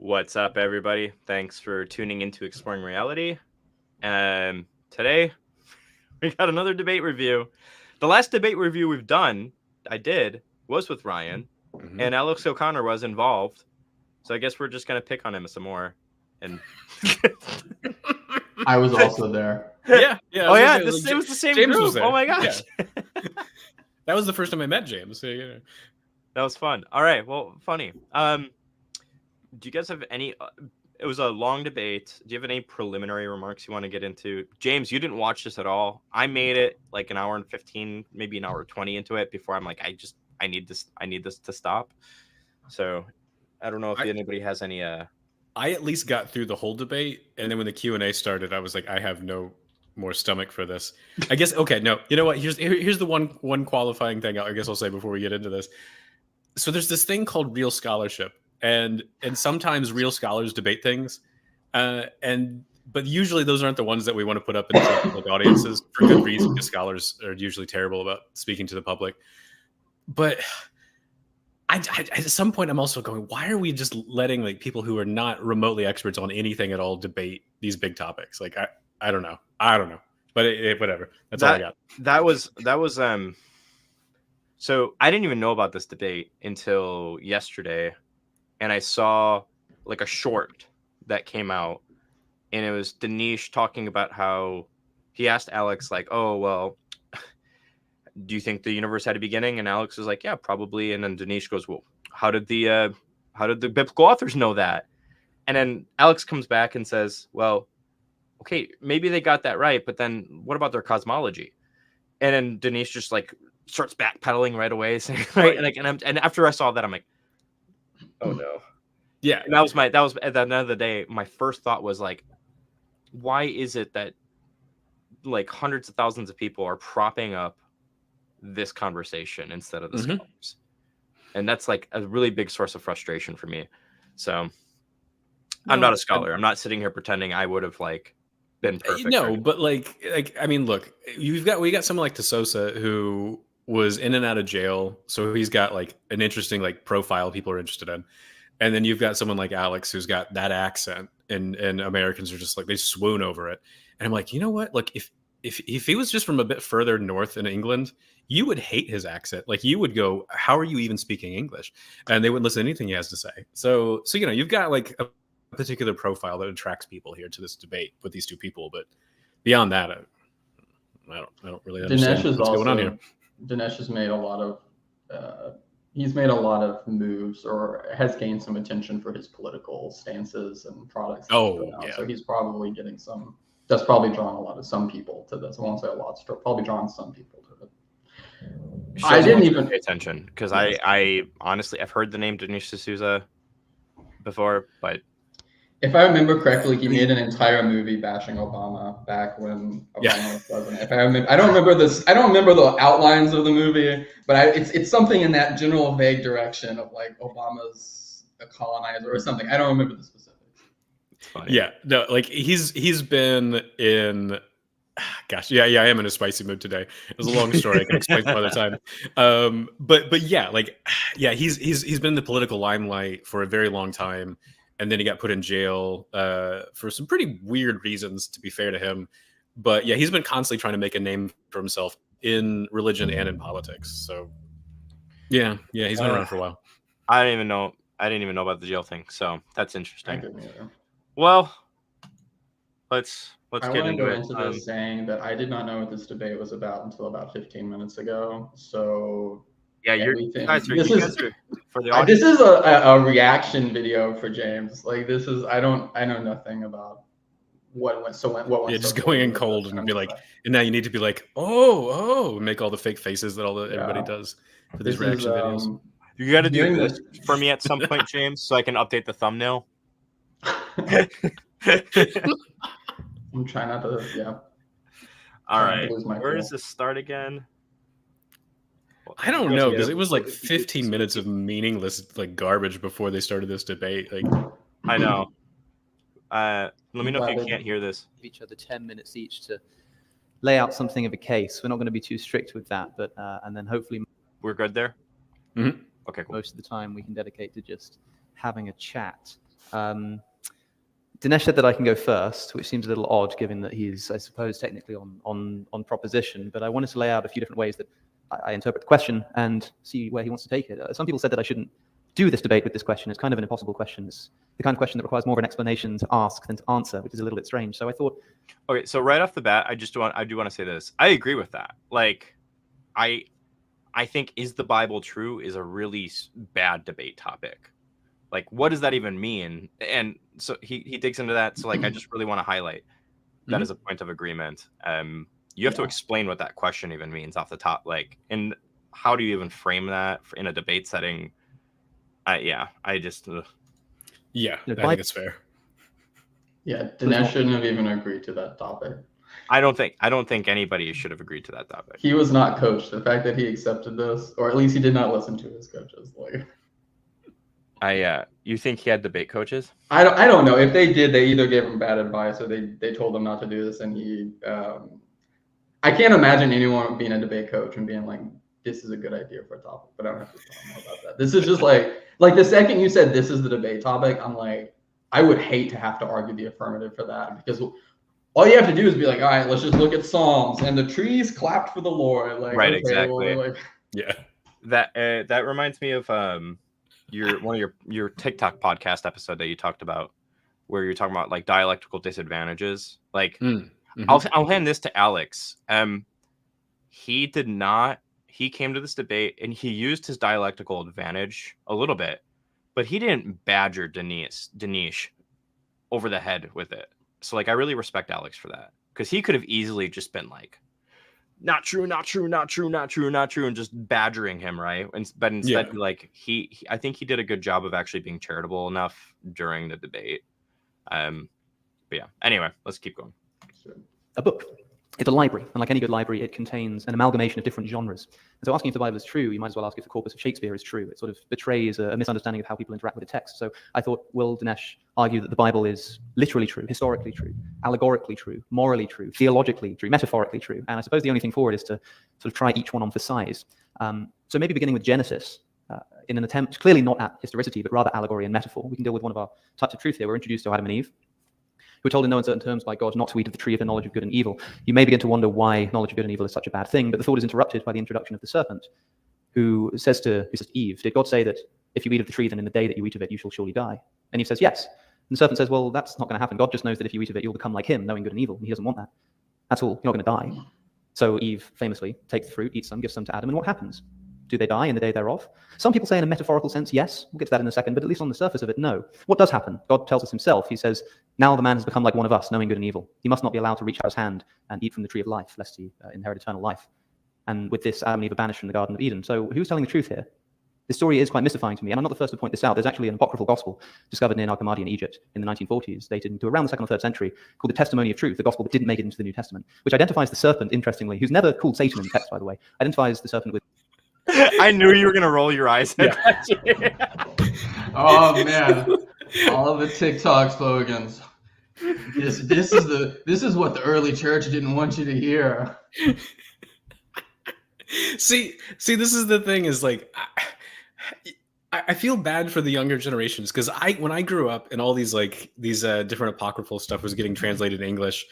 What's up, everybody? Thanks for tuning into Exploring Reality. Today, we got another debate review. The last debate review we've done, was with Ryan, and Alex O'Connor was involved. So I guess we're just going to pick on him some more. And I was also there. Yeah. It was the same James group. was there. Oh my gosh. Yeah. That was the first time I met James. So, yeah. That was fun. All right. Well, funny. Do you guys have any? It was a long debate. Do you have any preliminary remarks you want to get into? James, you didn't watch this at all. I made it like an hour and 15, maybe an hour and 20 into it before I'm like, I need this to stop. So I don't know if anybody has any. I at least got through the whole debate, and then when the Q&A started, I was like, I have no more stomach for this. I guess. Okay, no. You know what? Here's the one qualifying thing. I guess I'll say before we get into this. So there's this thing called real scholarship. And sometimes real scholars debate things, but usually those aren't the ones that we want to put up in public audiences for good reason, because scholars are usually terrible about speaking to the public. But at some point, I'm also going, why are we just letting like people who are not remotely experts on anything at all debate these big topics? Like I don't know, but whatever. That's all I got. That was. So I didn't even know about this debate until yesterday. And I saw like a short that came out, and it was Dinesh talking about how he asked Alex, like, oh, well, do you think the universe had a beginning? And Alex was like, yeah, probably. And then Dinesh goes, well, how did the biblical authors know that? And then Alex comes back and says, well, okay, maybe they got that right, but then what about their cosmology? And then Dinesh just like starts backpedaling right away, saying, right, and after I saw that, I'm like, oh no. Yeah. And that was at the end of the day, my first thought was like, why is it that like hundreds of thousands of people are propping up this conversation instead of the scholars? And that's like a really big source of frustration for me. So I'm not a scholar. I'm not sitting here pretending I would have like been perfect. No, but like I mean, look, we got someone like DeSouza who was in and out of jail, so he's got like an interesting like profile people are interested in. And then you've got someone like Alex who's got that accent, and Americans are just like, they swoon over it. And I'm like, you know what? Like if he was just from a bit further north in England, you would hate his accent. Like you would go, how are you even speaking English? And they wouldn't listen to anything he has to say. So you know, you've got like a particular profile that attracts people here to this debate with these two people. But beyond that, I don't really understand what's going on here. Dinesh has made a lot of moves, or has gained some attention for his political stances and products. Oh, yeah. So he's probably getting some. That's probably drawn some people to this. I won't say a lot. It's probably drawn some people to it. I didn't even pay attention because I honestly, I've heard the name Dinesh D'Souza before, but if I remember correctly, he made an entire movie bashing Obama back when Obama was president. I don't remember this. I don't remember the outlines of the movie, but it's something in that general vague direction of like Obama's a colonizer or something. I don't remember the specifics. It's funny. Yeah, no, like he's been in. Gosh, yeah, I am in a spicy mood today. It was a long story. I can explain some other time. But yeah, like he's been in the political limelight for a very long time. And then he got put in jail for some pretty weird reasons, to be fair to him. But yeah, he's been constantly trying to make a name for himself in religion and in politics. So yeah, he's been around for a while. I didn't even know about the jail thing. So that's interesting. Well, let's get into it. This saying that I did not know what this debate was about until about 15 minutes ago. So yeah, this is a reaction video for James. Like I know nothing about what went. Yeah, just going in cold and be like, and now you need to be like, oh, and make all the fake faces that everybody does for these reaction videos. You got to do this for me at some point, James, so I can update the thumbnail. I'm trying not to. Yeah. All right. Where does this start again? I don't know, because it was like 15 minutes of meaningless like garbage before they started this debate. Like, I know. Let me know if you can't hear this. Each other 10 minutes each to lay out something of a case. We're not going to be too strict with that, but and then hopefully we're good there. Mm-hmm. Okay, cool. Most of the time we can dedicate to just having a chat. Dinesh said that I can go first, which seems a little odd given that he's, I suppose, technically on proposition. But I wanted to lay out a few different ways that I interpret the question and see where he wants to take it. Some people said that I shouldn't do this debate with this question. It's kind of an impossible question. It's the kind of question that requires more of an explanation to ask than to answer, which is a little bit strange. So I thought... Okay, so right off the bat, I do want to say this. I agree with that. Like, I think is the Bible true is a really bad debate topic. Like, what does that even mean? And so he digs into that. So like, I just really want to highlight that as a point of agreement. You have to explain what that question even means off the top. Like, and how do you even frame that in a debate setting? I just... Yeah, I think it's fair. Yeah, Dinesh shouldn't have even agreed to that topic. I don't think anybody should have agreed to that topic. He was not coached. The fact that he accepted this, or at least he did not listen to his coaches, like... You think he had debate coaches? I don't know. If they did, they either gave him bad advice or they told him not to do this. And he, I can't imagine anyone being a debate coach and being like, "This is a good idea for a topic," but I don't have to talk more about that. This is just like the second you said this is the debate topic, I'm like, I would hate to have to argue the affirmative for that, because all you have to do is be like, all right, let's just look at Psalms and the trees clapped for the Lord. Like, right, okay, exactly. well, like... Yeah, that reminds me of one of your TikTok podcast episode that you talked about, where you're talking about like dialectical disadvantages. Like, I'll hand this to Alex. He came to this debate and he used his dialectical advantage a little bit, but he didn't badger Dinesh over the head with it. So like, I really respect Alex for that, because he could have easily just been like, not true, not true, not true, not true, not true, and just badgering him, right? But instead, like I think he did a good job of actually being charitable enough during the debate. But yeah. Anyway, let's keep going. A book. It's a library, and like any good library, it contains an amalgamation of different genres. And so asking if the Bible is true, you might as well ask if the corpus of Shakespeare is true. It sort of betrays a misunderstanding of how people interact with the text. So I thought, will Dinesh argue that the Bible is literally true, historically true, allegorically true, morally true, theologically true, metaphorically true? And I suppose the only thing forward is to sort of try each one on for size. So maybe beginning with Genesis, in an attempt, clearly not at historicity, but rather allegory and metaphor. We can deal with one of our types of truth here. We're introduced to Adam and Eve, who are told in no uncertain terms by God not to eat of the tree of the knowledge of good and evil. You may begin to wonder why knowledge of good and evil is such a bad thing, but the thought is interrupted by the introduction of the serpent, who says to Eve, did God say that if you eat of the tree, then in the day that you eat of it, you shall surely die? And Eve says, yes. And the serpent says, well, that's not going to happen. God just knows that if you eat of it, you'll become like him, knowing good and evil, and he doesn't want that. That's all. You're not going to die. So Eve famously takes the fruit, eats some, gives some to Adam, and what happens? Do they die in the day thereof? Some people say in a metaphorical sense, yes. We'll get to that in a second, but at least on the surface of it, no. What does happen? God tells us himself. He says, now the man has become like one of us, knowing good and evil. He must not be allowed to reach out his hand and eat from the tree of life, lest he inherit eternal life. And with this, Adam and Eve are banished from the Garden of Eden. So who's telling the truth here? This story is quite mystifying to me, and I'm not the first to point this out. There's actually an apocryphal gospel discovered near Al-Qamadi in Egypt in the 1940s, dated to around the 2nd or 3rd century, called the Testimony of Truth, the gospel that didn't make it into the New Testament, which identifies the serpent, interestingly, who's never called Satan in the text, by the way, identifies the serpent with... I knew you were going to roll your eyes at that. Oh, man. All of the TikTok slogans. This is what the early church didn't want you to hear. See, this is the thing, is like, I feel bad for the younger generations, because when I grew up and all these different apocryphal stuff was getting translated in English,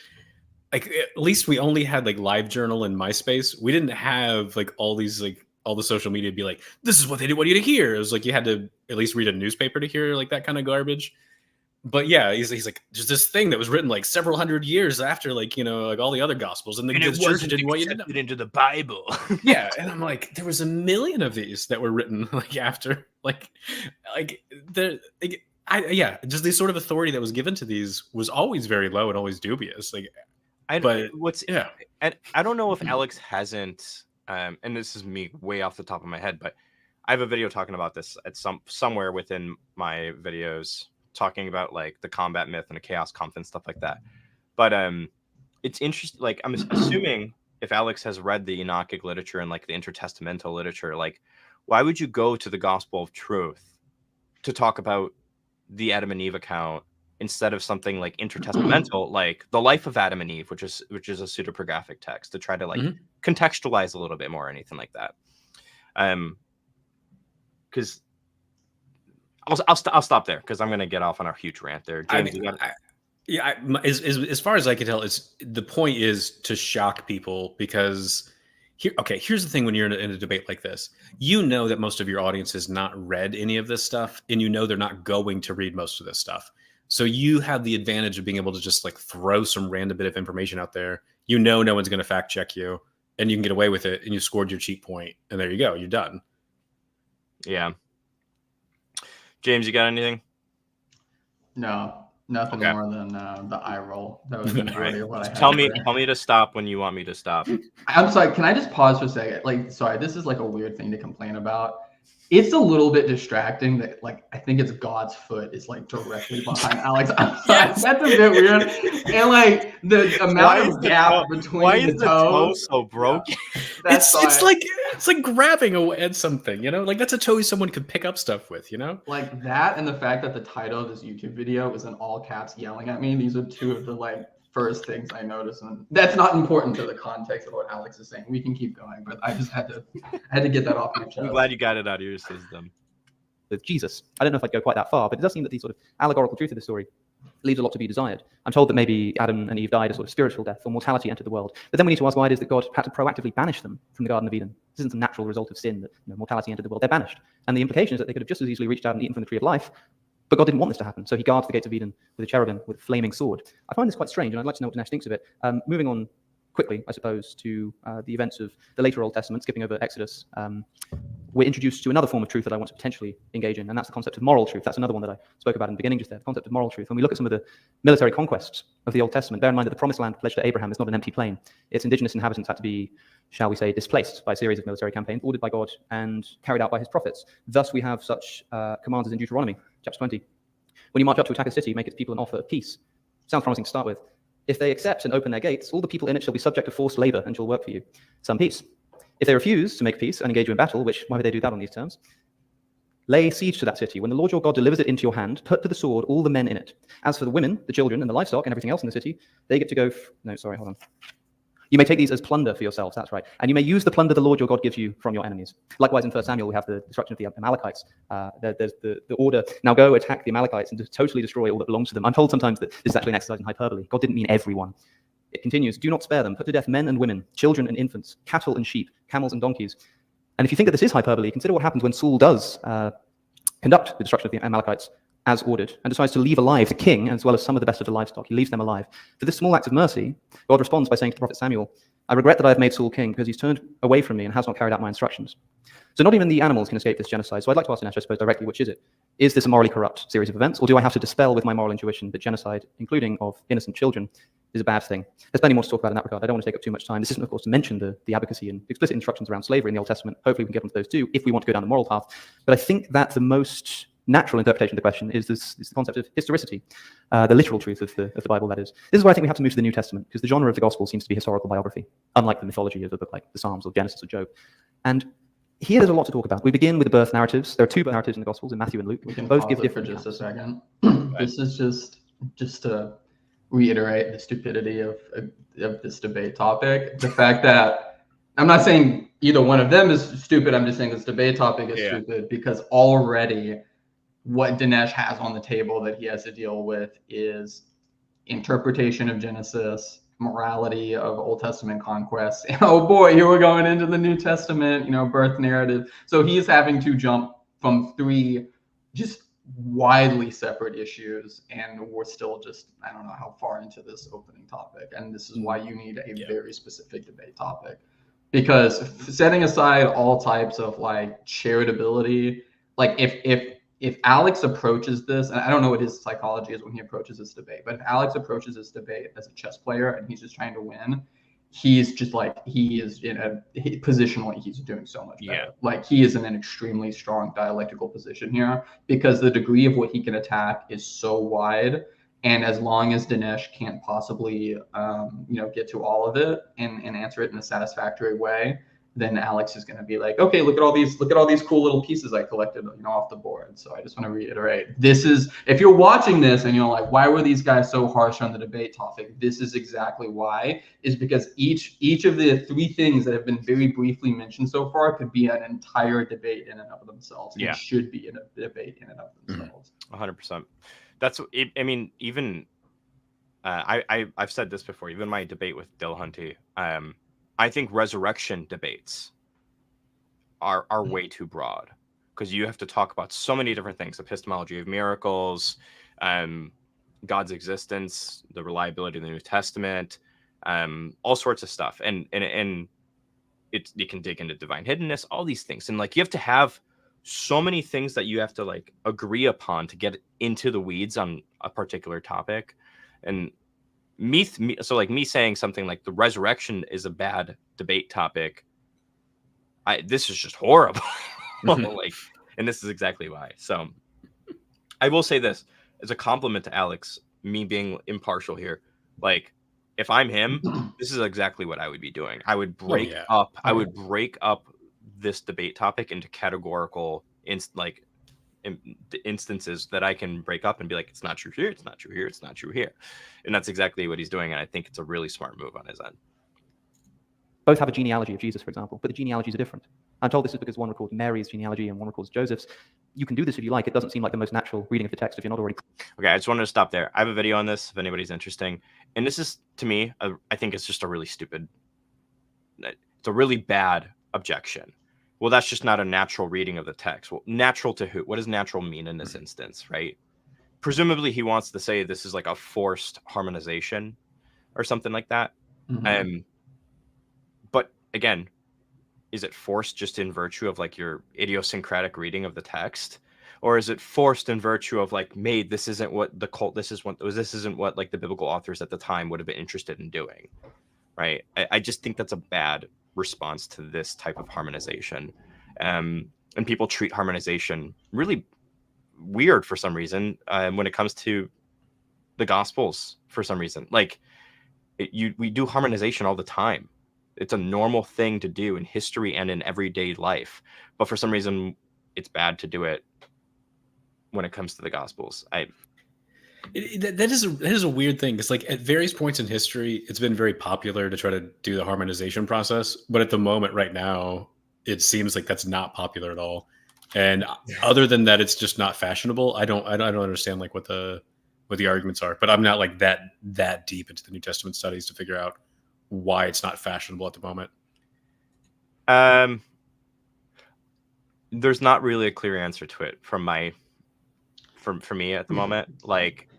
like at least we only had like LiveJournal and MySpace. We didn't have like all these like all the social media be like, this is what they didn't want you to hear. It was like you had to at least read a newspaper to hear like that kind of garbage. But yeah, he's like, there's this thing that was written like several hundred years after, like, you know, like all the other gospels, and the church didn't want you to know. Into the Bible. Yeah, and I'm like, there was a million of these that were written like after, just this sort of authority that was given to these was always very low and always dubious. Like, and I don't know if Alex hasn't, and this is me way off the top of my head, but I have a video talking about this at somewhere within my videos, talking about like the combat myth and a chaos conf and stuff like that. But it's interesting. Like, I'm assuming if Alex has read the Enochic literature and like the intertestamental literature, like, why would you go to the Gospel of Truth to talk about the Adam and Eve account instead of something like intertestamental, like the life of Adam and Eve, which is a pseudepigraphic text, to try to like contextualize a little bit more or anything like that? Because I'll stop there because I'm gonna get off on our huge rant there. James, you got it? As far as I can tell, it's the point is to shock people because here's the thing: when you're in a debate like this, you know that most of your audience has not read any of this stuff, and you know they're not going to read most of this stuff. So you have the advantage of being able to just like throw some random bit of information out there. You know, no one's going to fact check you, and you can get away with it, and you scored your cheat point, and there you go, you're done. Yeah. James, you got anything? No, nothing more than the eye roll. That was the majority of what I had. Tell me to stop when you want me to stop. I'm sorry. Can I just pause for a second? Like, sorry, this is like a weird thing to complain about. It's a little bit distracting that, like, I think it's God's foot is like directly behind Alex. I'm sorry, Yes. that's a bit weird. And like the amount of gap between the toes so broken? It's like grabbing at something, you know, like that's a toe someone could pick up stuff with, you know, like that, and the fact that the title of this YouTube video was in all caps yelling at me. These are two of the like first things I noticed, and that's not important to the context of what Alex is saying. We can keep going, but I just had to get that off my chest. I'm glad you got it out of your system. With Jesus, I don't know if I'd go quite that far, but it does seem that the sort of allegorical truth of the story leaves a lot to be desired. I'm told that maybe Adam and Eve died a sort of spiritual death, or mortality entered the world. But then we need to ask why it is that God had to proactively banish them from the Garden of Eden. This isn't a natural result of sin that mortality entered the world. They're banished. And the implication is that they could have just as easily reached out and eaten from the tree of life, but God didn't want this to happen. So he guards the gates of Eden with a cherubim, with a flaming sword. I find this quite strange, and I'd like to know what Dinesh thinks of it. Moving on quickly, I suppose, to the events of the later Old Testament, skipping over Exodus, we're introduced to another form of truth that I want to potentially engage in, and that's the concept of moral truth. That's another one that I spoke about in the beginning just there, the concept of moral truth. When we look at some of the military conquests of the Old Testament, bear in mind that the promised land pledged to Abraham is not an empty plain. Its indigenous inhabitants had to be, shall we say, displaced by a series of military campaigns ordered by God and carried out by his prophets. Thus, we have such commands as in Deuteronomy, chapter 20. When you march up to attack a city, make its people an offer of peace. Sounds promising to start with. If they accept and open their gates, all the people in it shall be subject to forced labor and shall work for you. Some peace. If they refuse to make peace and engage you in battle, which, why would they do that on these terms? Lay siege to that city. When the Lord your God delivers it into your hand, put to the sword all the men in it. As for the women, the children, and the livestock, and everything else in the city, they get to go... No, sorry, hold on. You may take these as plunder for yourselves, that's right. And you may use the plunder the Lord your God gives you from your enemies. Likewise, in 1 Samuel, we have the destruction of the Amalekites. There's the order, now go attack the Amalekites and just totally destroy all that belongs to them. I'm told sometimes that this is actually an exercise in hyperbole. God didn't mean everyone. It continues, do not spare them. Put to death men and women, children and infants, cattle and sheep, camels and donkeys. And if you think that this is hyperbole, consider what happens when Saul does conduct the destruction of the Amalekites as ordered and decides to leave alive the king as well as some of the best of the livestock. He leaves them alive. For this small act of mercy, God responds by saying to the prophet Samuel, I regret that I have made Saul king because he's turned away from me and has not carried out my instructions. So not even the animals can escape this genocide. So I'd like to ask Dinesh, I suppose, directly, which is it? Is this a morally corrupt series of events, or do I have to dispel with my moral intuition that genocide, including of innocent children, is a bad thing? There's plenty more to talk about in that regard. I don't want to take up too much time. This isn't, of course, to mention the advocacy and explicit instructions around slavery in the Old Testament. Hopefully we can get onto those too, if we want to go down the moral path. But I think that the most natural interpretation of the question is the concept of historicity, the literal truth of the Bible, that is. This is where I think we have to move to the New Testament, because the genre of the gospel seems to be historical biography, unlike the mythology of a book like the Psalms or Genesis or Job. And here there's a lot to talk about. We begin with the birth narratives. There are two birth narratives in the Gospels, in Matthew and Luke. We can both pause give it different for just a second. This is just to reiterate the stupidity of this debate topic. The fact that I'm not saying either one of them is stupid. I'm just saying this debate topic is stupid because already what Dinesh has on the table that he has to deal with is interpretation of Genesis, morality of Old Testament conquest. And oh boy, here we're going into the New Testament, birth narrative. So he's having to jump from three just widely separate issues, and we're still just, I don't know how far into this opening topic. And this is why you need a very specific debate topic, because setting aside all types of like charitability, like if Alex approaches this, and I don't know what his psychology is when he approaches this debate, but if Alex approaches this debate as a chess player and he's just trying to win, he's just like, he is positionally, he's doing so much better. Like he is in an extremely strong dialectical position here because the degree of what he can attack is so wide. And as long as Dinesh can't possibly, get to all of it and answer it in a satisfactory way, then Alex is going to be like, okay, look at all these cool little pieces I collected, off the board. So I just want to reiterate, this is, if you're watching this and you're like, why were these guys so harsh on the debate topic? This is exactly why, is because each of the three things that have been very briefly mentioned so far could be an entire debate in and of themselves. Yeah. And should be a debate in and of themselves. 100%. That's, I mean, even I've said this before, even my debate with Dilhunty, I think resurrection debates are way too broad, because you have to talk about so many different things: epistemology of miracles, God's existence, the reliability of the New Testament, all sorts of stuff, and you can dig into divine hiddenness, all these things, and like you have to have so many things that you have to like agree upon to get into the weeds on a particular topic. And me saying something like the resurrection is a bad debate topic, this is just horrible. Like, and this is exactly why. So I will say this as a compliment to Alex, me being impartial here, like if I'm him, this is exactly what I would be doing. I would break up this debate topic into categorical instances that I can break up and be like, it's not true here, it's not true here, it's not true here. And that's exactly what he's doing. And I think it's a really smart move on his end. Both have a genealogy of Jesus, for example, but the genealogies are different. I'm told this is because one records Mary's genealogy and one records Joseph's. You can do this if you like. It doesn't seem like the most natural reading of the text if you're not already. Okay, I just wanted to stop there. I have a video on this if anybody's interesting. And this is, to me, I think it's just a really stupid, it's a really bad objection. Well, that's just not a natural reading of the text. Well, natural to who? What does natural mean in this instance, right? Presumably, he wants to say this is like a forced harmonization or something like that. But again, is it forced just in virtue of like your idiosyncratic reading of the text? Or is it forced in virtue of like, this isn't what this isn't what like the biblical authors at the time would have been interested in doing, right? I just think that's a bad response to this type of harmonization. And people treat harmonization really weird for some reason when it comes to the Gospels for some reason. Like we do harmonization all the time. It's a normal thing to do in history and in everyday life. But for some reason, it's bad to do it when it comes to the Gospels. That is a weird thing. It's like at various points in history, it's been very popular to try to do the harmonization process. But at the moment right now, it seems like that's not popular at all. And other than that, it's just not fashionable. I don't understand like what the arguments are. But I'm not like that deep into the New Testament studies to figure out why it's not fashionable at the moment. There's not really a clear answer to it for me at the moment. Like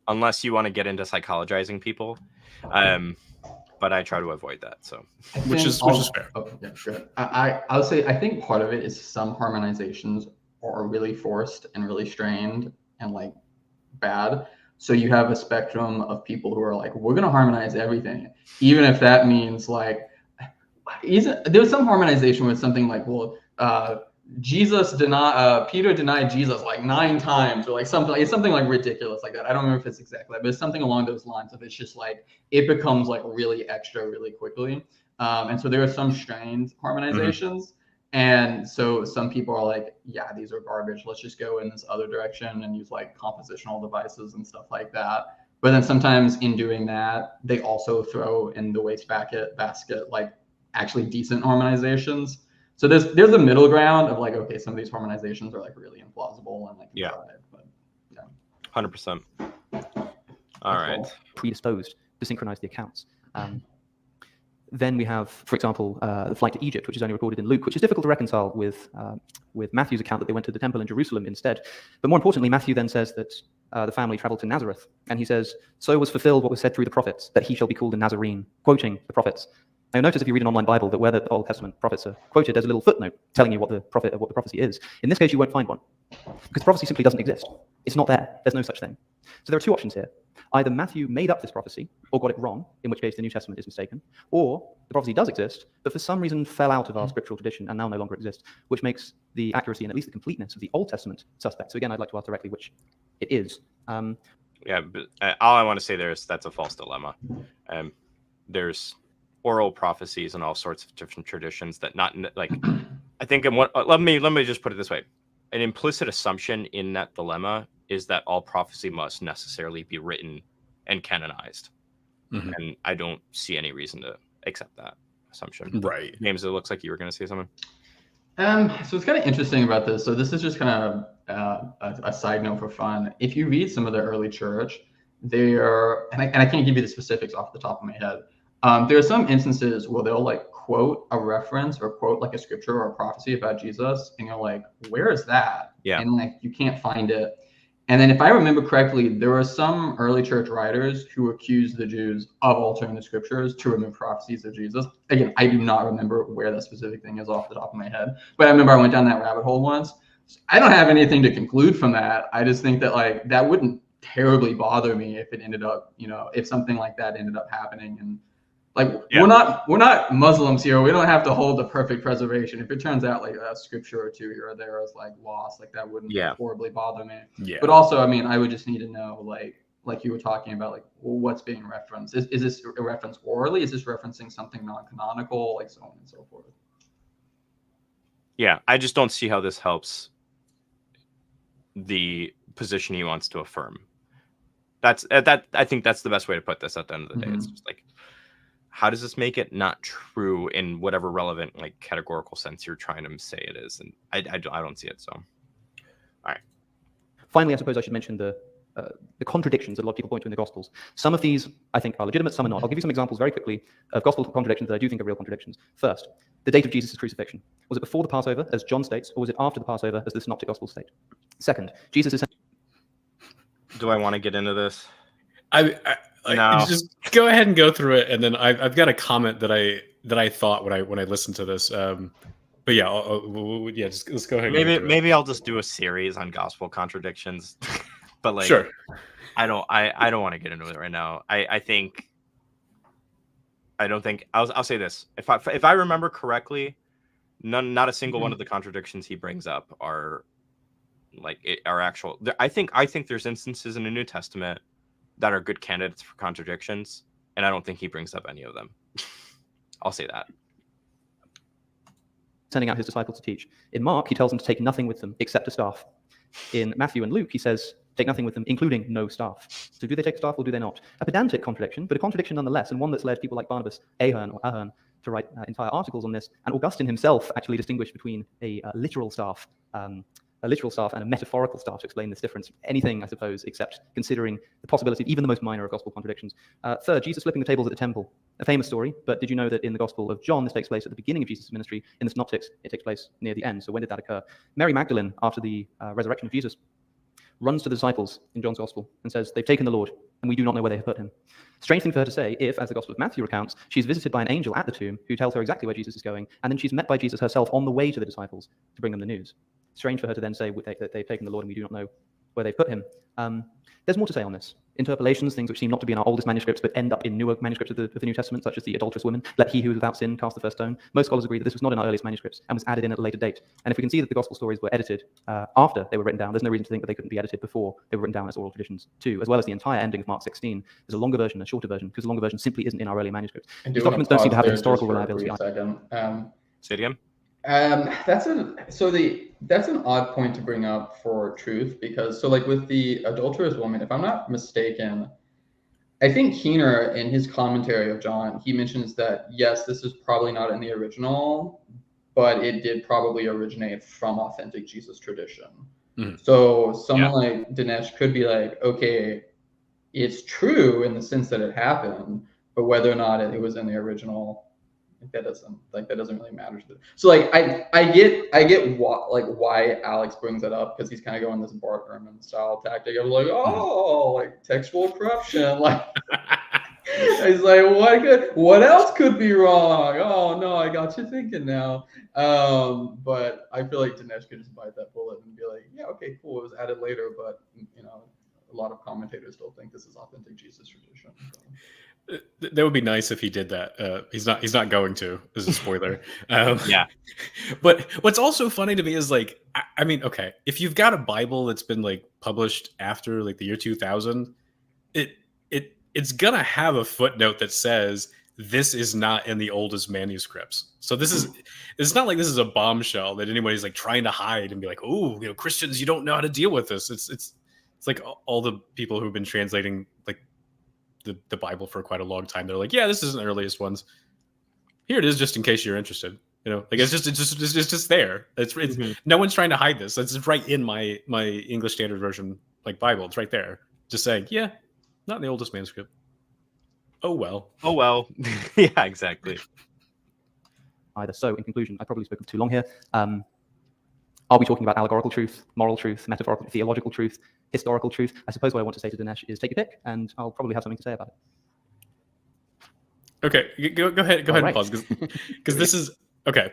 unless you want to get into psychologizing people, but I try to avoid that. So which is fair. Okay, yeah, sure. I would say I think part of it is some harmonizations are really forced and really strained and like bad. So you have a spectrum of people who are like, we're going to harmonize everything, even if that means like, there's some harmonization with something like, well, Peter denied Jesus like 9 times, or like something. It's something like ridiculous like that. I don't remember if it's exactly that, but it's something along those lines of it's just like it becomes like really extra really quickly. And so there are some strained harmonizations. And so some people are like, yeah, these are garbage. Let's just go in this other direction and use like compositional devices and stuff like that. But then sometimes in doing that, they also throw in the wastebasket like actually decent harmonizations. So there's a middle ground of like, okay, some of these harmonizations are like really implausible and like but yeah, 100%. All right, predisposed to synchronize the accounts. Then we have, for example, the flight to Egypt, which is only recorded in Luke, which is difficult to reconcile with Matthew's account that they went to the temple in Jerusalem instead. But more importantly, Matthew then says that the family traveled to Nazareth, and he says, "So was fulfilled what was said through the prophets, that he shall be called a Nazarene," quoting the prophets. Now, you'll notice if you read an online Bible that where the Old Testament prophets are quoted, there's a little footnote telling you what the prophecy is. In this case, you won't find one, because prophecy simply doesn't exist. It's not there. There's no such thing. So there are 2 options here. Either Matthew made up this prophecy or got it wrong, in which case the New Testament is mistaken, or the prophecy does exist, but for some reason fell out of our scriptural tradition and now no longer exists, which makes the accuracy and at least the completeness of the Old Testament suspect. So again, I'd like to ask directly which it is. Yeah, but all I want to say there is that's a false dilemma. There's oral prophecies and all sorts of different traditions that not like. I think in what let me just put it this way: an implicit assumption in that dilemma is that all prophecy must necessarily be written and canonized, and I don't see any reason to accept that assumption. Right. James, it looks like you were going to say something. So it's kind of interesting about this. So this is just kind of a side note for fun. If you read some of the early church, they are, and I can't give you the specifics off the top of my head. There are some instances where they'll like quote a reference or quote like a scripture or a prophecy about Jesus, and you're like, where is that? Yeah. And like you can't find it. And then if I remember correctly, there were some early church writers who accused the Jews of altering the scriptures to remove prophecies of Jesus. Again, I do not remember where that specific thing is off the top of my head, but I remember I went down that rabbit hole once. I don't have anything to conclude from that. I just think that like that wouldn't terribly bother me if it ended up, if something like that ended up happening. And like we're not Muslims here. We don't have to hold the perfect preservation. If it turns out like a scripture or two here or there is like lost, like that wouldn't horribly bother me. Yeah. But also, I mean, I would just need to know like you were talking about, like what's being referenced. Is this a reference orally? Is this referencing something non-canonical, like so on and so forth? Yeah, I just don't see how this helps the position he wants to affirm. That's that. I think that's the best way to put this. At the end of the day, it's just like, how does this make it not true in whatever relevant like categorical sense you're trying to say it is? And I don't see it. So, all right. Finally, I suppose I should mention the contradictions that a lot of people point to in the Gospels. Some of these, I think, are legitimate, some are not. I'll give you some examples very quickly of Gospel contradictions that I do think are real contradictions. First, the date of Jesus' crucifixion. Was it before the Passover, as John states, or was it after the Passover, as the Synoptic Gospels state? Second, Jesus is... Do I want to get into this? No. Just go ahead and go through it, and then I've got a comment that I thought when I listened to this. But yeah, just let's go ahead. Maybe I'll just do a series on gospel contradictions. But like, sure. I don't want to get into it right now. I don't think I'll say this. If I remember correctly, not a single one of the contradictions he brings up are actual. I think there's instances in the New Testament that are good candidates for contradictions, and I don't think he brings up any of them. I'll say that. Sending out his disciples to teach. In Mark, he tells them to take nothing with them except a staff. In Matthew and Luke, he says, take nothing with them, including no staff. So do they take staff or do they not? A pedantic contradiction, but a contradiction nonetheless, and one that's led people like Barnabas, Ahern to write entire articles on this. And Augustine himself actually distinguished between a literal staff and a metaphorical staff to explain this difference. Anything, I suppose, except considering the possibility of even the most minor of gospel contradictions. Third, Jesus flipping the tables at the temple. A famous story, but did you know that in the Gospel of John, this takes place at the beginning of Jesus' ministry? In the Synoptics, it takes place near the end. So when did that occur? Mary Magdalene, after the resurrection of Jesus, runs to the disciples in John's Gospel and says, they've taken the Lord, and we do not know where they have put him. Strange thing for her to say if, as the Gospel of Matthew recounts, she's visited by an angel at the tomb who tells her exactly where Jesus is going, and then she's met by Jesus herself on the way to the disciples to bring them the news. Strange for her to then say that they've taken the Lord and we do not know where they've put him. There's more to say on this. Interpolations, things which seem not to be in our oldest manuscripts but end up in newer manuscripts of the New Testament, such as the adulterous woman, let he who is without sin cast the first stone. Most scholars agree that this was not in our earliest manuscripts and was added in at a later date. And if we can see that the gospel stories were edited after they were written down, there's no reason to think that they couldn't be edited before they were written down as oral traditions too, as well as the entire ending of Mark 16. There's a longer version, a shorter version, because the longer version simply isn't in our early manuscripts. These documents don't seem to have the historical reliability. Say it again. That's an odd point to bring up for truth, because like with the adulterous woman, if I'm not mistaken, I think Keener in his commentary of John, he mentions that yes, this is probably not in the original, but it did probably originate from authentic Jesus tradition. So someone like Dinesh could be like, okay, it's true in the sense that it happened, but whether or not it was in the original, that doesn't really matter. So like I get why Alex brings it up, because he's kind of going this Bart Ehrman style tactic of like, like textual corruption, like he's like, what else could be wrong? Oh no, I got you thinking now. But I feel like Dinesh could just bite that bullet and be like, yeah, okay, cool, it was added later, but a lot of commentators still think this is authentic Jesus tradition. So. That would be nice if he did that. He's not going to. This is a spoiler. Yeah. But what's also funny to me is like, I mean, okay, if you've got a Bible that's been like published after like the year 2000, it's gonna have a footnote that says this is not in the oldest manuscripts. So it's not like this is a bombshell that anybody's like trying to hide and be like, oh, Christians, you don't know how to deal with this. It's like all the people who've been translating like the Bible for quite a long time. They're like, yeah, this isn't the earliest ones. Here it is, just in case you're interested. Like it's just there. It's no one's trying to hide this. It's right in my English Standard Version like Bible. It's right there, just saying, yeah, not in the oldest manuscript. Oh well. Yeah, exactly. Either. So, in conclusion, I've probably spoken too long here. Are we talking about allegorical truth, moral truth, metaphorical, theological truth, historical truth? I suppose what I want to say to Dinesh is take a pick, and I'll probably have something to say about it. Okay, go ahead. Go ahead and pause because this is okay.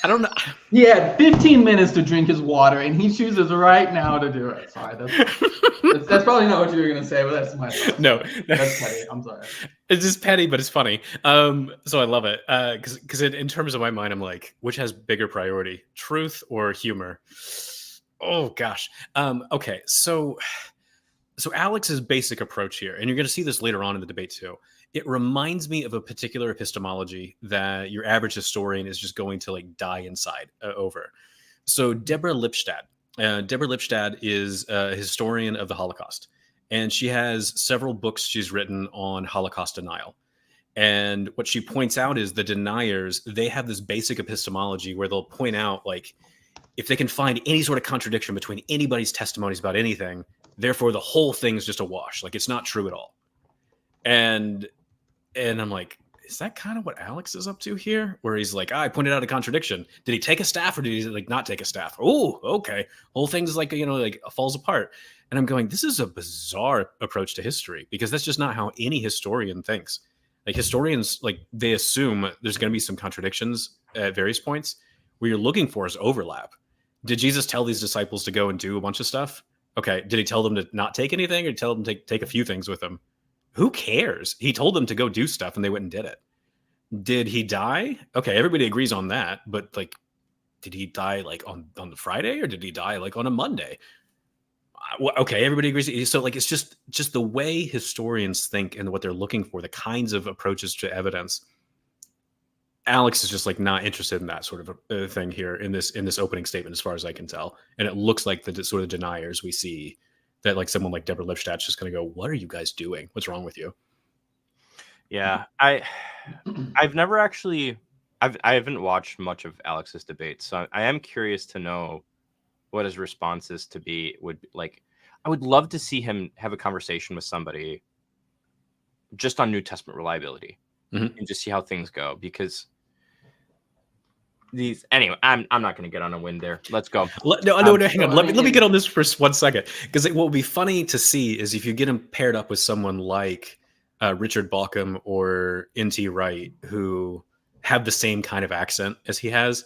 I don't know. He had 15 minutes to drink his water, and he chooses right now to do it. Sorry, that's probably not what you were gonna say, but that's my thought. No, that's petty. I'm sorry. It's just petty, but it's funny. So I love it because in terms of my mind, I'm like, which has bigger priority, truth or humor? Oh gosh. Okay, so Alex's basic approach here, and you're going to see this later on in the debate too. It reminds me of a particular epistemology that your average historian is just going to like die inside over. So Deborah Lipstadt. Deborah Lipstadt is a historian of the Holocaust, and she has several books she's written on Holocaust denial. And what she points out is the deniers, they have this basic epistemology where they'll point out, like, if they can find any sort of contradiction between anybody's testimonies about anything, therefore the whole thing's just a wash. Like, it's not true at all. And I'm like, is that kind of what Alex is up to here? Where he's like, I pointed out a contradiction. Did he take a staff or did he like not take a staff? Oh, okay. Whole thing's like, like falls apart. And I'm going, this is a bizarre approach to history because that's just not how any historian thinks. Like historians, like they assume there's going to be some contradictions at various points. What you're looking for is overlap. Did Jesus tell these disciples to go and do a bunch of stuff? Okay. Did he tell them to not take anything or tell them to take a few things with them? Who cares? He told them to go do stuff and they went and did it. Did he die? Okay, everybody agrees on that. But like, did he die like on the Friday or did he die like on a Monday? Okay, everybody agrees. So like, it's just the way historians think and what they're looking for, the kinds of approaches to evidence. Alex is just like not interested in that sort of a thing here in this opening statement, as far as I can tell. And it looks like the sort of deniers we see that like someone like Deborah Lipstadt's just going to go, what are you guys doing? What's wrong with you? Yeah, I've never actually, I haven't watched much of Alex's debates, so I am curious to know what his responses would be like. I would love to see him have a conversation with somebody just on New Testament reliability and just see how things go, because anyway, I'm not going to get on a win there. Let's go. No, hang on. Let me get on this for 1 second, because what will be funny to see is if you get him paired up with someone like Richard Bauckham or N.T. Wright, who have the same kind of accent as he has.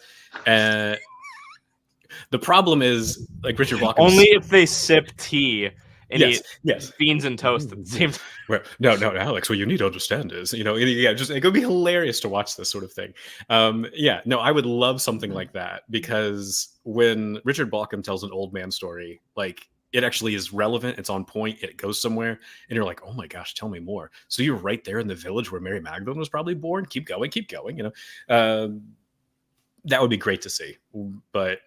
The problem is, like, Richard Bauckham only if they sip tea and yes. eat beans and toast at the same time. Well, no, Alex, what you need to understand is, just it could be hilarious to watch this sort of thing. I would love something like that, because when Richard Bauckham tells an old man story, like, it actually is relevant, it's on point, it goes somewhere, and you're like, oh my gosh, tell me more. So you're right there in the village where Mary Magdalene was probably born. Keep going. That would be great to see, but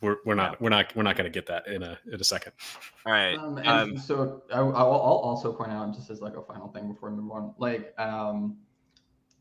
we're not going to get that in a second. All right. So I'll also point out, just as like a final thing before we move on, like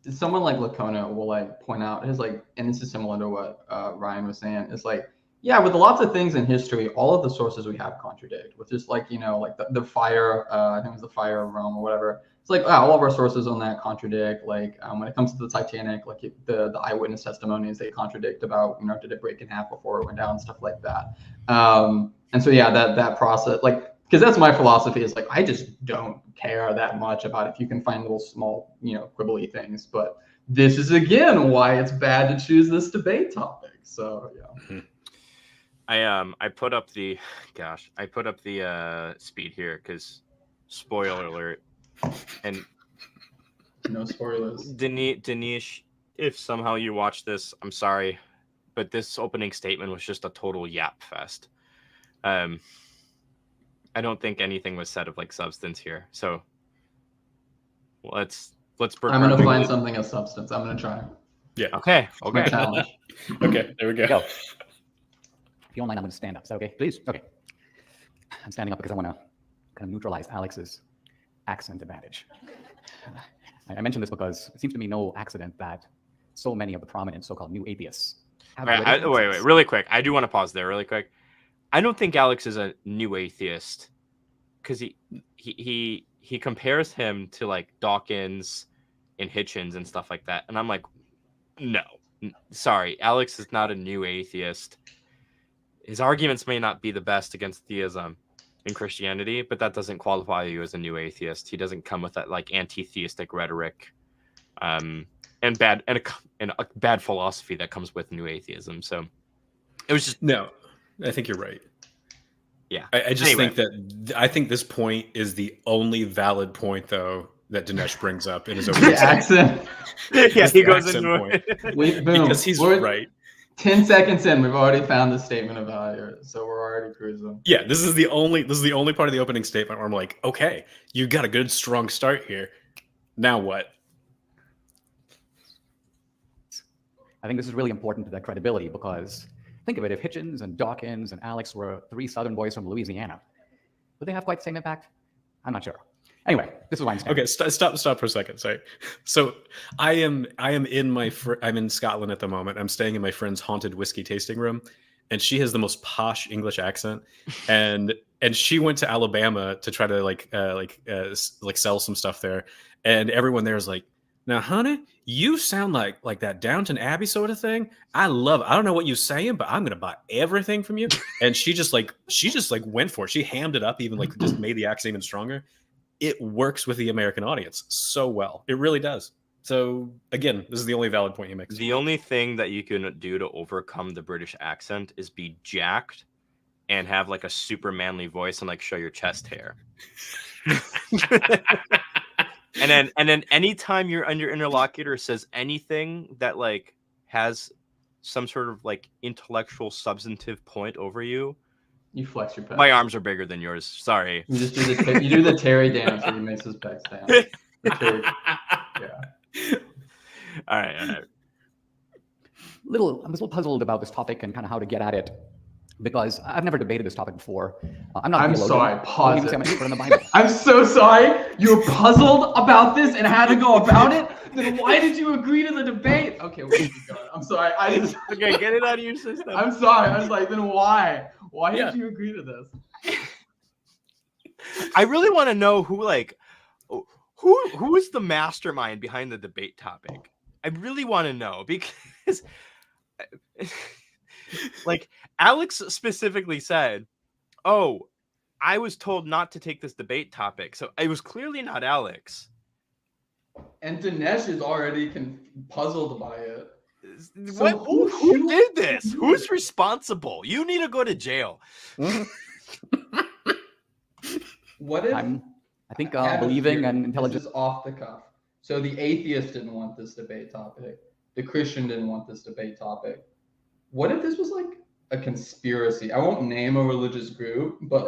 someone like Lacona will like point out his like, and this is similar to what Ryan was saying. It's like, yeah, with lots of things in history, all of the sources we have contradict. With just like, like the fire, I think it was the fire of Rome or whatever. It's like, all of our sources on that contradict. Like when it comes to the Titanic, like the eyewitness testimonies, they contradict about, did it break in half before it went down, stuff like that. And so, yeah, that process, like, because that's my philosophy, is like, I just don't care that much about if you can find little small, quibbly things. But this is, again, why it's bad to choose this debate topic. So, yeah. I put up the speed here because spoiler alert, and no spoilers. Dinesh, if somehow you watch this, I'm sorry, but this opening statement was just a total yap fest. I don't think anything was said of like substance here. So let's I'm gonna find something of substance. I'm gonna try. Yeah. Okay. My challenge. Okay. There we go. Go. If you don't mind, I'm going to stand up. Is that okay? Please. Okay. I'm standing up because I want to kind of neutralize Alex's accent advantage. I mention this because it seems to me no accident that so many of the prominent so-called new atheists have wait, really quick. I do want to pause there really quick. I don't think Alex is a new atheist because he compares him to like Dawkins and Hitchens and stuff like that. And I'm like, no, sorry. Alex is not a new atheist. His arguments may not be the best against theism in Christianity, but that doesn't qualify you as a new atheist. He doesn't come with that like anti-theistic rhetoric, and a bad philosophy that comes with new atheism. So it was just no. I think you're right. Yeah. I just think that I think this point is the only valid point though that Dinesh brings up in his own accent. Yeah, he goes into it boom. Because he's right. 10 seconds in, we've already found the statement of value, so we're already cruising. Yeah, this is the only part of the opening statement where I'm like, okay, you got a good strong start here. Now what? I think this is really important to their credibility because think of it, if Hitchens and Dawkins and Alex were three Southern boys from Louisiana, would they have quite the same impact? I'm not sure. Anyway, this is why I'm standing. Okay, stop for a second. Sorry. So I'm in Scotland at the moment. I'm staying in my friend's haunted whiskey tasting room, and she has the most posh English accent, and she went to Alabama to try to sell some stuff there, and everyone there is like, now, honey, you sound like that Downton Abbey sort of thing. I love it. I don't know what you're saying, but I'm gonna buy everything from you. And she just went for it. She hammed it up, even like just made the accent even stronger. It works with the American audience so well. It really does. So again, this is the only valid point he makes. The only thing that you can do to overcome the British accent is be jacked and have like a super manly voice and like show your chest hair. And then anytime your interlocutor says anything that like has some sort of like intellectual substantive point over you, you flex your pecs. My arms are bigger than yours. Sorry. You just do the Terry dance where he makes his pecs down. Yeah. All right. I'm a little puzzled about this topic and kind of how to get at it because I've never debated this topic before. I'm sorry. Pause it. I'm an expert in the Bible. I'm so sorry. You were puzzled about this and how to go about it. Then why did you agree to the debate? Okay, we'll keep going. I'm sorry. Okay, get it out of your system. I'm sorry. I was like, then why? Why did you agree to this? I really want to know who is the mastermind behind the debate topic. I really want to know because like Alex specifically said, "Oh, I was told not to take this debate topic." So it was clearly not Alex. And Dinesh is already puzzled by it. So who did this? Who's responsible? You need to go to jail. What if I think believing and intelligence is off the cuff. So the atheist didn't want this debate topic. The Christian didn't want this debate topic. What if this was like a conspiracy? I won't name a religious group, but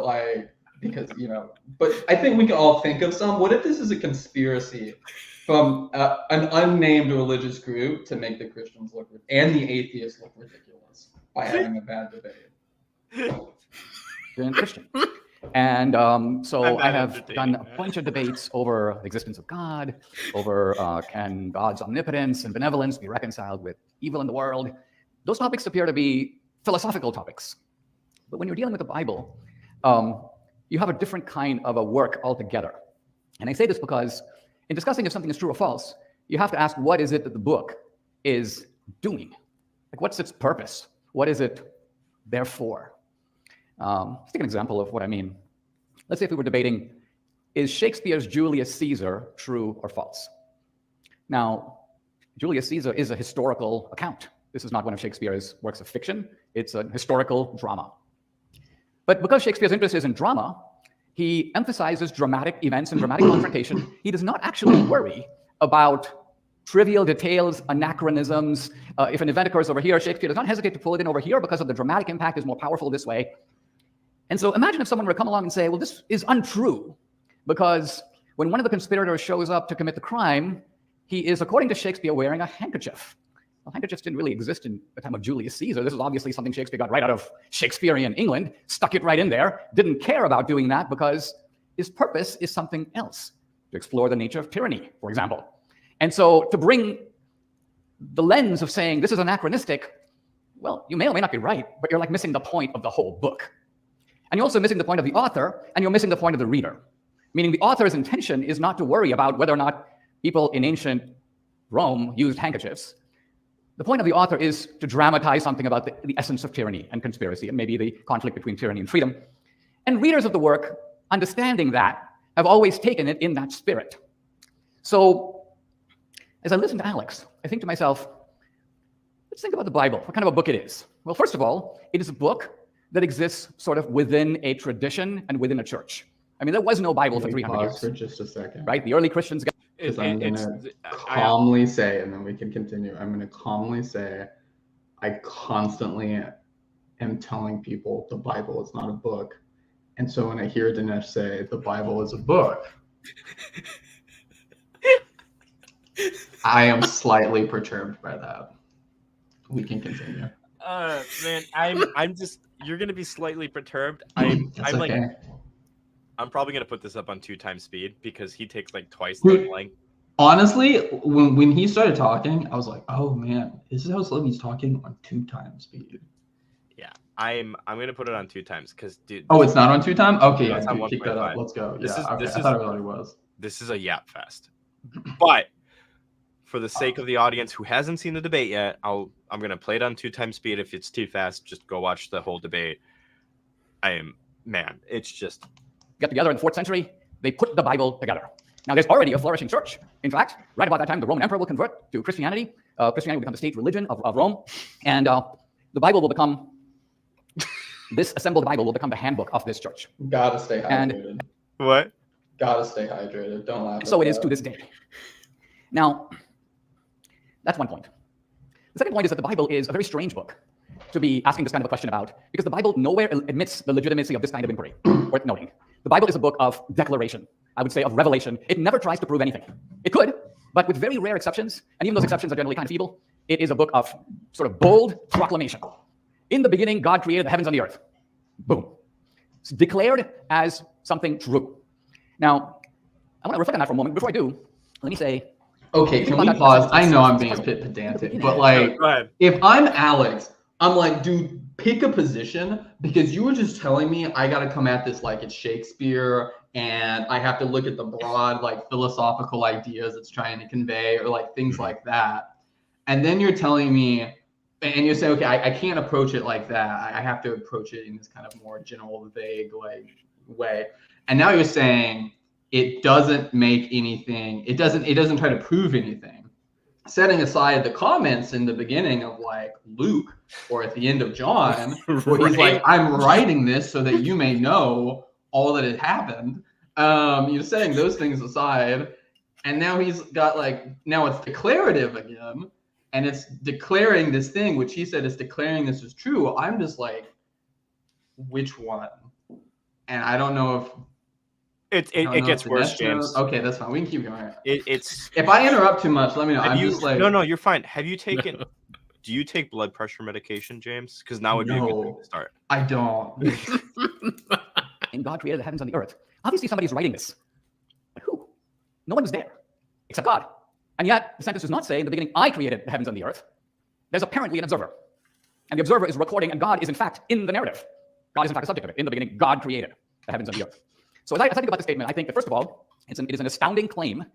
because but I think we can all think of some. What if this is a conspiracy from an unnamed religious group to make the Christians look and the atheists look ridiculous by having a bad debate? You're a Christian. And so I have done a bunch of debates over the existence of God, over can God's omnipotence and benevolence be reconciled with evil in the world. Those topics appear to be philosophical topics. But when you're dealing with the Bible, you have a different kind of a work altogether. And I say this because in discussing if something is true or false, you have to ask, what is it that the book is doing? Like, what's its purpose? What is it there for? Let's take an example of what I mean. Let's say if we were debating, is Shakespeare's Julius Caesar true or false? Now, Julius Caesar is a historical account. This is not one of Shakespeare's works of fiction. It's a historical drama. But because Shakespeare's interest is in drama, he emphasizes dramatic events and dramatic confrontation. He does not actually worry about trivial details, anachronisms. If an event occurs over here, Shakespeare does not hesitate to pull it in over here because of the dramatic impact is more powerful this way. And so imagine if someone were to come along and say, well, this is untrue because when one of the conspirators shows up to commit the crime, he is, according to Shakespeare, wearing a handkerchief. Well, handkerchiefs didn't really exist in the time of Julius Caesar. This is obviously something Shakespeare got right out of Shakespearean England, stuck it right in there, didn't care about doing that because his purpose is something else, to explore the nature of tyranny, for example. And so to bring the lens of saying this is anachronistic, well, you may or may not be right, but you're like missing the point of the whole book. And you're also missing the point of the author, and you're missing the point of the reader. Meaning the author's intention is not to worry about whether or not people in ancient Rome used handkerchiefs. The point of the author is to dramatize something about the essence of tyranny and conspiracy, and maybe the conflict between tyranny and freedom. And readers of the work, understanding that, have always taken it in that spirit. So as I listen to Alex, I think to myself, let's think about the Bible, what kind of a book it is. Well, first of all, it is a book that exists sort of within a tradition and within a church. I mean, there was no Bible for 300 years. For just a second. Right? The early Christians got... Because I'm going to calmly say, and then we can continue, I'm going to calmly say, I constantly am telling people the Bible is not a book. And so when I hear Dinesh say the Bible is a book, I am slightly perturbed by that. We can continue. Man, I'm just, you're going to be slightly perturbed. I'm okay. like, I'm probably going to put this up on 2x speed because he takes like twice the length. Honestly, when he started talking, I was like, oh man, this is how slow he's talking on 2x speed. Yeah, I'm going to put it on 2x because, dude. Oh, it's not on 2x? Okay, no, yeah, dude, kick that up. Let's go. This yeah, is, okay. I thought it really was. This is a yap fest. But for the sake of the audience who hasn't seen the debate yet, I'm going to play it on 2x speed. If it's too fast, just go watch the whole debate. Man, it's just... Got together in the 4th century, they put the Bible together. Now, there's already a flourishing church. In fact, right about that time, the Roman emperor will convert to Christianity. Christianity will become the state religion of Rome. And the Bible will become, this assembled Bible will become the handbook of this church. Gotta stay hydrated. And what? Gotta stay hydrated. Don't laugh. So it is to this day. Now, that's one point. The second point is that the Bible is a very strange book to be asking this kind of a question about, because the Bible nowhere admits the legitimacy of this kind of inquiry, worth noting. The Bible is a book of declaration, I would say of revelation. It never tries to prove anything. It could, but with very rare exceptions, and even those exceptions are generally kind of feeble, it is a book of sort of bold proclamation. In the beginning, God created the heavens and the earth. Boom. It's declared as something true. Now, I want to reflect on that for a moment. Before I do, let me say... Okay, can we pause? I know I'm being a bit pedantic, but like, if I'm Alex, I'm like, dude, pick a position, because you were just telling me I got to come at this like it's Shakespeare and I have to look at the broad like philosophical ideas it's trying to convey or like things like that. And then you're telling me, and you're saying, okay, I can't approach it like that. I have to approach it in this kind of more general, vague like way. And now you're saying it doesn't make anything, it doesn't try to prove anything. Setting aside the comments in the beginning of like Luke or at the end of John, where he's like, I'm writing this so that you may know all that had happened. You're saying those things aside, and now he's got like, now it's declarative again, and it's declaring this thing, which he said is declaring this is true. I'm just like, which one? And I don't know if it gets worse, James. Okay, that's fine. We can keep going. It's if I interrupt too much, let me know. Just like, no, you're fine. Have you taken? Do you take blood pressure medication, James? Because now would be a good thing to start. I don't. And God created the heavens and the earth. Obviously, somebody's writing this. But who? No one was there except God. And yet, the sentence does not say, in the beginning, I created the heavens and the earth. There's apparently an observer. And the observer is recording, and God is, in fact, in the narrative. God is, in fact, the subject of it. In the beginning, God created the heavens and the earth. So as I think about this statement, I think that, first of all, it is an astounding claim,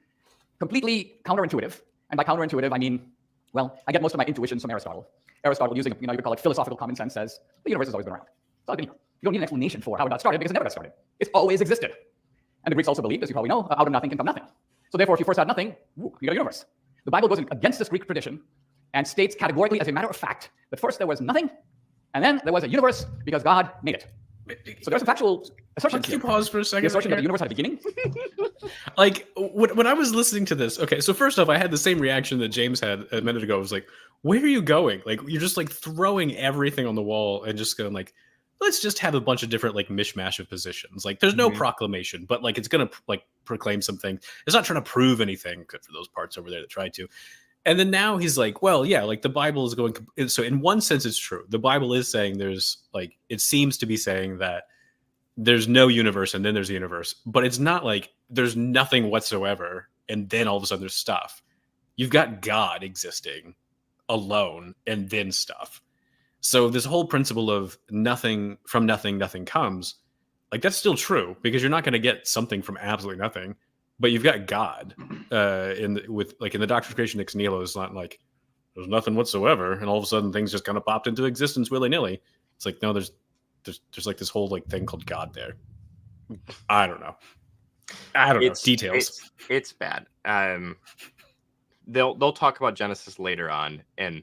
completely counterintuitive. And by counterintuitive, I mean, well, I get most of my intuitions from Aristotle. Aristotle, using, you could call it philosophical common sense, says the universe has always been around. It's always been here. You don't need an explanation for how it got started, because it never got started. It's always existed. And the Greeks also believed, as you probably know, out of nothing can come nothing. So therefore, if you first had nothing, you got a universe. The Bible goes against this Greek tradition and states categorically, as a matter of fact, that first there was nothing, and then there was a universe because God made it. So there's some factual assertions. Can you pause for a second? The assertion that the universe had a beginning. Like when I was listening to this, okay, so first off, I had the same reaction that James had a minute ago. I was like, where are you going? Like, you're just like throwing everything on the wall and just going like, let's just have a bunch of different like mishmash of positions. Like there's no proclamation, but like it's gonna like proclaim something. It's not trying to prove anything, except for those parts over there that tried to. And then now he's like, well, yeah, like the Bible is going. So in one sense, it's true. The Bible is saying there's like, it seems to be saying that there's no universe and then there's a universe, but it's not like there's nothing whatsoever and then all of a sudden there's stuff. You've got God existing alone and then stuff. So this whole principle of nothing from nothing, nothing comes, like that's still true because you're not going to get something from absolutely nothing. But you've got God in the doctrine of creation ex nihilo is not like there's nothing whatsoever, and all of a sudden things just kind of popped into existence willy nilly. It's like no, there's like this whole like thing called God there. I don't know. Details. It's bad. They'll talk about Genesis later on, and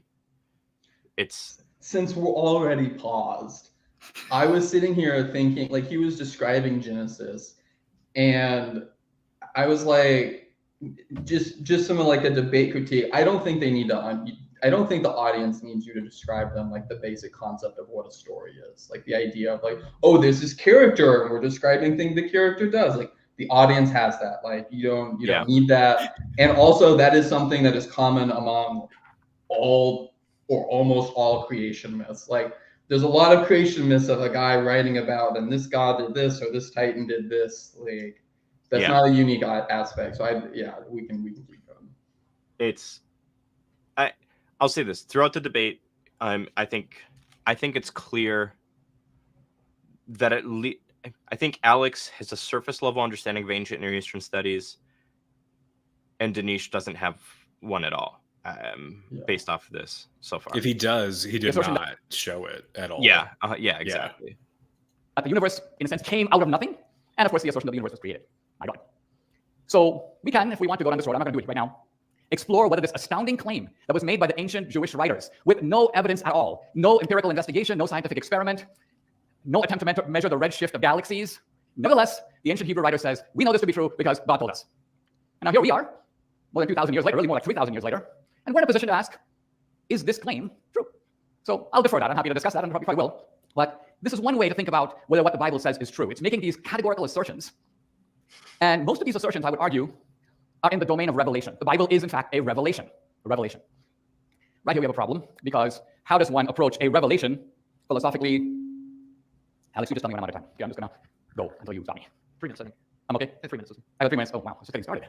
it's since we're already paused. I was sitting here thinking like he was describing Genesis, and I was like, just some of like a debate critique. I don't think they need to. I don't think the audience needs you to describe them like the basic concept of what a story is. Like the idea of like, oh, there's this character and we're describing things the character does. Like the audience has that. Like you don't need that. And also that is something that is common among all or almost all creation myths. Like there's a lot of creation myths of a guy writing about and this god did this or this titan did this. Like that's not a unique aspect. So we can keep going. I'll say this throughout the debate. I think it's clear that I think Alex has a surface level understanding of ancient Near Eastern studies, and Dinesh doesn't have one at all. Based off of this so far. If he does, he did not show it at all. Yeah, exactly. The universe, in a sense, came out of nothing, and of course, the assertion that the universe was created by God. So we can, if we want to go down this road, I'm not going to do it right now, explore whether this astounding claim that was made by the ancient Jewish writers with no evidence at all, no empirical investigation, no scientific experiment, no attempt to measure the redshift of galaxies. Nevertheless, the ancient Hebrew writer says, we know this to be true because God told us. And now here we are, more than 2,000 years later, really more like 3,000 years later, and we're in a position to ask, is this claim true? So I'll defer that. I'm happy to discuss that, and probably will. But this is one way to think about whether what the Bible says is true. It's making these categorical assertions. And most of these assertions, I would argue, are in the domain of revelation. The Bible is, in fact, a revelation. A revelation. Right here we have a problem, because how does one approach a revelation philosophically? Alex, you just tell me when I'm out of time. Okay, I'm just going to go until you stop me. 3 minutes, I think. I'm okay? 3 minutes. I got 3 minutes. Oh, wow. It's just getting started.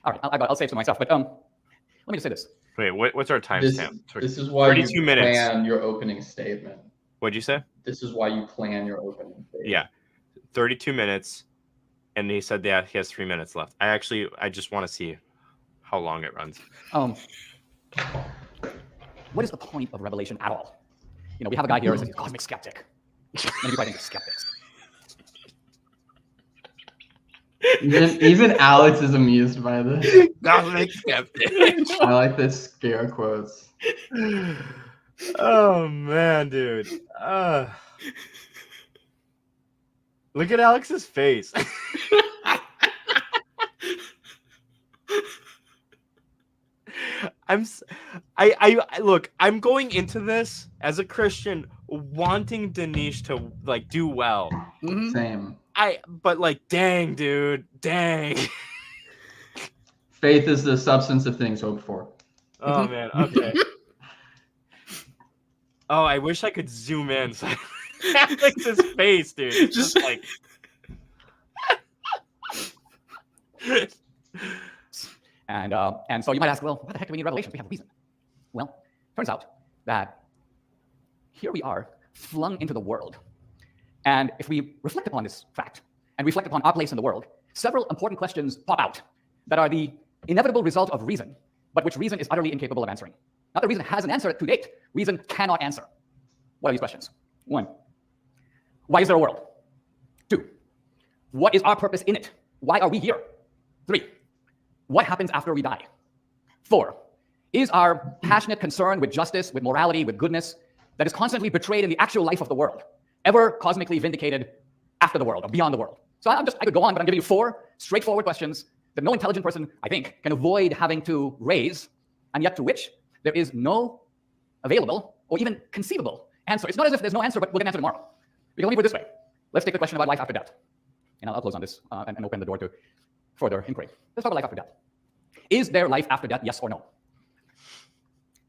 All right, I'll save some myself. But let me just say this. Wait, what's our timestamp? This is why 32 you minutes. Plan your opening statement. What'd you say? This is why you plan your opening statement. Yeah, 32 minutes. And he said that he has 3 minutes left. I just want to see how long it runs. What is the point of revelation at all? You know, we have a guy here who's a cosmic skeptic. Many people I think are skeptics. Even Alex is amused by this. Cosmic skeptic. I like this scare quotes. Oh man, dude. Look at Alex's face. Look, I'm going into this as a Christian wanting Dinesh to like do well. Same. But like, dang, dude, dang. Faith is the substance of things hoped for. Oh man, okay. Oh, I wish I could zoom in. So Alex's face, dude. It's just like. And so you might ask, well, why the heck do we need revelation? We have a reason. Well, turns out that here we are, flung into the world. And if we reflect upon this fact and reflect upon our place in the world, several important questions pop out that are the inevitable result of reason, but which reason is utterly incapable of answering. Not that reason has an answer to date. Reason cannot answer. What are these questions? 1, why is there a world? 2, what is our purpose in it? Why are we here? 3, what happens after we die? 4, is our passionate concern with justice, with morality, with goodness, that is constantly betrayed in the actual life of the world, ever cosmically vindicated after the world or beyond the world? So I could go on, but I'm giving you 4 straightforward questions that no intelligent person, I think, can avoid having to raise, and yet to which there is no available or even conceivable answer. It's not as if there's no answer, but we'll get an answer tomorrow. Because let me put it this way. Let's take the question about life after death. And I'll close on this and open the door to further inquiry. Let's talk about life after death. Is there life after death, yes or no?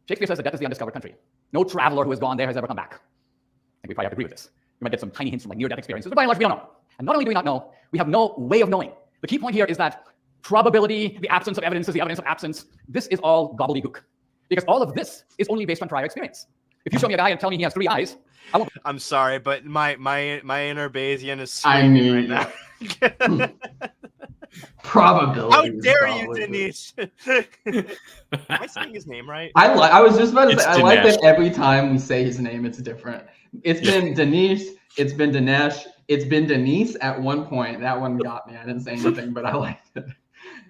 Shakespeare says that death is the undiscovered country. No traveler who has gone there has ever come back. I think we probably have to agree with this. We might get some tiny hints from like near-death experiences, but by and large, we don't know. And not only do we not know, we have no way of knowing. The key point here is that probability, the absence of evidence is the evidence of absence. This is all gobbledygook. Because all of this is only based on prior experience. If you show me a guy and tell me he has 3 eyes, I won't. I'm sorry, but my inner Bayesian is I screaming knew right now. Probability. How is dare you, gobbledygook. Denise? Am I saying his name right? I was just about to It's say, I like Dinesh. that every time we say his name, it's different. It's been Denise, it's been Dinesh, it's been Denise at one point. That one got me. I didn't say anything, but I liked it.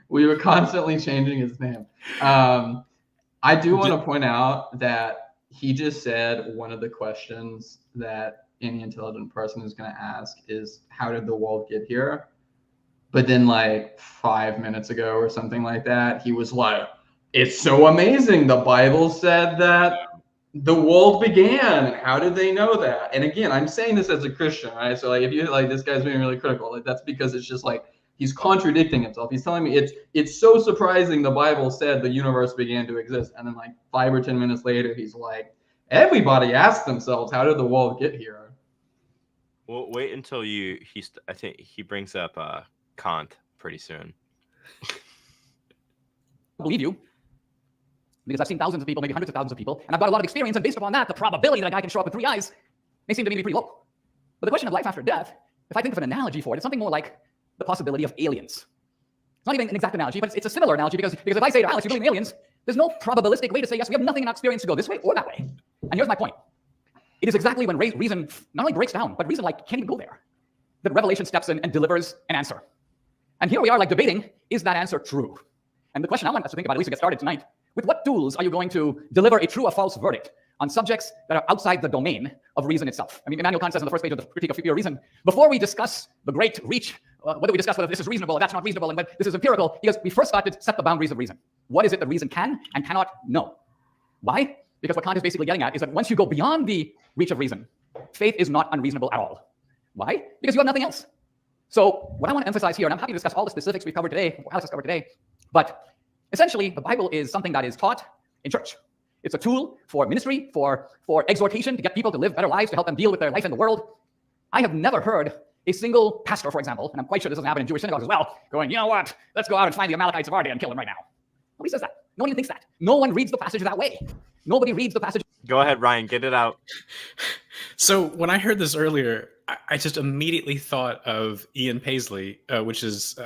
We were constantly changing his name. I do want to point out that he just said one of the questions that any intelligent person is going to ask is, how did the world get here? But then like 5 minutes ago or something like that, he was like, it's so amazing. The Bible said that the world began. And how did they know that? And again, I'm saying this as a Christian, right? So like, if you like, this guy's being really critical, like that's because it's just like, he's contradicting himself. He's telling me it's so surprising the Bible said the universe began to exist. And then like 5 or 10 minutes later, he's like, everybody asked themselves, how did the world get here? Well, wait until I think he brings up Kant pretty soon. Believe you. Because I've seen thousands of people, maybe hundreds of thousands of people, and I've got a lot of experience, and based upon that, the probability that a guy can show up with 3 eyes may seem to me to be pretty low. But the question of life after death, if I think of an analogy for it, it's something more like the possibility of aliens. It's not even an exact analogy, but it's a similar analogy because if I say to Alex, you believe in aliens, there's no probabilistic way to say yes. We have nothing in our experience to go this way or that way. And here's my point. It is exactly when reason not only breaks down, but reason like can't even go there, that revelation steps in and delivers an answer. And here we are like debating, is that answer true? And the question I want us to think about, at least to get started tonight, with what tools are you going to deliver a true or false verdict on subjects that are outside the domain of reason itself? I mean, Immanuel Kant says on the first page of the Critique of Pure Reason, before we discuss the great reach, whether we discuss whether this is reasonable or that's not reasonable and whether this is empirical, because we first got to set the boundaries of reason. What is it that reason can and cannot know? Why? Because what Kant is basically getting at is that once you go beyond the reach of reason, faith is not unreasonable at all. Why? Because you have nothing else. So what I want to emphasize here, and I'm happy to discuss all the specifics we've covered today, Alex has covered today, but essentially the Bible is something that is taught in church. It's a tool for ministry, for exhortation, to get people to live better lives, to help them deal with their life in the world. I have never heard a single pastor, for example, and I'm quite sure this doesn't happen in Jewish synagogues as well, going, you know what, let's go out and find the Amalekites of our day and kill them right now. Nobody says that. No one even thinks that. No one reads the passage that way. Nobody reads the passage. Go ahead, Ryan, get it out. So when I heard this earlier, I just immediately thought of Ian Paisley, which is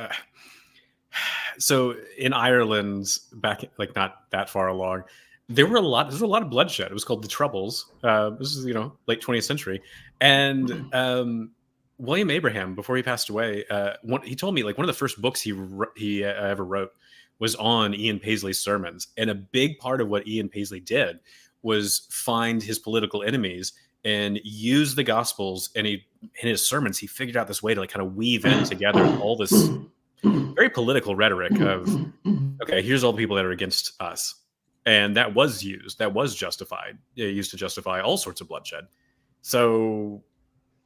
so in Ireland back like not that far along. There was a lot of bloodshed. It was called the Troubles. This is late 20th century, and William Abraham, before he passed away, he told me like one of the first books he ever wrote was on Ian Paisley's sermons, and a big part of what Ian Paisley did was find his political enemies and use the Gospels. And in his sermons, he figured out this way to like kind of weave in together all this very political rhetoric of, okay, here's all the people that are against us. And that was used to justify all sorts of bloodshed. So,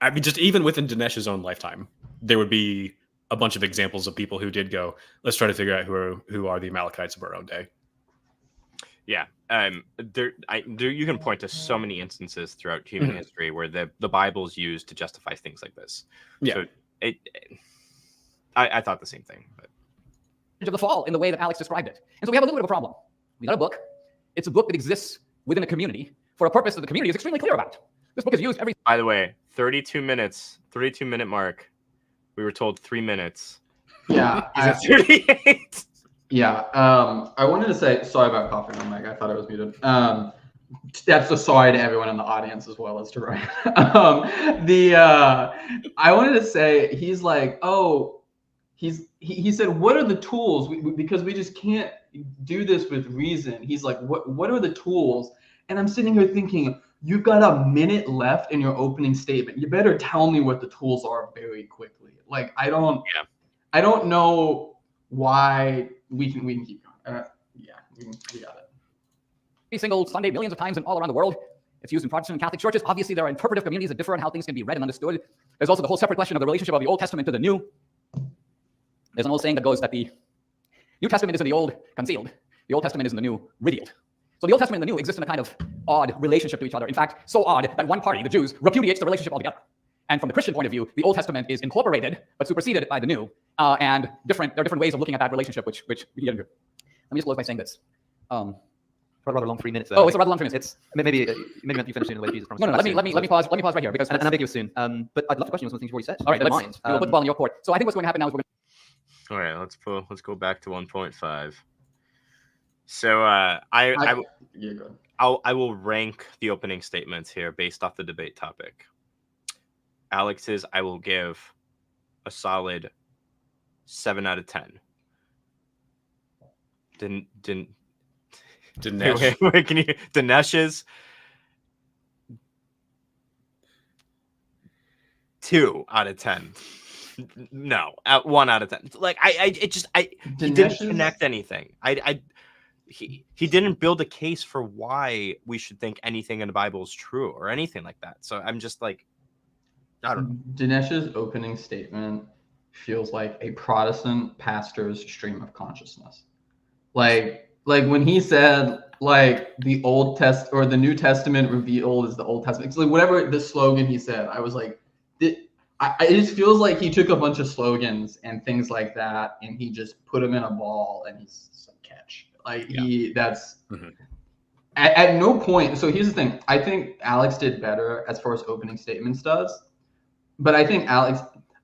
I mean, just even within Dinesh's own lifetime, there would be a bunch of examples of people who did go, let's try to figure out who are the Amalekites of our own day. Yeah, you can point to so many instances throughout human history where the Bible's used to justify things like this. Yeah, so I thought the same thing. But Of the fall in the way that Alex described it. And so we have a little bit of a problem. We got a book. It's a book that exists within a community for a purpose that the community is extremely clear about. This book is used every... By the way, 32-minute mark. We were told 3 minutes. Yeah. He's at 38. Yeah. I wanted to say, sorry about coughing on mic. I thought it was muted. That's a sorry to everyone in the audience as well as to Ryan. I wanted to say, he's like, he said, what are the tools? Because we just can't do this with reason. He's like, what are the tools? And I'm sitting here thinking, you've got a minute left in your opening statement. You better tell me what the tools are very quickly. Like, I don't know why we can keep going. We got it. Every single Sunday, millions of times and all around the world. It's used in Protestant and Catholic churches. Obviously, there are interpretive communities that differ in how things can be read and understood. There's also the whole separate question of the relationship of the Old Testament to the New. There's an old saying that goes that the New Testament is in the Old concealed. The Old Testament is in the New revealed. So the Old Testament and the New exist in a kind of odd relationship to each other. In fact, so odd that one party, the Jews, repudiates the relationship altogether. And from the Christian point of view, the Old Testament is incorporated but superseded by the New. And there are different ways of looking at that relationship, which we can get into. Let me just close by saying this. For a rather long 3 minutes. Oh, it's a rather long 3 minutes. It's maybe you finish soon the way Jesus promised. No, let me pause right here because and ambiguous soon. But I'd love to question you on some things you've already said. all right, If you let's don't mind. put the ball in your court. So I think what's going to happen now is we're going All right, let's go back to 1.5. So Yeah, go ahead. I will rank the opening statements here based off the debate topic. Alex's, I will give a solid 7 out of 10. Dinesh. Wait, can you? Dinesh's 2 out of 10. No, 1 out of 10. Like he didn't Dinesh's- connect anything. He didn't build a case for why we should think anything in the Bible is true or anything like that. So I'm just like, I don't know. Dinesh's opening statement feels like a Protestant pastor's stream of consciousness. Like when he said like the Old Test or the New Testament revealed is the Old Testament. It's like whatever the slogan he said, I was like, it just feels like he took a bunch of slogans and things like that, and he just put them in a ball and he's like catch. Like at no point. So here's the thing. I think Alex did better as far as opening statements does. But I think I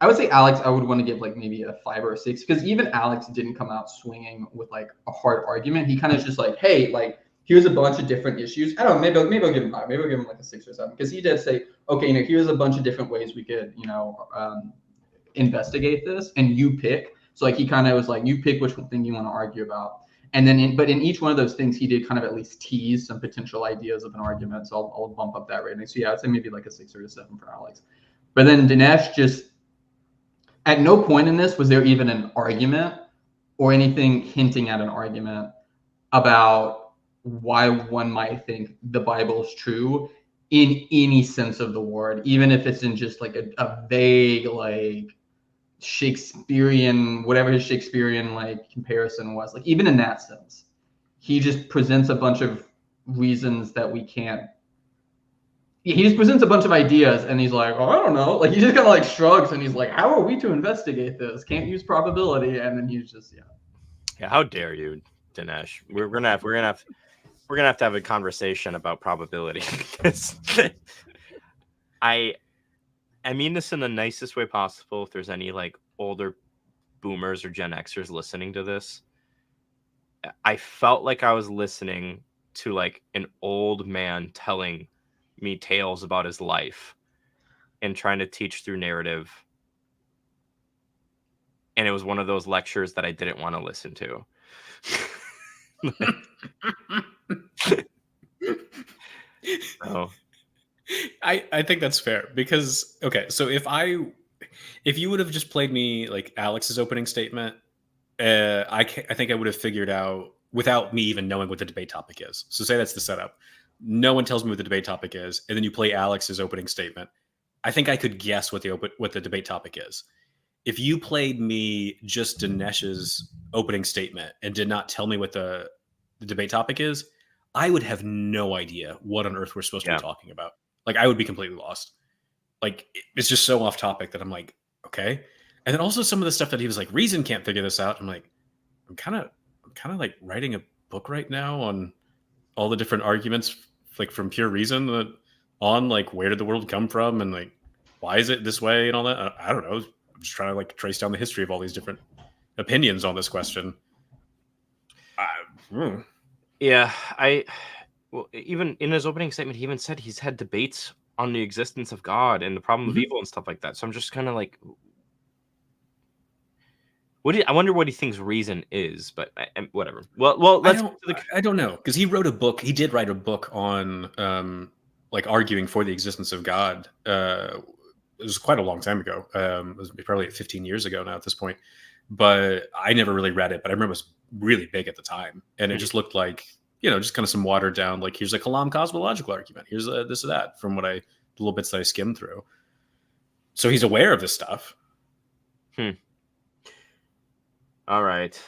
would say Alex, I would want to give like maybe a 5 or a 6, because even Alex didn't come out swinging with like a hard argument. He kind of just like, hey, like here's a bunch of different issues. I don't know, maybe I'll give him 5. Maybe I'll give him like a 6 or 7, because he did say, okay, here's a bunch of different ways we could, investigate this, and you pick. So like he kind of was like, you pick which thing you want to argue about. And then, in each one of those things, he did kind of at least tease some potential ideas of an argument. So I'll bump up that rating. So yeah, I'd say maybe like a 6 or a 7 for Alex. But then Dinesh just, at no point in this was there even an argument or anything hinting at an argument about why one might think the Bible is true in any sense of the word, even if it's in just like a vague, like Shakespearean, whatever his Shakespearean like comparison was, like even in that sense, he just presents a bunch of reasons that we can't. He just presents a bunch of ideas and he's like, oh, I don't know. Like he just kind of like shrugs and he's like, how are we to investigate this? Can't use probability. And then he's just, Yeah, how dare you, Dinesh? We're gonna have to have a conversation about probability. I mean this in the nicest way possible. If there's any like older boomers or Gen Xers listening to this, I felt like I was listening to like an old man telling me tales about his life and trying to teach through narrative. And it was one of those lectures that I didn't want to listen to. So. I think that's fair, because okay, so if you would have just played me like Alex's opening statement, I think I would have figured out without me even knowing what the debate topic is. So say that's the setup. No one tells me what the debate topic is, and then you play Alex's opening statement. I think I could guess what the debate topic is. If you played me just Dinesh's opening statement and did not tell me what the debate topic is, I would have no idea what on earth we're supposed to be talking about. Like I would be completely lost. Like it's just so off topic that I'm like, okay. And then also some of the stuff that he was like, reason can't figure this out. I'm like, I'm kind of like writing a book right now on all the different arguments, like from pure reason on like where did the world come from and like why is it this way and all that. I don't know. I'm just trying to like trace down the history of all these different opinions on this question. Yeah, well, even in his opening statement, he even said he's had debates on the existence of God and the problem of evil and stuff like that. So I'm just kind of like, I wonder what he thinks reason is, but whatever. Well, let's. I don't know, because he wrote a book. He did write a book on like arguing for the existence of God. It was quite a long time ago. It was probably 15 years ago now at this point. But I never really read it. But I remember it was really big at the time, and it just looked like just kind of some watered down, like here's a Kalam cosmological argument. Here's this or that from the little bits that I skimmed through. So he's aware of this stuff. All right.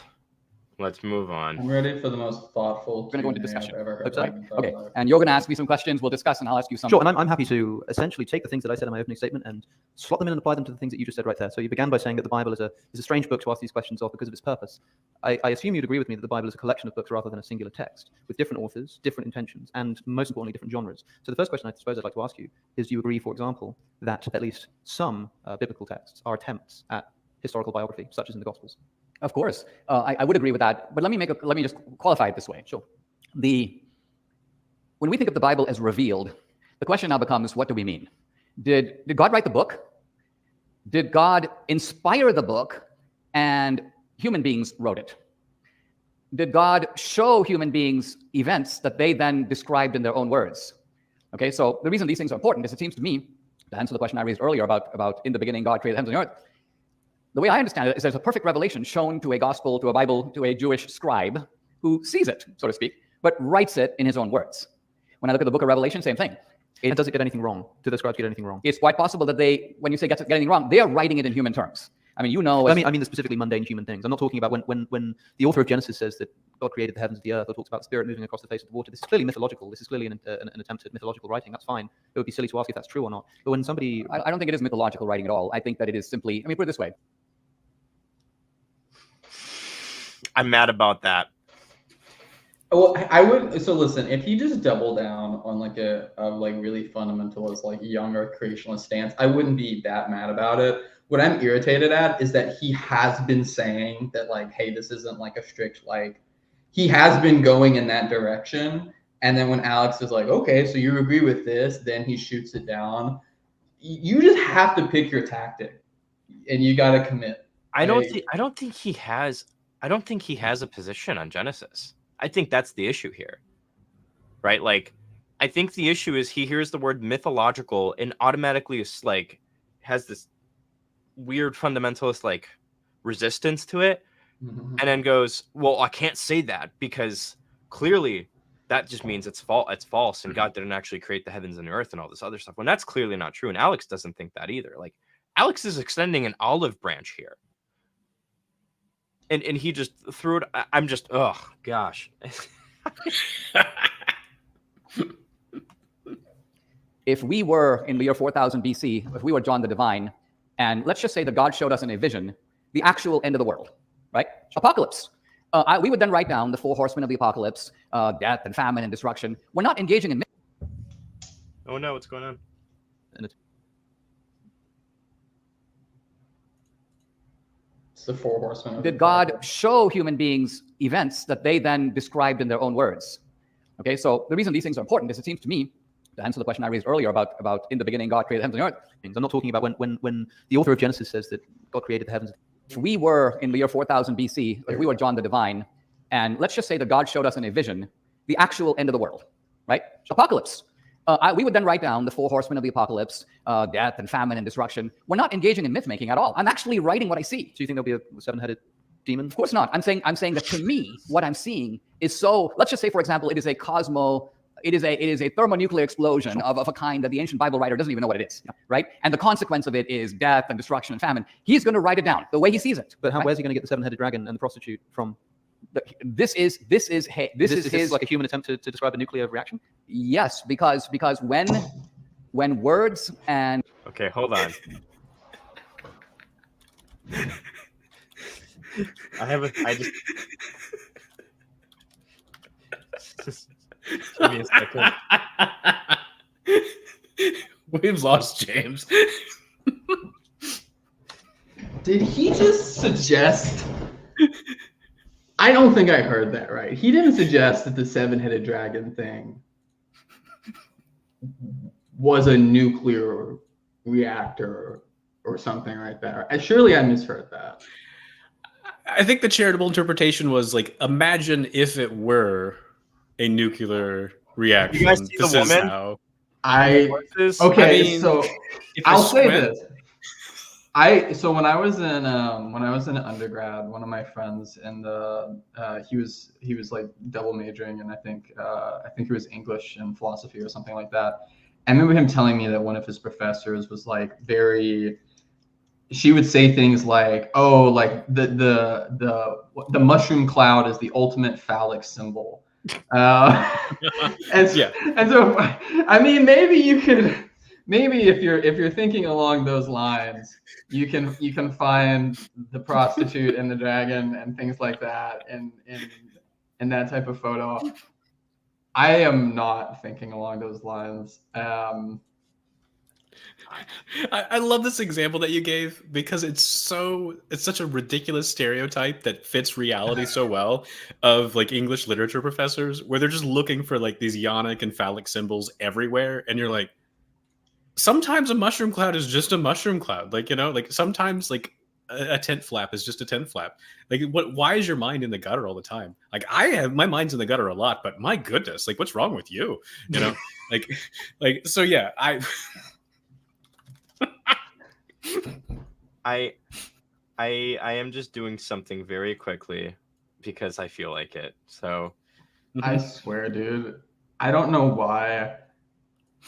Let's move on. I'm ready for the most thoughtful. We're going to go into Q&A discussion. I've ever heard. Right? Okay. And you're going to ask me some questions. We'll discuss, and I'll ask you some. Sure, and I'm happy to essentially take the things that I said in my opening statement and slot them in and apply them to the things that you just said right there. So you began by saying that the Bible is a strange book to ask these questions of because of its purpose. I assume you'd agree with me that the Bible is a collection of books rather than a singular text, with different authors, different intentions, and most importantly, different genres. So the first question I suppose I'd like to ask you is, do you agree, for example, that at least some biblical texts are attempts at historical biography, such as in the Gospels? Of course, I would agree with that. But let me just qualify it this way. Sure. When we think of the Bible as revealed, the question now becomes, what do we mean? Did God write the book? Did God inspire the book and human beings wrote it? Did God show human beings events that they then described in their own words? Okay, so the reason these things are important is, it seems to me, to answer the question I raised earlier about in the beginning God created the heavens and the earth, the way I understand it is there's a perfect revelation shown to a gospel, to a Bible, to a Jewish scribe who sees it, so to speak, but writes it in his own words. When I look at the book of Revelation, same thing. And does it get anything wrong? Do the scribes get anything wrong? It's quite possible that they, when you say get anything wrong, they are writing it in human terms. I mean, I mean the specifically mundane human things. I'm not talking about when the author of Genesis says that God created the heavens and the earth, or talks about the spirit moving across the face of the water. This is clearly mythological. This is clearly an attempt at mythological writing. That's fine. It would be silly to ask if that's true or not. But when somebody... I don't think it is mythological writing at all. I think that it is simply, I mean, put it this way. I'm mad about that. Well, I would. So listen, if you just double down on like a really fundamentalist, like younger creationist stance, I wouldn't be that mad about it. What I'm irritated at is that he has been saying that, like, hey, this isn't like a strict, like, he has been going in that direction. And then when Alex is like, okay, so you agree with this, then he shoots it down. You just have to pick your tactic, and you got to commit. I don't think he has a position on Genesis. I think that's the issue here, right? Like, I think the issue is he hears the word mythological and automatically is like has this weird fundamentalist like resistance to it, and then goes, "Well, I can't say that because clearly that just means it's false, and God didn't actually create the heavens and the earth and all this other stuff." When that's clearly not true, and Alex doesn't think that either. Like, Alex is extending an olive branch here. And he just threw it. I'm just, oh gosh. If we were in the year 4000 BC, if we were John the Divine, and let's just say that God showed us in a vision the actual end of the world, right? Apocalypse. We would then write down the 4 horsemen of the apocalypse, death and famine and destruction. We're not engaging in... Oh no, what's going on? It's the 4 horsemen. Did God show human beings events that they then described in their own words? Okay, so the reason these things are important is, it seems to me, to answer the question I raised earlier about in the beginning God created the heavens and the earth. I'm not talking about when the author of Genesis says that God created the heavens. If we were in the year 4000 BC, if we were John the Divine, and let's just say that God showed us in a vision the actual end of the world, right? Apocalypse. We would then write down the 4 horsemen of the apocalypse, death and famine and destruction. We're not engaging in myth making at all. I'm actually writing what I see. Do you think there'll be a 7-headed demon? Of course not. I'm saying that to me, what I'm seeing is so. Let's just say, for example, it is a thermonuclear explosion of a kind that the ancient Bible writer doesn't even know what it is, right? And the consequence of it is death and destruction and famine. He's going to write it down the way he sees it. But right? Where's he going to get the 7-headed dragon and the prostitute from? This is like a human attempt to describe a nuclear reaction? Yes, because when words and... Okay, hold on. Just give me a second. We've lost James. Did he just suggest? I don't think I heard that right. He didn't suggest that the 7-headed dragon thing was a nuclear reactor or something right there. Surely I misheard that. I think the charitable interpretation was like, imagine if it were a nuclear reaction. You guys see the woman? Okay, I mean, so I'll say this. So when I was in undergrad, one of my friends and he was like double majoring, and I think it was English and philosophy or something like that. I remember him telling me that one of his professors was like she would say things like, "Oh, like the mushroom cloud is the ultimate phallic symbol," and Yeah. and so I mean maybe if you're thinking along those lines, you can find the prostitute and the dragon and things like that in that type of photo. I am not thinking along those lines. I love this example that you gave because it's such a ridiculous stereotype that fits reality so well of like English literature professors where they're just looking for like these yonic and phallic symbols everywhere, and you're like, sometimes a mushroom cloud is just a mushroom cloud, like, you know, like sometimes like a tent flap is just a tent flap. Like, why is your mind in the gutter all the time? Like, my mind's in the gutter a lot, but my goodness, like, what's wrong with you, you know? like so yeah, I am just doing something very quickly because I feel like it. So I swear, dude, I don't know why,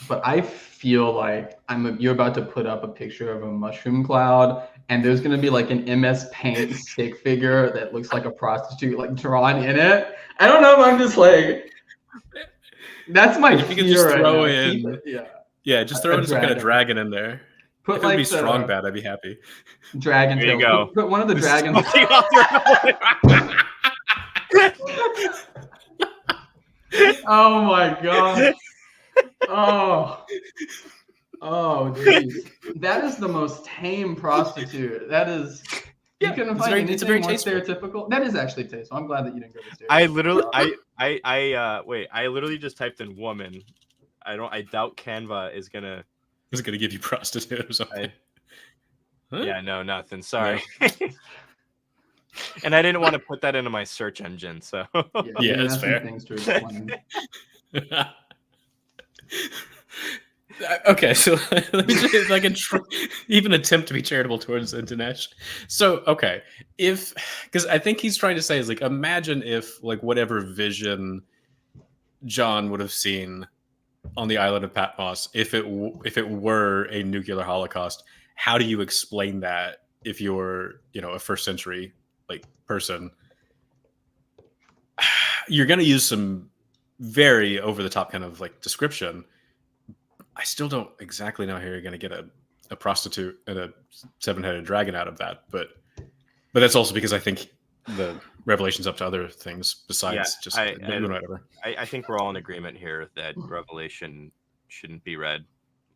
but I feel like you're about to put up a picture of a mushroom cloud, and there's gonna be like an MS Paint stick figure that looks like a prostitute, like drawn in it. I don't know if I'm just like, that's my if you fear could just right throw now. in, Yeah, just throw in some kind of dragon in there. put If it would like be strong bad, I'd be happy. dragon There you tail. go. Put one of the dragons. Oh my god. Oh, geez. That is the most tame prostitute. That is. You couldn't find anything more stereotypical. That is actually tasteful. I'm glad that you didn't go to stereotypical. I literally just typed in woman. I doubt Canva is gonna give you prostitute or something. Huh? Yeah, no, nothing. Sorry. And I didn't want to put that into my search engine, so Yeah, that's fair. Things to explain. Okay, so let me just, if I can even attempt to be charitable towards Dinesh. So, okay, because I think he's trying to say is like, imagine if like whatever vision John would have seen on the island of Patmos, if it were a nuclear holocaust, how do you explain that if you're, you know, a first century like person? You're going to use some very over the top kind of like description. I still don't exactly know how you're going to get a prostitute and a seven-headed dragon out of that, but that's also because I think the Revelation's up to other things besides just whatever. I think we're all in agreement here that Revelation shouldn't be read.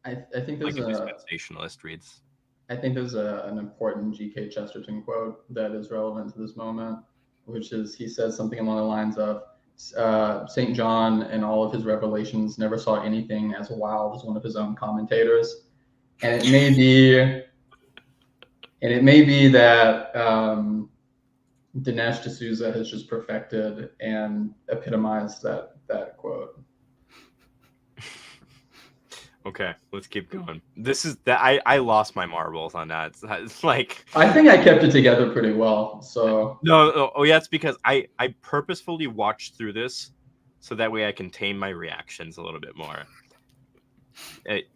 I think there's like a dispensationalist reads. I think there's an important G.K. Chesterton quote that is relevant to this moment, which is he says something along the lines of, St. John in all of his revelations never saw anything as wild as one of his own commentators. And it may be that Dinesh D'Souza has just perfected and epitomized that quote. Okay, let's keep going. This is that I lost my marbles on that. It's like, I think I kept it together pretty well. So oh yeah, it's because I purposefully watched through this so that way I can tame my reactions a little bit more.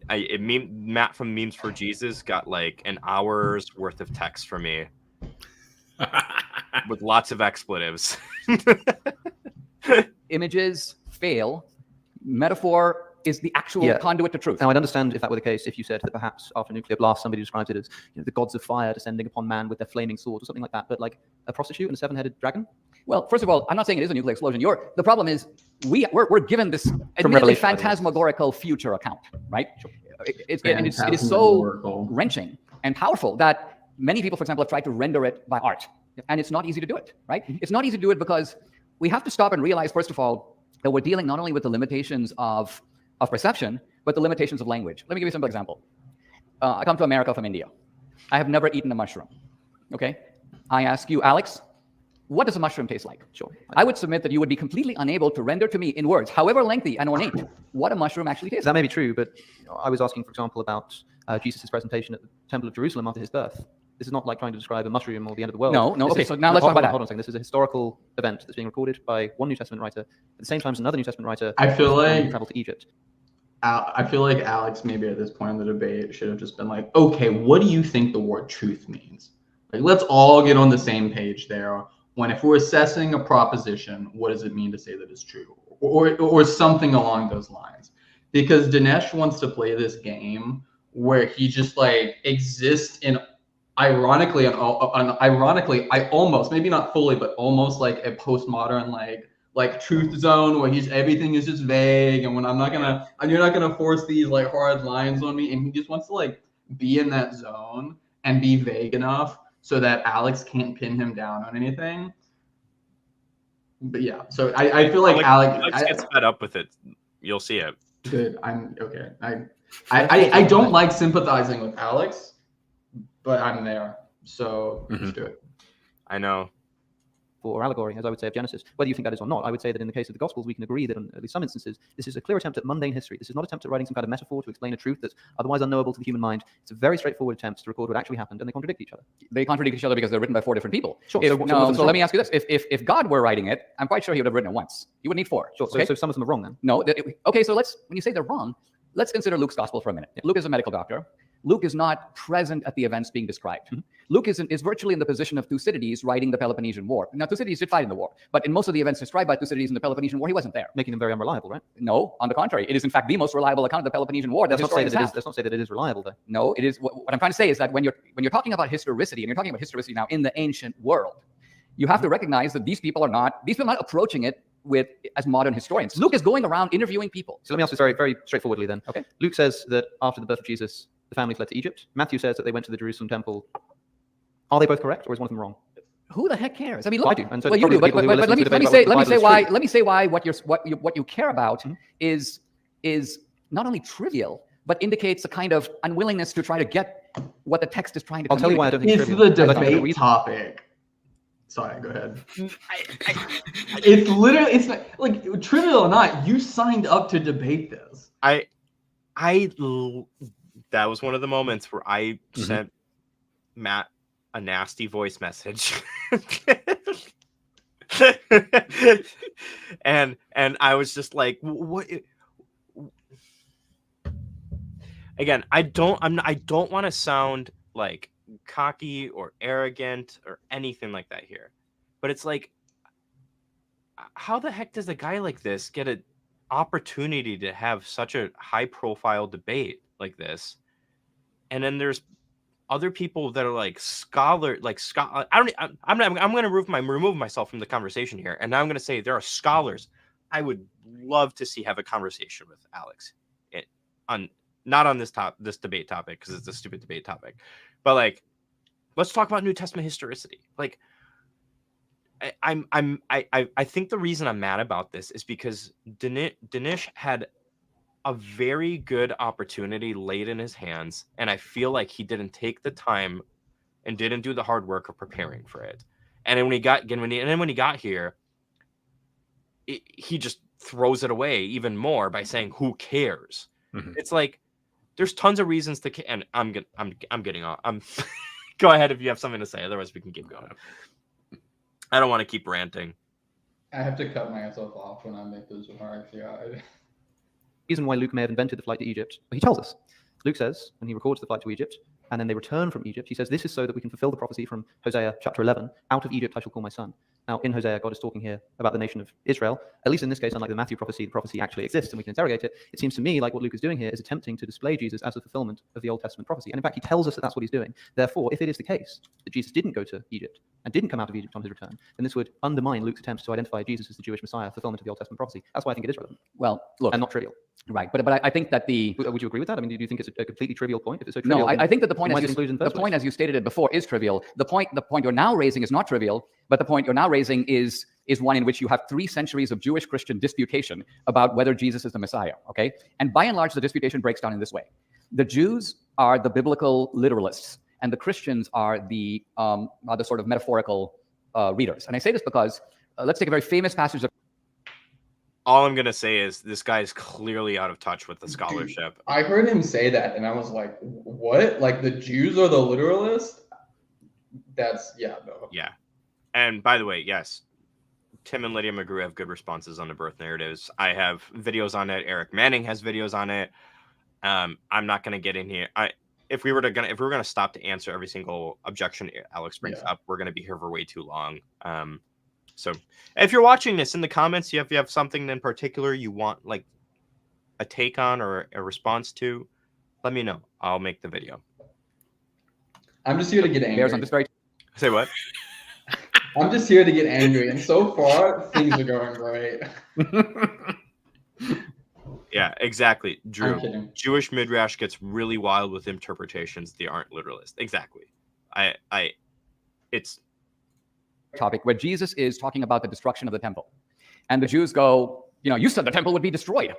Matt from Memes for Jesus got like an hour's worth of text for me with lots of expletives. Images fail. Metaphor is the actual conduit to truth. Now, I'd understand if that were the case, if you said that perhaps after a nuclear blast, somebody describes it as, you know, the gods of fire descending upon man with their flaming swords or something like that. But like a prostitute and a seven-headed dragon? Well, first of all, I'm not saying it is a nuclear explosion. The problem is we're given this admittedly phantasmagorical future account, right? Sure. It is so wrenching and powerful that many people, for example, have tried to render it by art. And it's not easy to do it, right? It's not easy to do it because we have to stop and realize, first of all, that we're dealing not only with the limitations of perception, but the limitations of language. Let me give you a simple example. I come to America from India. I have never eaten a mushroom, okay? I ask you, Alex, what does a mushroom taste like? Sure. I would submit that you would be completely unable to render to me in words, however lengthy and ornate, what a mushroom actually tastes That like. may be true, but I was asking, for example, about Jesus' presentation at the Temple of Jerusalem after his birth. This is not like trying to describe a mushroom or the end of the world. No. This Okay, is- so now let's talk about that. Hold on a second. This is a historical event that's being recorded by one New Testament writer at the same time as another New Testament writer. I feel like traveled to Egypt. I feel like Alex maybe at this point in the debate should have just been like, okay, what do you think the word truth means? Like, let's all get on the same page there. When if we're assessing a proposition, what does it mean to say that it's true, or something along those lines? Because Dinesh wants to play this game where he just like exists in ironically I almost, maybe not fully, but almost like a postmodern like truth zone where everything is just vague, and when you're not gonna force these like hard lines on me, and he just wants to like be in that zone and be vague enough so that Alex can't pin him down on anything. But yeah, so I feel like Alex gets fed up with it. You'll see it. Good. I'm okay. I don't like sympathizing with Alex, but I'm there. So let's do it. I know. Or allegory, as I would say, of Genesis. Whether you think that is or not, I would say that in the case of the Gospels, we can agree that in at least some instances, this is a clear attempt at mundane history. This is not an attempt at writing some kind of metaphor to explain a truth that's otherwise unknowable to the human mind. It's a very straightforward attempt to record what actually happened, and they contradict each other. They contradict each other because they're written by 4 different people. Sure. So let me ask you this. If God were writing it, I'm quite sure he would have written it once. You would need 4. Sure. Okay? So some of them are wrong then. No. Okay, so when you say they're wrong, let's consider Luke's gospel for a minute. Luke is a medical doctor. Luke is not present at the events being described. Mm-hmm. Luke is virtually in the position of Thucydides writing the Peloponnesian War. Now, Thucydides did fight in the war, but in most of the events described by Thucydides in the Peloponnesian War, he wasn't there. Making them very unreliable, right? No, on the contrary. It is, in fact, the most reliable account of the Peloponnesian War that Let's not historians say that it is reliable, though. No, it is. What I'm trying to say is that when you're talking about historicity, and you're talking about historicity now in the ancient world, you have to recognize that these people are not approaching it as modern historians. Luke is going around interviewing people. So let me ask this very, very straightforwardly then. Okay. Luke says that after the birth of Jesus, the family fled to Egypt. Matthew says that they went to the Jerusalem temple. Are they both correct, or is one of them wrong? Who the heck cares? I mean, Well, look, I do. And so well, you do, probably but the people who are let me listening to the debate say about whether the Bible is true. why what you care about is not only trivial, but indicates a kind of unwillingness to try to get what the text is trying to. I'll tell you why I don't think It's it's the trivial. debate topic. Sorry, go ahead. It's literally, it's like trivial or not, you signed up to debate this. That was one of the moments where I sent Matt a nasty voice message. and I was just like, what? Again, I don't want to sound like cocky or arrogant or anything like that here, but it's like, how the heck does a guy like this get an opportunity to have such a high profile debate like this? And then there's other people that are like I'm going to remove myself from the conversation here, and now I'm going to say there are scholars I would love to see have a conversation with Alex not on this debate topic, because it's a stupid debate topic, but like, let's talk about New Testament historicity. Like, I think the reason I'm mad about this is because Dinesh had a very good opportunity laid in his hands, and I feel like he didn't take the time and didn't do the hard work of preparing for it. And then when he got here, he just throws it away even more by saying, "Who cares?" Mm-hmm. It's like, there's tons of reasons to, and I'm getting off. Go ahead if you have something to say. Otherwise, we can keep going. I don't want to keep ranting. I have to cut myself off when I make those remarks. Yeah. Reason why Luke may have invented the flight to Egypt, but he tells us. Luke says, when he records the flight to Egypt, and then they return from Egypt, he says, this is so that we can fulfill the prophecy from Hosea chapter 11, out of Egypt I shall call my son. Now, in Hosea, God is talking here about the nation of Israel. At least in this case, unlike the Matthew prophecy, the prophecy actually exists and we can interrogate it. It seems to me like what Luke is doing here is attempting to display Jesus as a fulfillment of the Old Testament prophecy. And in fact, he tells us that that's what he's doing. Therefore, if it is the case that Jesus didn't go to Egypt and didn't come out of Egypt on his return, then this would undermine Luke's attempts to identify Jesus as the Jewish Messiah, fulfillment of the Old Testament prophecy. That's why I think it is relevant. Well, look. And not trivial. Right, but I think that Would you agree with that? I mean, do you think it's a completely trivial point? If it's so trivial, no, I think that the point as you stated it before is trivial. The point you're now raising is not trivial, but the point you're now raising is one in which you have 3 centuries of Jewish Christian disputation about whether Jesus is the Messiah. Okay, and by and large, the disputation breaks down in this way: the Jews are the biblical literalists, and the Christians are the sort of metaphorical readers. And I say this because let's take a very famous passage of All I'm gonna say is this guy is clearly out of touch with the scholarship. I heard him say that, and I was like, "What? Like the Jews are the literalists?" That's no. Yeah. And by the way, yes, Tim and Lydia McGrew have good responses on the birth narratives. I have videos on it. Eric Manning has videos on it. I'm not gonna get in here. If we were gonna stop to answer every single objection Alex brings up, we're gonna be here for way too long. So if you're watching this in the comments, if you have something in particular you want like a take on or a response to, let me know. I'll make the video. I'm just here to get angry. I'm just very Say what? I'm just here to get angry, and so far things are going great. Yeah, exactly. I'm Drew, kidding. Jewish midrash gets really wild with interpretations. They aren't literalist. Exactly. It's topic where Jesus is talking about the destruction of the temple. And the Jews go, you said the temple would be destroyed.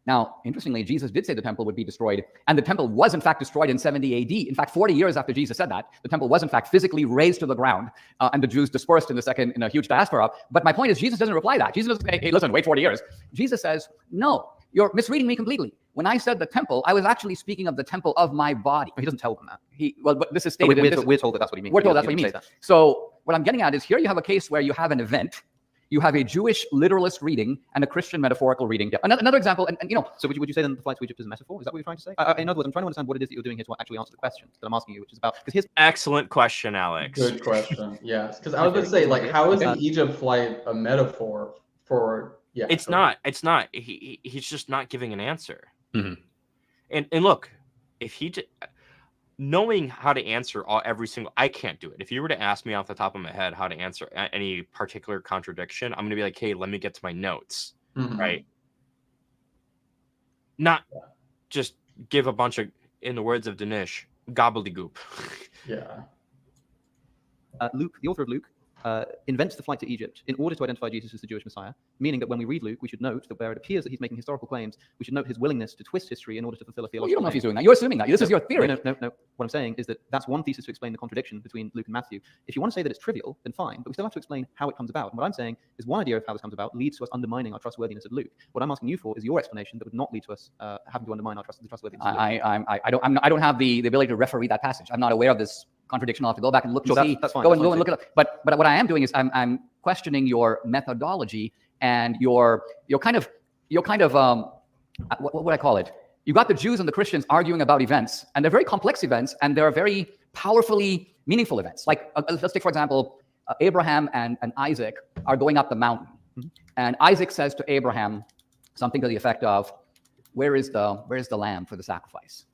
Now, interestingly, Jesus did say the temple would be destroyed, and the temple was in fact destroyed in 70 AD. In fact, 40 years after Jesus said that, the temple was in fact physically razed to the ground, and the Jews dispersed in a huge diaspora. But my point is, Jesus doesn't reply that. Jesus doesn't say, hey, listen, wait 40 years. Jesus says, no, you're misreading me completely. When I said the temple, I was actually speaking of the temple of my body. He doesn't tell them that. But this is stated. We're told that that's what he means. We're told that's what he means. So what I'm getting at is here you have a case where you have an event, you have a Jewish literalist reading and a Christian metaphorical reading. Another example, and So would you say then the flight to Egypt is a metaphor? Is that what you're trying to say? In other words, I'm trying to understand what it is that you're doing here to actually answer the question that I'm asking you, which is about, because here's excellent question, Alex. Good question. Yes, because I was going to say, like, how is the Egypt flight a metaphor for? Yeah, It's not. He's just not giving an answer. Mm-hmm. And look, if he knowing how to answer every single, I can't do it. If you were to ask me off the top of my head how to answer any particular contradiction, I'm gonna be like, hey, let me get to my notes, right? Not just give a bunch of, in the words of Dinesh, gobbledygook. Yeah. Luke, the author of Luke, invents the flight to Egypt in order to identify Jesus as the Jewish Messiah, meaning that when we read Luke, we should note that where it appears that he's making historical claims, we should note his willingness to twist history in order to fulfill a theological you don't know if claim. he's doing that. You're assuming that. This is your theory. No. What I'm saying is that that's one thesis to explain the contradiction between Luke and Matthew. If you want to say that it's trivial, then fine, but we still have to explain how it comes about. And what I'm saying is one idea of how this comes about leads to us undermining our trustworthiness of Luke. What I'm asking you for is your explanation that would not lead to us having to undermine the trustworthiness of Luke. I don't have the ability to referee that passage. I'm not aware of this contradiction. I'll have to go back and look and see. That's fine. Go and look it up. But what I am doing is I'm questioning your methodology and your kind of what would I call it? You got the Jews and the Christians arguing about events, and they're very complex events, and they're very powerfully meaningful events. Like let's take for example, Abraham and Isaac are going up the mountain, and Isaac says to Abraham something to the effect of, "Where is the lamb for the sacrifice?"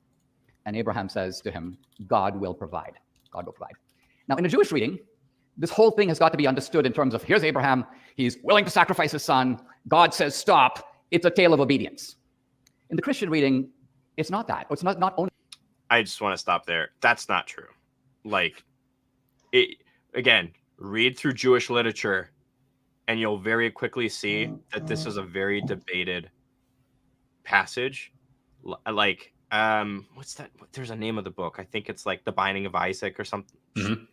And Abraham says to him, "God will provide. God will provide." Now, in a Jewish reading, this whole thing has got to be understood in terms of here's Abraham, he's willing to sacrifice his son, God says stop, it's a tale of obedience. In the Christian reading, it's not that. It's not only. I just want to stop there. That's not true. Like, again, read through Jewish literature, and you'll very quickly see that this is a very debated passage. Like, what's that? There's a name of the book. I think it's like The Binding of Isaac or something. Mm-hmm.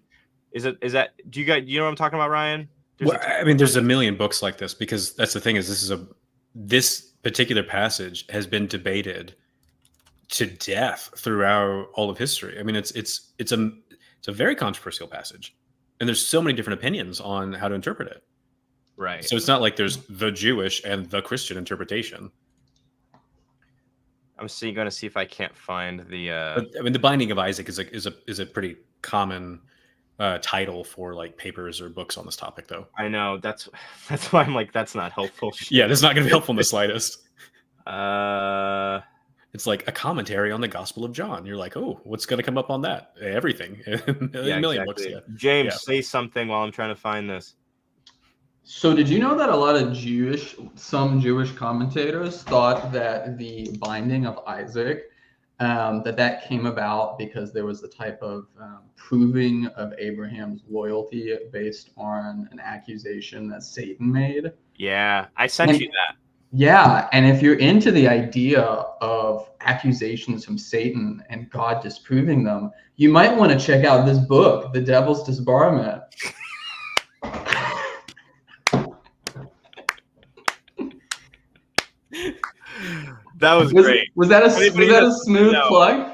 Is that? Do you know what I'm talking about, Ryan? There's a million books like this, because that's the thing is this particular passage has been debated to death throughout all of history. I mean, it's a very controversial passage, and there's so many different opinions on how to interpret it. Right. So it's not like there's the Jewish and the Christian interpretation. I'm going to see if I can't find the. I mean, The Binding of Isaac is a pretty common title for like papers or books on this topic, though. I know that's why I'm like, that's not helpful. Yeah, that's not going to be helpful in the slightest. It's like a commentary on the Gospel of John. You're like, oh, what's going to come up on that? Everything. A million books. Yeah. James, say something while I'm trying to find this. So did you know that a lot of some Jewish commentators thought that the binding of Isaac, that came about because there was a type of proving of Abraham's loyalty based on an accusation that Satan made? Yeah, I sent you that. Yeah, and if you're into the idea of accusations from Satan and God disproving them, you might want to check out this book, The Devil's Disbarment. That was great. Was that a Anybody was that a that- smooth no. plug?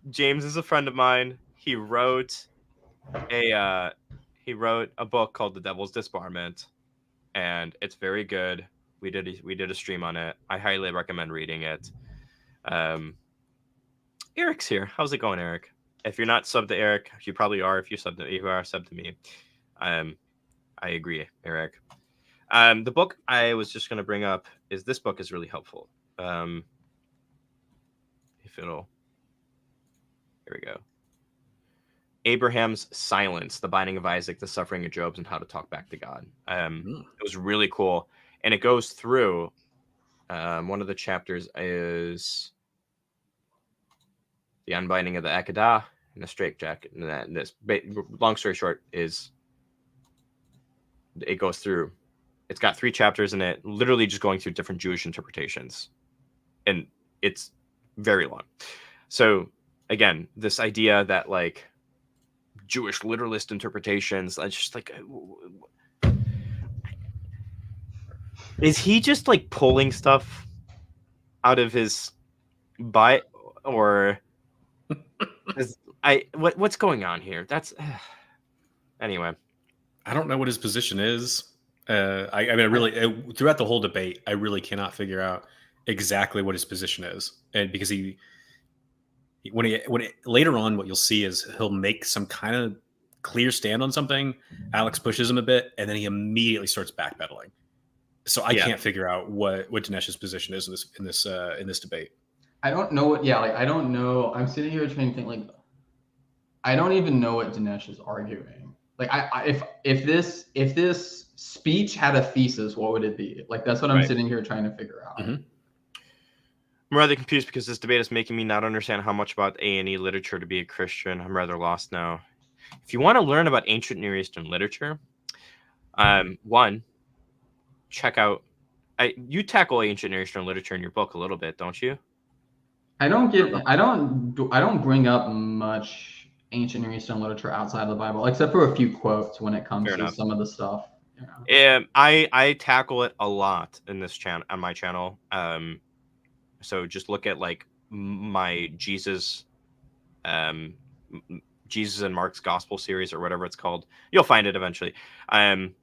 James is a friend of mine. He wrote a book called The Devil's Disbarment, and it's very good. We did a stream on it. I highly recommend reading it. Eric's here. How's it going, Eric? If you're not subbed to Eric, you probably are. If you are subbed to me, I agree, Eric. The book I was just going to bring up is this book is really helpful. If it'll, here we go. Abraham's Silence: The Binding of Isaac, The Suffering of Job, and How to Talk Back to God. It was really cool, and it goes through. One of the chapters is the unbinding of the Akedah and the straitjacket. And this, long story short, is it goes through. It's got 3 chapters in it, literally just going through different Jewish interpretations, and it's very long. So again, this idea that like Jewish literalist interpretations, it's just like, is he just like pulling stuff out of his butt, or what's going on here? That's anyway. I don't know what his position is. I mean, I really throughout the whole debate, I really cannot figure out exactly what his position is, and because later on, what you'll see is he'll make some kind of clear stand on something. Alex pushes him a bit, and then he immediately starts backpedaling. So I can't figure out what Dinesh's position is in this debate. I don't know what. Yeah, like I don't know. I'm sitting here trying to think. Like, I don't even know what Dinesh is arguing. Like, if this speech had a thesis, what would it be? Like, that's what I'm sitting here trying to figure out. Mm-hmm. I'm rather confused because this debate is making me not understand how much about A&E literature to be a Christian. I'm rather lost now. If you want to learn about ancient Near Eastern literature, one, check out. You tackle ancient Near Eastern literature in your book a little bit, don't you? I don't bring up much ancient Near Eastern literature outside of the Bible, except for a few quotes when it comes to some of the stuff. I tackle it a lot in this channel, on my channel. So just look at like my Jesus and Mark's Gospel series or whatever it's called. You'll find it eventually. If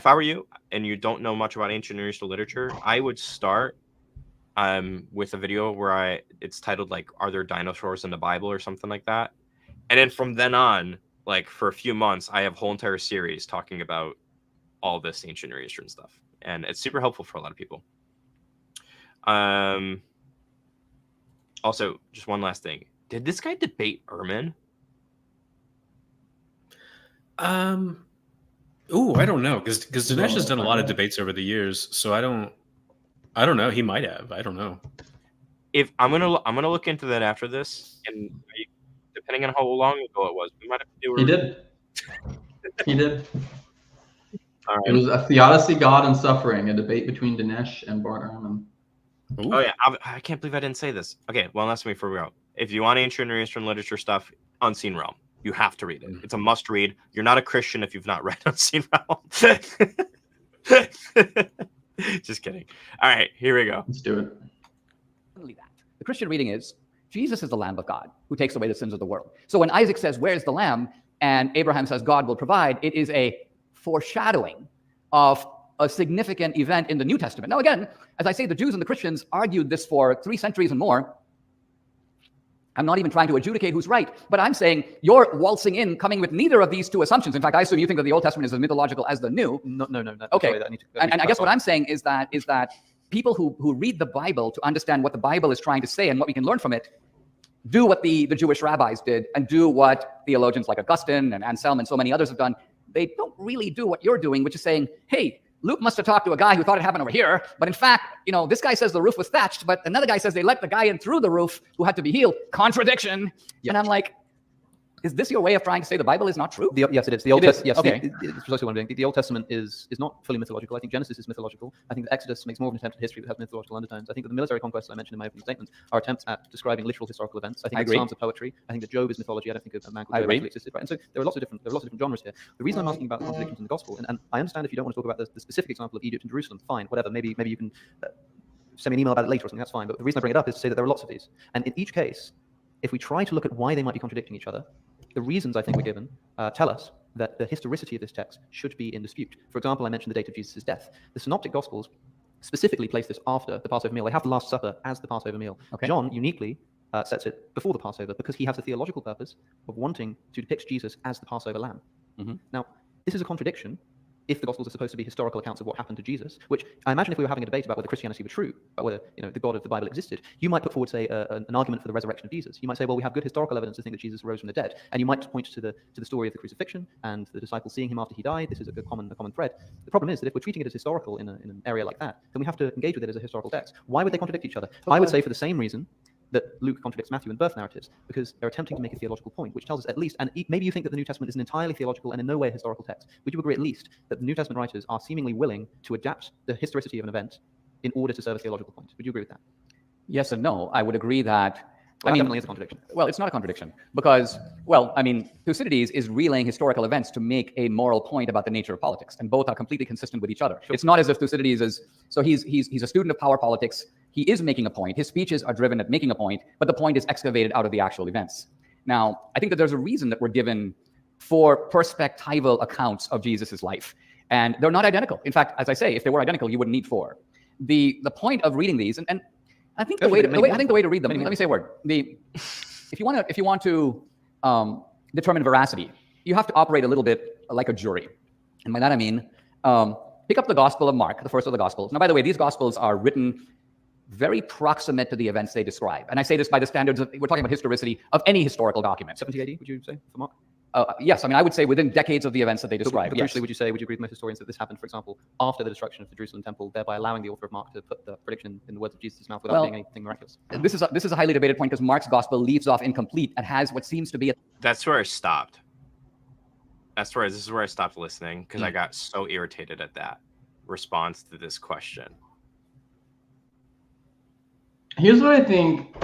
I were you and you don't know much about ancient Near Eastern literature, I would start with a video where it's titled like, "Are there dinosaurs in the Bible?" or something like that. And then from then on, like for a few months, I have a whole entire series talking about all this ancient Near Eastern stuff, and it's super helpful for a lot of people. Also, just one last thing. Did this guy debate Ehrman? I don't know, because Dinesh has done a lot of debates over the years, so I don't know. He might have. I don't know. If I'm gonna look into that after this, and depending on how long ago it was, we might have to do. He did. He did. All right. It was a Theodicy, God, and Suffering, a debate between Dinesh and Bart Ehrman. Ooh. Oh yeah, I can't believe I didn't say this. Okay, well, that's me for real. If you want ancient Near Eastern literature stuff, Unseen Realm, you have to read it. It's a must read. You're not a Christian if you've not read Unseen Realm. Just kidding. All right, here we go. Let's do it. The Christian reading is Jesus is the Lamb of God who takes away the sins of the world. So when Isaac says, "Where's the lamb?" and Abraham says, "God will provide," it is a foreshadowing of a significant event in the New Testament. Now, again, as I say, the Jews and the Christians argued this for 3 centuries and more. I'm not even trying to adjudicate who's right, but I'm saying you're waltzing in, coming with neither of these 2 assumptions. In fact, I assume you think that the Old Testament is as mythological as the New. No. Okay. Sorry, And I guess what I'm saying is that people who read the Bible to understand what the Bible is trying to say and what we can learn from it, do what the Jewish rabbis did and do what theologians like Augustine and Anselm and so many others have done. They don't really do what you're doing, which is saying, hey, Luke must have talked to a guy who thought it happened over here. But in fact, this guy says the roof was thatched, but another guy says they let the guy in through the roof who had to be healed. Contradiction. Yep. And I'm like, is this your way of trying to say the Bible is not true? Yes, it is. The Old Testament. Yes, okay. It's precisely what I'm doing. The Old Testament is not fully mythological. I think Genesis is mythological. I think that Exodus makes more of an attempt at history that has mythological undertones. I think that the military conquests I mentioned in my opening statements are attempts at describing literal historical events. I think that Psalms are poetry. I think that Job is mythology. I don't think a man called Job actually existed. Right? And so there are lots of different genres here. The reason I'm asking about contradictions in the gospel, and I understand if you don't want to talk about the specific example of Egypt and Jerusalem, fine, whatever. Maybe you can. send me an email about it later or something, that's fine. But the reason I bring it up is to say that there are lots of these. And in each case, if we try to look at why they might be contradicting each other, the reasons I think we're given tell us that the historicity of this text should be in dispute. For example, I mentioned the date of Jesus' death. The Synoptic Gospels specifically place this after the Passover meal. They have the Last Supper as the Passover meal. Okay. John uniquely sets it before the Passover because he has the theological purpose of wanting to depict Jesus as the Passover lamb. Now, this is a contradiction if the Gospels are supposed to be historical accounts of what happened to Jesus, which I imagine if we were having a debate about whether Christianity were true, about whether the God of the Bible existed, you might put forward, say, an argument for the resurrection of Jesus. You might say, well, we have good historical evidence to think that Jesus rose from the dead, and you might point to the story of the crucifixion and the disciples seeing him after he died. This is a common thread. The problem is that if we're treating it as historical in an area like that, then we have to engage with it as a historical text. Why would they contradict each other? I would say for the same reason that Luke contradicts Matthew in birth narratives, because they're attempting to make a theological point, which tells us at least, and maybe you think that the New Testament is an entirely theological and in no way a historical text. Would you agree at least that the New Testament writers are seemingly willing to adapt the historicity of an event in order to serve a theological point? Would you agree with that? Yes and no. I would agree that. Well, that definitely is a contradiction. Well, it's not a contradiction because, well, I mean, Thucydides is relaying historical events to make a moral point about the nature of politics, and both are completely consistent with each other. Sure. It's not as if Thucydides is, so he's a student of power politics. He is making a point. His speeches are driven at making a point, but the point is excavated out of the actual events. Now, I think that there's a reason that we're given 4 perspectival accounts of Jesus's life, and they're not identical. In fact, as I say, if they were identical, you wouldn't need 4. The point of reading these, and I think the way to read them. Let me say a word. If you want to determine veracity, you have to operate a little bit like a jury, and by that I mean pick up the Gospel of Mark, the first of the Gospels. Now, by the way, these Gospels are written very proximate to the events they describe, and I say this by the standards of, we're talking about historicity of any historical document. 70 AD, would you say, for Mark? Yes, I mean, I would say within decades of the events that they describe. But crucially, would you agree with most historians that this happened, for example, after the destruction of the Jerusalem temple, thereby allowing the author of Mark to put the prediction in the words of Jesus' mouth without being anything miraculous? This is a highly debated point because Mark's gospel leaves off incomplete and has what seems to be That's where I stopped. This is where I stopped listening because I got so irritated at that response to this question. Here's what I think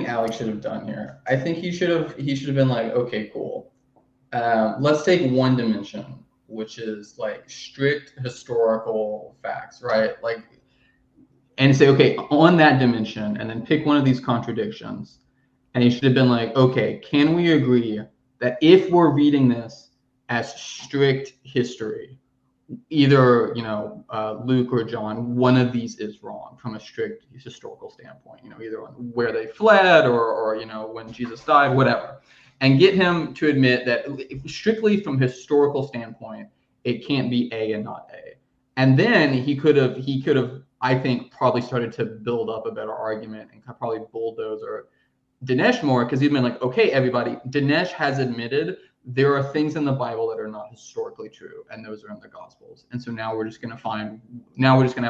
Alex should have done here. I think he should have been like, okay, cool. Let's take one dimension, which is like strict historical facts, right? Like, and say, okay, on that dimension, and then pick one of these contradictions. And he should have been like, okay, can we agree that if we're reading this as strict history, either Luke or John, one of these is wrong from a strict historical standpoint, either on where they fled or when Jesus died, whatever, and get him to admit that strictly from historical standpoint it can't be A and not A. And then he could have I think probably started to build up a better argument and probably bulldoze Dinesh more, because he'd been like, okay, everybody, Dinesh has admitted there are things in the Bible that are not historically true, and those are in the Gospels. And so now we're just going to have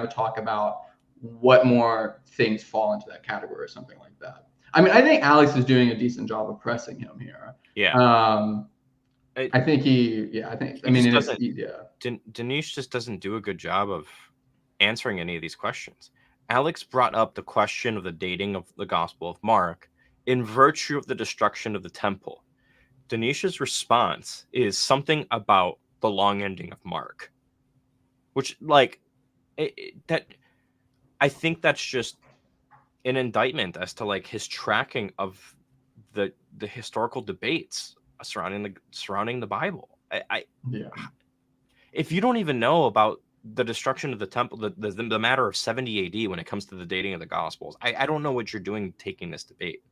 a talk about what more things fall into that category or something like that. I mean, I think Alex is doing a decent job of pressing him here. Yeah. Dinesh just doesn't do a good job of answering any of these questions. Alex brought up the question of the dating of the Gospel of Mark in virtue of the destruction of the temple. Dinesh's response is something about the long ending of Mark, which that I think that's just an indictment as to his tracking of the historical debates surrounding the Bible. If you don't even know about the destruction of the temple, the matter of 70 AD when it comes to the dating of the Gospels, I don't know what you're doing taking this debate.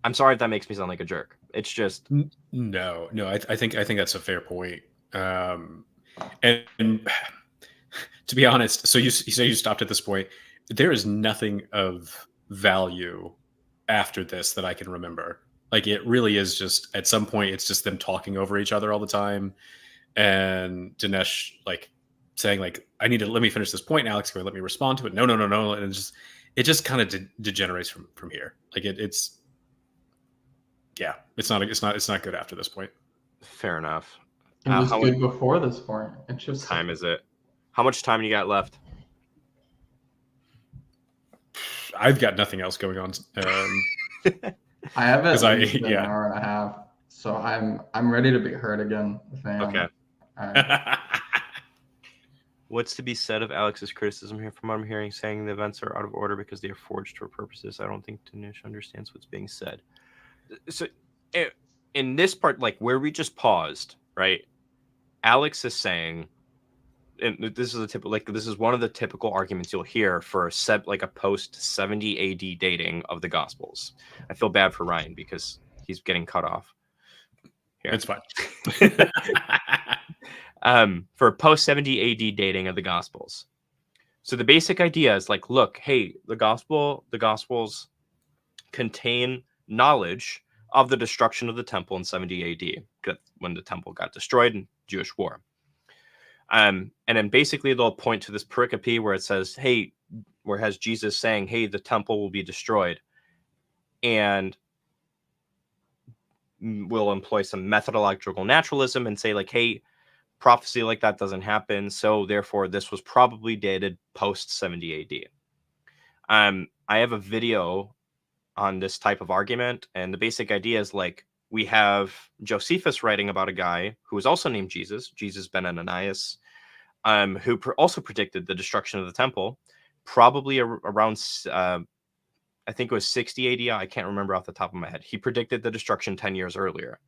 I'm sorry if that makes me sound like a jerk. It's just no. I think that's a fair point. And to be honest, so you say you stopped at this point. There is nothing of value after this that I can remember. It really is just at some point it's just them talking over each other all the time, and Dinesh saying I need to let me finish this point. And Alex going, let me respond to it. No, and it just kind of degenerates from here. It's not good after this point. Fair enough. It was good before this point. It's just what time is it? How much time you got left? I've got nothing else going on. I have an hour and a half, so I'm ready to be heard again. Okay. What's to be said of Alex's criticism here? From what I'm hearing, saying the events are out of order because they are forged for purposes. I don't think Dinesh understands what's being said. So, in this part, like where we just paused, right? Alex is saying, and this is a typical, like this is one of the typical arguments you'll hear for like a post 70 AD dating of the Gospels. I feel bad for Ryan because he's getting cut off. Here. It's fine. For post 70 AD dating of the Gospels. So the basic idea is like, look, hey, the Gospels contain knowledge of the destruction of the temple in 70 AD, when the temple got destroyed in Jewish war. And then basically they'll point to this pericope where it says, hey, where has Jesus saying, hey, the temple will be destroyed. And we'll employ some methodological naturalism and say like, hey, prophecy like that doesn't happen. So therefore this was probably dated post 70 AD. I have a video on this type of argument. And the basic idea is like, we have Josephus writing about a guy who was also named Jesus ben Ananias, who also predicted the destruction of the temple, probably around, I think it was 60 AD. I can't remember off the top of my head. He predicted the destruction 10 years earlier.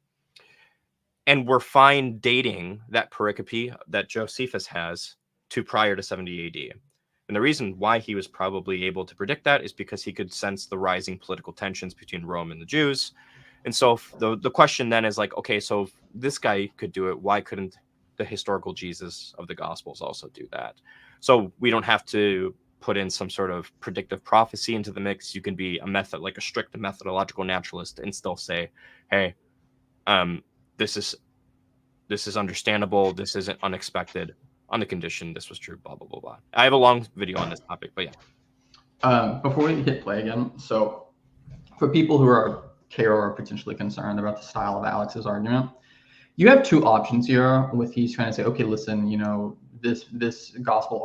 And we're fine dating that pericope that Josephus has to prior to 70 AD. And the reason why he was probably able to predict that is because he could sense the rising political tensions between Rome and the Jews. And so the question then is like, okay, so if this guy could do it, why couldn't the historical Jesus of the Gospels also do that? So we don't have to put in some sort of predictive prophecy into the mix. You can be like a strict methodological naturalist and still say, hey, this is understandable. This isn't unexpected on the condition this was true, blah, blah, blah, blah. I have a long video on this topic, but yeah. Before we hit play again, so for people who care or potentially concerned about the style of Alex's argument, you have two options here with he's trying to say, okay, listen, this gospel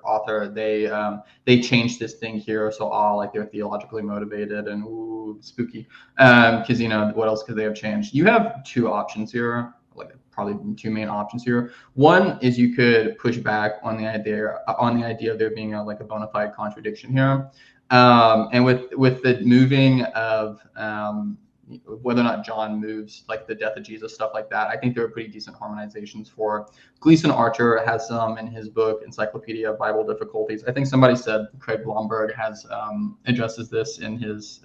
author, they changed this thing here, so like they're theologically motivated and ooh, spooky. Because what else could they have changed? You have two options here, like probably two main options here. One is you could push back on the idea of there being a bona fide contradiction here. And with the moving of whether or not John moves, like the death of Jesus, stuff like that, I think there are pretty decent harmonizations for. Gleason Archer has some in his book, Encyclopedia of Bible Difficulties. I think somebody said Craig Blomberg addresses this in his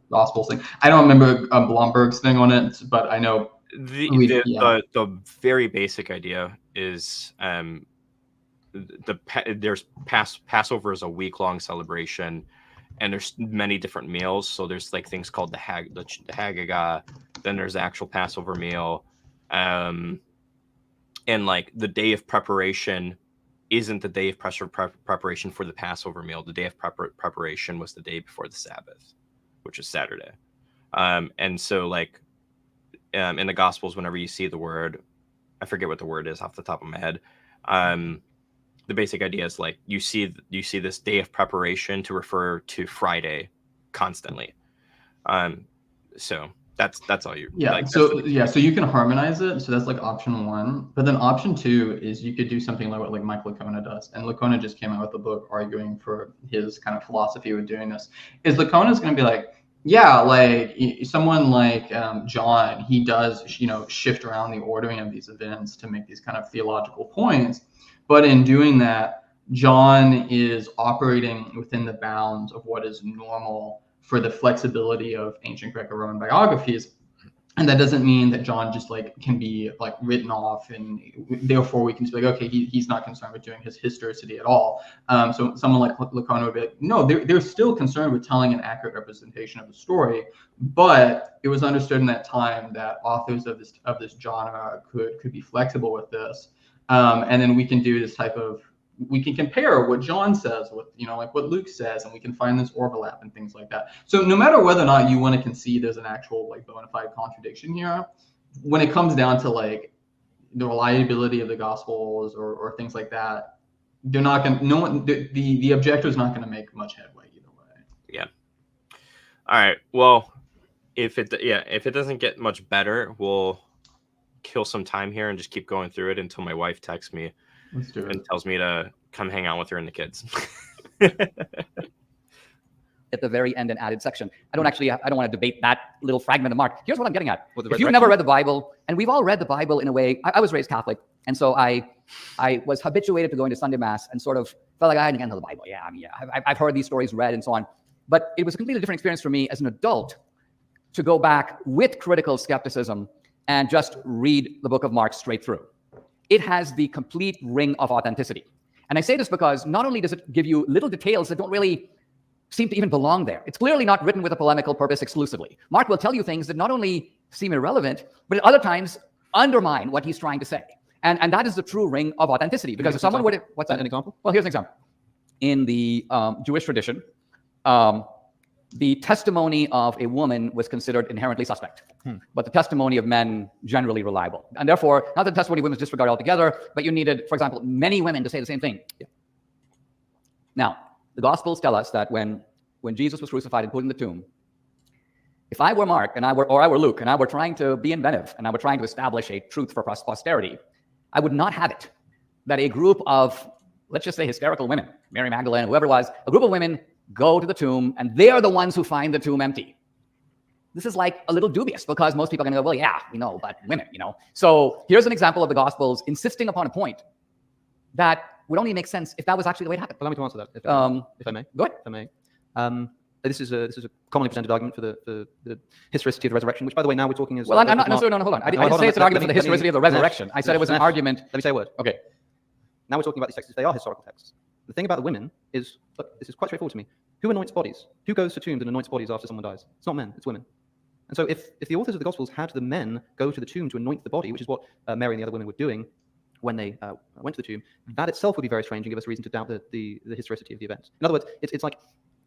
Gospels thing. I don't remember Blomberg's thing on it, but I know the very basic idea is there's Passover is a week-long celebration, and there's many different meals. So there's like things called the Haggadah, then there's the actual Passover meal, and like the day of preparation isn't the day of preparation for the Passover meal. The day of preparation was the day before the Sabbath, which is Saturday. And so like in the Gospels, whenever you see the word, I forget what the word is off the top of my head. The basic idea is like you see this day of preparation to refer to Friday constantly. So that's all you. Yeah. Like, so you can harmonize it. So that's like option one. But then option two is you could do something like what like Mike Licona does. And Licona just came out with a book arguing for his kind of philosophy with doing this. Is Licona's going to be like, yeah, like someone like John, he does, shift around the ordering of these events to make these kind of theological points. But in doing that, John is operating within the bounds of what is normal for the flexibility of ancient Greco-Roman biographies. And that doesn't mean that John just like can be like written off, and therefore we can just be like, okay, he's not concerned with doing his historicity at all. So someone like Licona would be like, no, they're still concerned with telling an accurate representation of the story, but it was understood in that time that authors of this genre could be flexible with this, and then we can do this type of. We can compare what John says with, like what Luke says, and we can find this overlap and things like that. So no matter whether or not you want to concede there's an actual like bona fide contradiction here, when it comes down to like the reliability of the Gospels or things like that, they're not going to, the objector is not going to make much headway either way. Yeah. All right. Well, if it doesn't get much better, we'll kill some time here and just keep going through it until my wife texts me Let's do it. and tells me to come hang out with her and the kids. At the very end, an added section. I don't want to debate that little fragment of Mark. Here's what I'm getting at. Well, the If you've never read the Bible, and we've all read the Bible in a way, I was raised Catholic, and so I was habituated to going to Sunday Mass and sort of felt like I had to get into the Bible. Yeah, I mean, yeah, I've heard these stories read and so on. But it was a completely different experience for me as an adult to go back with critical skepticism and just read the book of Mark straight through. It has the complete ring of authenticity. And I say this because not only does it give you little details that don't really seem to even belong there. It's clearly not written with a polemical purpose exclusively. Mark will tell you things that not only seem irrelevant, but at other times undermine what he's trying to say. And that is the true ring of authenticity. Because if someone would... What's that? An example? Well, here's an example. In the Jewish tradition, the testimony of a woman was considered inherently suspect, but the testimony of men generally reliable. And therefore, not that the testimony of women was disregarded altogether, but you needed, for example, many women to say the same thing. Yeah. Now, the Gospels tell us that when Jesus was crucified and put in the tomb, if I were Mark or I were Luke and I were trying to be inventive and I were trying to establish a truth for posterity, I would not have it that a group of, let's just say, hysterical women, Mary Magdalene, whoever it was, a group of women go to the tomb and they are the ones who find the tomb empty. This is like a little dubious because most people are going to go, well, yeah, we know, but women, you know. So here's an example of the Gospels insisting upon a point that would only make sense if that was actually the way it happened. Allow me to answer that, if I may. Go ahead. If I may. This is a commonly presented argument for the historicity of the resurrection, which, by the way, now we're talking as well. I'm not necessarily. No, hold on. I didn't say it's an argument for the historicity of the resurrection. I said it was an argument. Let me say a word. Okay. Now we're talking about these texts. They are historical texts. The thing about the women is, look, this is quite straightforward to me. Who anoints bodies? Who goes to tombs and anoints bodies after someone dies? It's not men. It's women. And so if the authors of the Gospels had the men go to the tomb to anoint the body, which is what Mary and the other women were doing when they went to the tomb, that itself would be very strange and give us reason to doubt the historicity of the events. In other words, it's like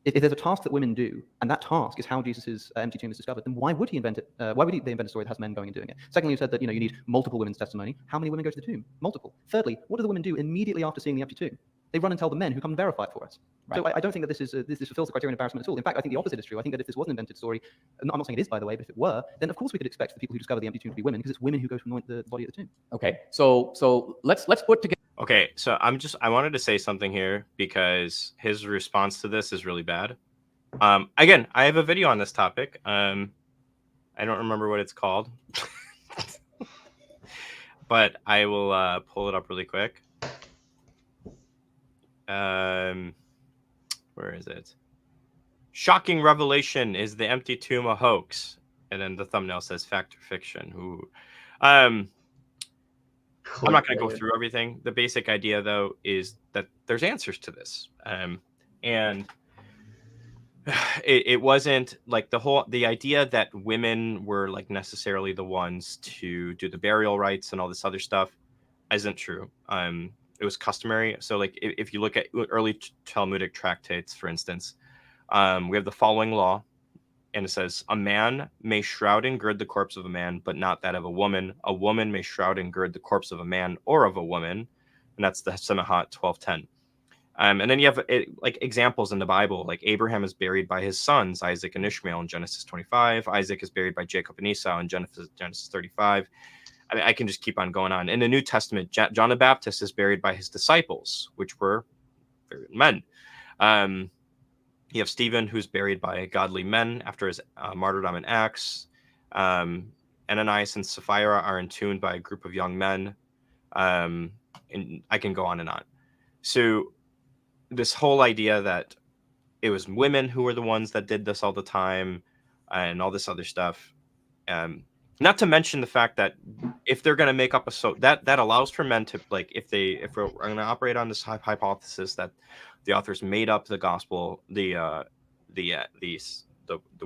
if there's a task that women do, and that task is how Jesus' empty tomb is discovered, then why would he invent it? Why would they invent a story that has men going and doing it? Secondly, you said that you need multiple women's testimony. How many women go to the tomb? Multiple. Thirdly, what do the women do immediately after seeing the empty tomb? They run and tell the men who come and verify it for us. Right. So I don't think that this fulfills the criterion of embarrassment at all. In fact, I think the opposite is true. I think that if this was an invented story, I'm not saying it is, by the way, but if it were, then of course we could expect the people who discover the empty tomb to be women, because it's women who go to anoint the body at the tomb. Okay, so let's put together. Okay, so I wanted to say something here because his response to this is really bad. Again, I have a video on this topic. I don't remember what it's called, but I will pull it up really quick. Where is it? Shocking revelation: is the empty tomb a hoax? And then the thumbnail says fact or fiction. Ooh. I'm not going to go through everything. The basic idea, though, is that there's answers to this. And it wasn't like the idea that women were like necessarily the ones to do the burial rites and all this other stuff isn't true. It was customary. So like if you look at early Talmudic tractates, for instance, we have the following law, and it says, a man may shroud and gird the corpse of a man, but not that of a woman. A woman may shroud and gird the corpse of a man or of a woman. And that's the Semahat 12:10. And then you have like examples in the Bible, like Abraham is buried by his sons, Isaac and Ishmael, in Genesis 25. Isaac is buried by Jacob and Esau in Genesis 35. I mean, I can just keep on going on. In the New Testament, John the Baptist is buried by his disciples, which were very men. You have Stephen, who's buried by godly men after his martyrdom in Acts. Ananias and Sapphira are entombed by a group of young men. And I can go on and on. So this whole idea that it was women who were the ones that did this all the time and all this other stuff. Not to mention the fact that if they're going to make up that allows for men to, like, if we're going to operate on this hypothesis that the authors made up the gospel, the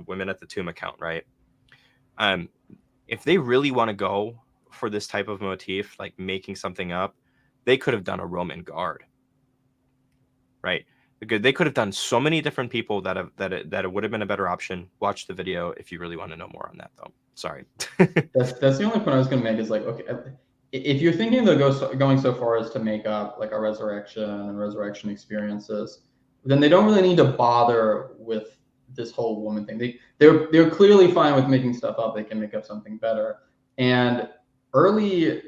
women at the tomb account, right? If they really want to go for this type of motif, like making something up, they could have done a Roman guard, right? Because they could have done so many different people that it would have been a better option. Watch the video if you really want to know more on that, though. Sorry. That's the only point I was going to make is like, okay, if you're thinking they're going so far as to make up like a resurrection and resurrection experiences, then they don't really need to bother with this whole woman thing. They're clearly fine with making stuff up. They can make up something better. And early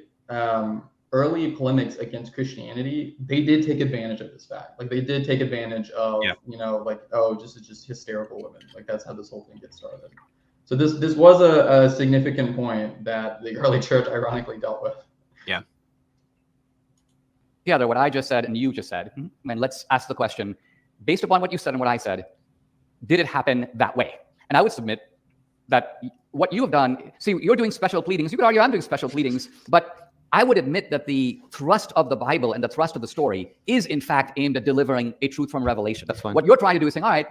early polemics against Christianity, they did take advantage of this fact. Like they did take advantage of, Yeah. like, oh, just hysterical women. Like that's how this whole thing gets started. So this was a significant point that the early church ironically dealt with. Yeah. Yeah, what I just said and you just said, and let's ask the question, based upon what you said and what I said, did it happen that way? And I would submit that what you have done, see, you're doing special pleadings. You could argue I'm doing special pleadings, but I would admit that the thrust of the Bible and the thrust of the story is, in fact, aimed at delivering a truth from revelation. That's fine. What you're trying to do is saying, all right,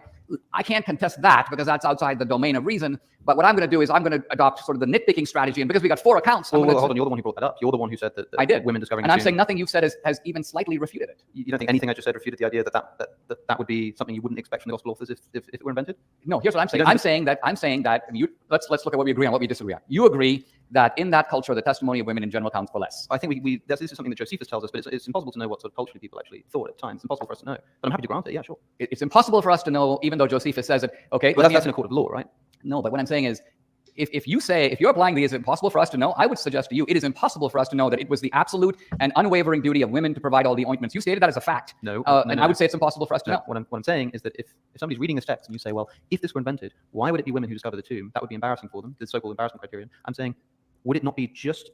I can't contest that because that's outside the domain of reason. But what I'm going to do is I'm going to adopt sort of the nitpicking strategy. And because we got 4 accounts, Well, hold on, you're the one who brought that up. You're the one who said that I did. women discovering and the I'm tomb. saying nothing you've said has even slightly refuted it. You don't think anything I just said refuted the idea that would be something you wouldn't expect from the gospel authors if it were invented? No, here's what I'm saying. I'm saying that let's look at what we agree on, what we disagree on. You agree that in that culture, the testimony of women in general counts for less. I think this is something that Josephus tells us, but it's impossible to know what sort of culturally people actually thought at times. It's impossible for us to know. But I'm happy to grant it. Yeah, sure. It's impossible for us to know, even though Josephus says it. Okay, But that's in a court of law, right? No, but what I'm saying is, if you're applying the is it impossible for us to know, I would suggest to you it is impossible for us to know that it was the absolute and unwavering duty of women to provide all the ointments. You stated that as a fact. No. And I would say it's impossible for us to know. What I'm saying is that if somebody's reading this text and you say, well, if this were invented, why would it be women who discover the tomb? That would be embarrassing for them, the so-called embarrassment criterion. I'm saying, would it not be just,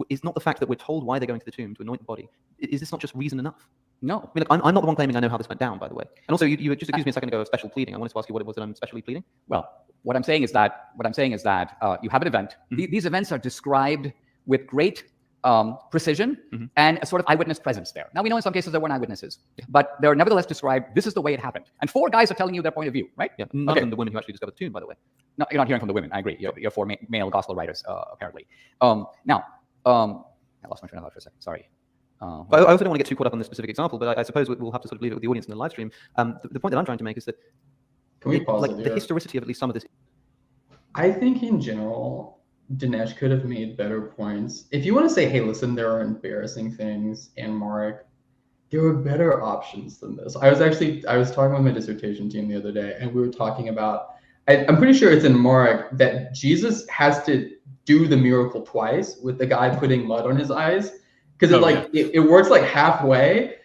it's not the fact that we're told why they're going to the tomb to anoint the body. Is this not just reason enough? No. I mean, look, I'm not the one claiming I know how this went down, by the way. And also, you just accused me a second ago of special pleading. I wanted to ask you what it was that I'm specially pleading. Well, what I'm saying is that you have an event. These events are described with great precision and a sort of eyewitness presence there. Now, we know in some cases there weren't eyewitnesses, but they're nevertheless described, this is the way it happened. And 4 guys are telling you their point of view, right? Yeah, none of them the women who actually discovered the tomb, by the way. No, you're not hearing from the women. I agree. You're 4 male gospel writers, apparently. Now, I lost my train of thought for a second. Sorry. But I also don't want to get too caught up on this specific example, but I suppose we'll have to sort of leave it with the audience in the live stream. The point that I'm trying to make is that Can we pause the historicity of at least some of this. I think in general, Dinesh could have made better points. If you want to say, hey, listen, there are embarrassing things in Mark, there were better options than this. I was talking with my dissertation team the other day, and we were talking about, I'm pretty sure it's in Mark that Jesus has to do the miracle twice with the guy putting mud on his eyes. Because it works like halfway.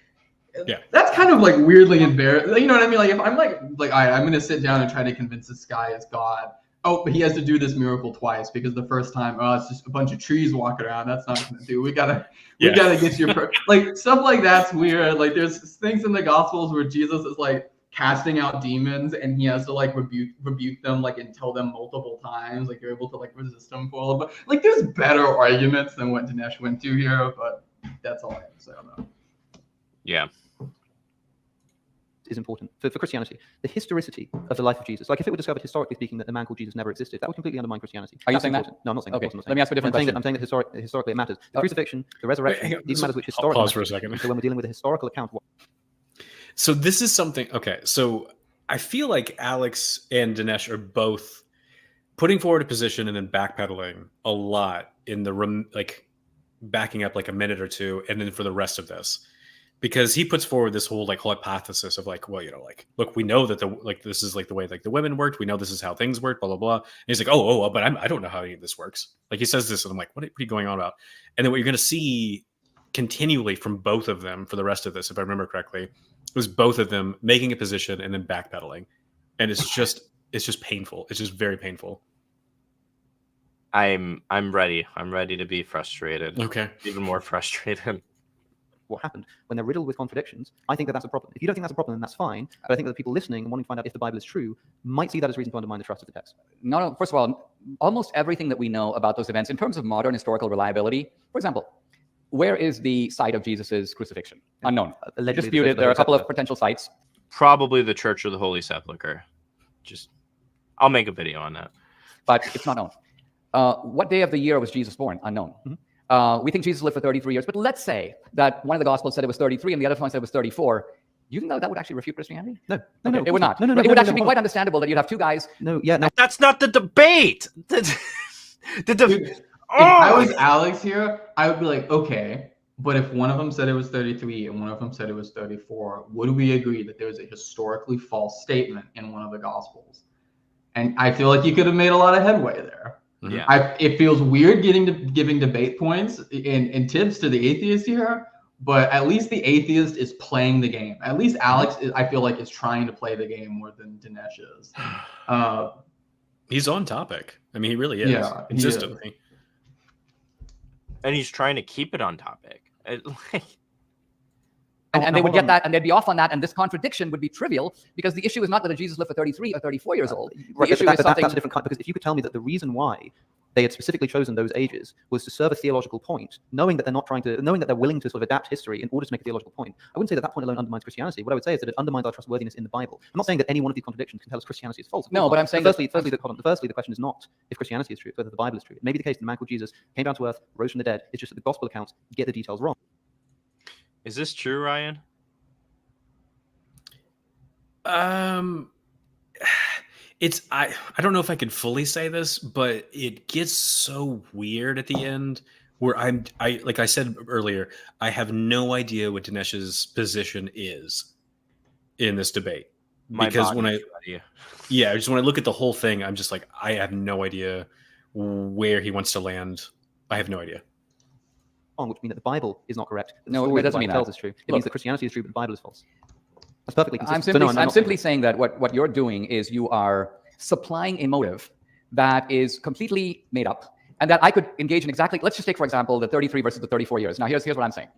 Yeah. That's kind of like weirdly embarrassing. You know what I mean? Like if I'm like, all right, I'm going to sit down and try to convince this guy is God. Oh, but he has to do this miracle twice because the first time, it's just a bunch of trees walking around. That's not going to do. We gotta get you like stuff like that's weird. Like there's things in the Gospels where Jesus is like casting out demons and he has to like rebuke them like and tell them multiple times. Like you're able to like resist them for a little bit. Like there's better arguments than what Dinesh went to here, but that's all I have to say on that. Yeah. Is important for Christianity. The historicity of the life of Jesus. Like if it were discovered historically speaking that a man called Jesus never existed, that would completely undermine Christianity. Are you That's saying important. that? No, I'm not saying Okay, that. I'm let me ask you a different question. I'm saying that historically it matters. The crucifixion, the resurrection, these matters which historically Pause for a second. So when we're dealing with a historical account of what So this is something, okay, so I feel like Alex and Dinesh are both putting forward a position and then backpedaling a lot in the, like, backing up like a minute or two, and then for the rest of this. Because he puts forward this whole, like, hypothesis of, like, well, you know, like, look, we know that, this is, like, the way, like, the women worked. We know this is how things work, blah, blah, blah. And he's like, but I don't know how any of this works. Like, he says this, and I'm like, what are you going on about? And then what you're going to see continually from both of them for the rest of this, if I remember correctly, was both of them making a position and then backpedaling. And it's just painful. It's just very painful. I'm ready. I'm ready to be frustrated. Okay. Even more frustrated. what happened when they're riddled with contradictions. I think that that's a problem. If you don't think that's a problem, then that's fine. But I think that the people listening and wanting to find out if the Bible is true might see that as reason to undermine the trust of the text. No, first of all, almost everything that we know about those events in terms of modern historical reliability, for example, where is the site of Jesus's crucifixion? Unknown. Allegedly Disputed. There are a couple of potential sites. Probably the Church of the Holy Sepulchre. I'll make a video on that. But it's not known. What day of the year was Jesus born? Unknown. We think Jesus lived for 33 years, but let's say that one of the Gospels said it was 33 and the other one said it was 34. You think that would actually refute Christianity? No, it would not. No, it would actually be quite understandable that you'd have two guys. No. That's not the debate. If I was Alex here, I would be like, okay, but if one of them said it was 33 and one of them said it was 34, would we agree that there's a historically false statement in one of the Gospels? And I feel like you could have made a lot of headway there. Yeah. It feels weird giving debate points and tips to the atheist here, but at least the atheist is playing the game. At least Alex, I feel like, is trying to play the game more than Dinesh is. He's on topic. I mean, he really is. Yeah, consistently. And he's trying to keep it on topic. And they would get that, and they'd be off on that, and this contradiction would be trivial because the issue is not whether Jesus lived for 33 or 34 years old. The issue is something. That's a different kind, because if you could tell me that the reason why they had specifically chosen those ages was to serve a theological point, knowing that they're willing to sort of adapt history in order to make a theological point, I wouldn't say that point alone undermines Christianity. What I would say is that it undermines our trustworthiness in the Bible. I'm not saying that any one of these contradictions can tell us Christianity is false. No, but I'm saying firstly, the question is not if Christianity is true, it's whether the Bible is true. It may be the case that the man called Jesus came down to earth, rose from the dead. It's just that the gospel accounts get the details wrong. Is this true, Ryan? It's I don't know if I can fully say this, but it gets so weird at the end where I like I said earlier, I have no idea what Dinesh's position is in this debate. Because when just when I look at the whole thing, I'm just like, I have no idea where he wants to land. I have no idea. Which means that the Bible is not correct. No, it doesn't mean that. Is true. It means that Christianity is true, but the Bible is false. That's perfectly consistent. I'm simply saying that what you're doing is you are supplying a motive that is completely made up, and that I could engage in exactly. Let's just take, for example, the 33 versus the 34 years. Now, here's what I'm saying.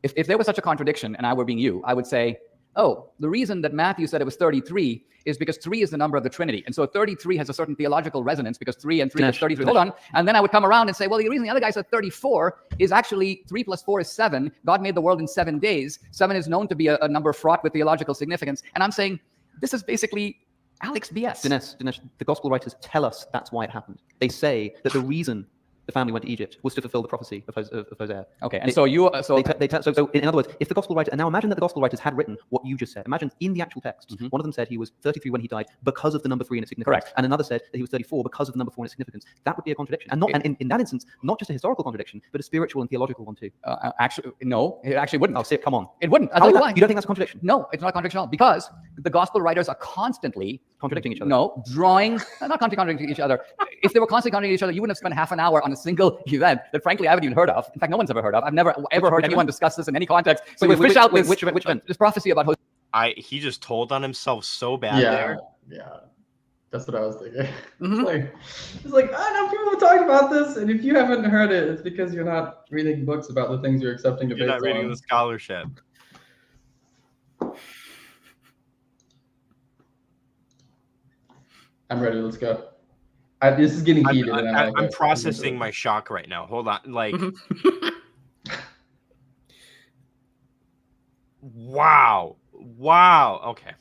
If there was such a contradiction, and I were being you, I would say, oh, the reason that Matthew said it was 33 is because 3 is the number of the Trinity. And so 33 has a certain theological resonance because 3 and 3 is 33. Hold on. And then I would come around and say, well, the reason the other guy said 34 is actually 3 plus 4 is 7. God made the world in 7 days. 7 is known to be a number fraught with theological significance. And I'm saying this is basically Alex BS. Dinesh, the gospel writers tell us that's why it happened. They say that the reason the family went to Egypt was to fulfill the prophecy of Hosea. Okay, and so you so in other words, if the gospel writer, and now imagine that the gospel writers had written what you just said. Imagine in the actual text, one of them said he was 33 when he died because of the number 3 in its significance. Correct. And another said that he was 34 because of the number 4 in its significance. That would be a contradiction, and in that instance, not just a historical contradiction, but a spiritual and theological one too. Actually, no, it actually wouldn't. Oh, come on, it wouldn't. You don't think that's a contradiction? No, it's not a contradiction at all, because the gospel writers are constantly contradicting each other. No, not contradicting each other. If they were constantly contradicting each other, you wouldn't have spent half an hour on a single event that, frankly, I haven't even heard of. In fact, no one's ever heard of. I've never ever heard anyone discuss this in any context. So we fish out which event? This prophecy about Hosea. He just told on himself so bad there. Yeah, that's what I was thinking. It's like, I know people have talked about this, and if you haven't heard it, it's because you're not reading books about the things you're accepting debates on. You're not reading the scholarship. I'm ready. Let's go. This is getting heated. I'm processing my shock right now. Hold on. Like, wow. Okay.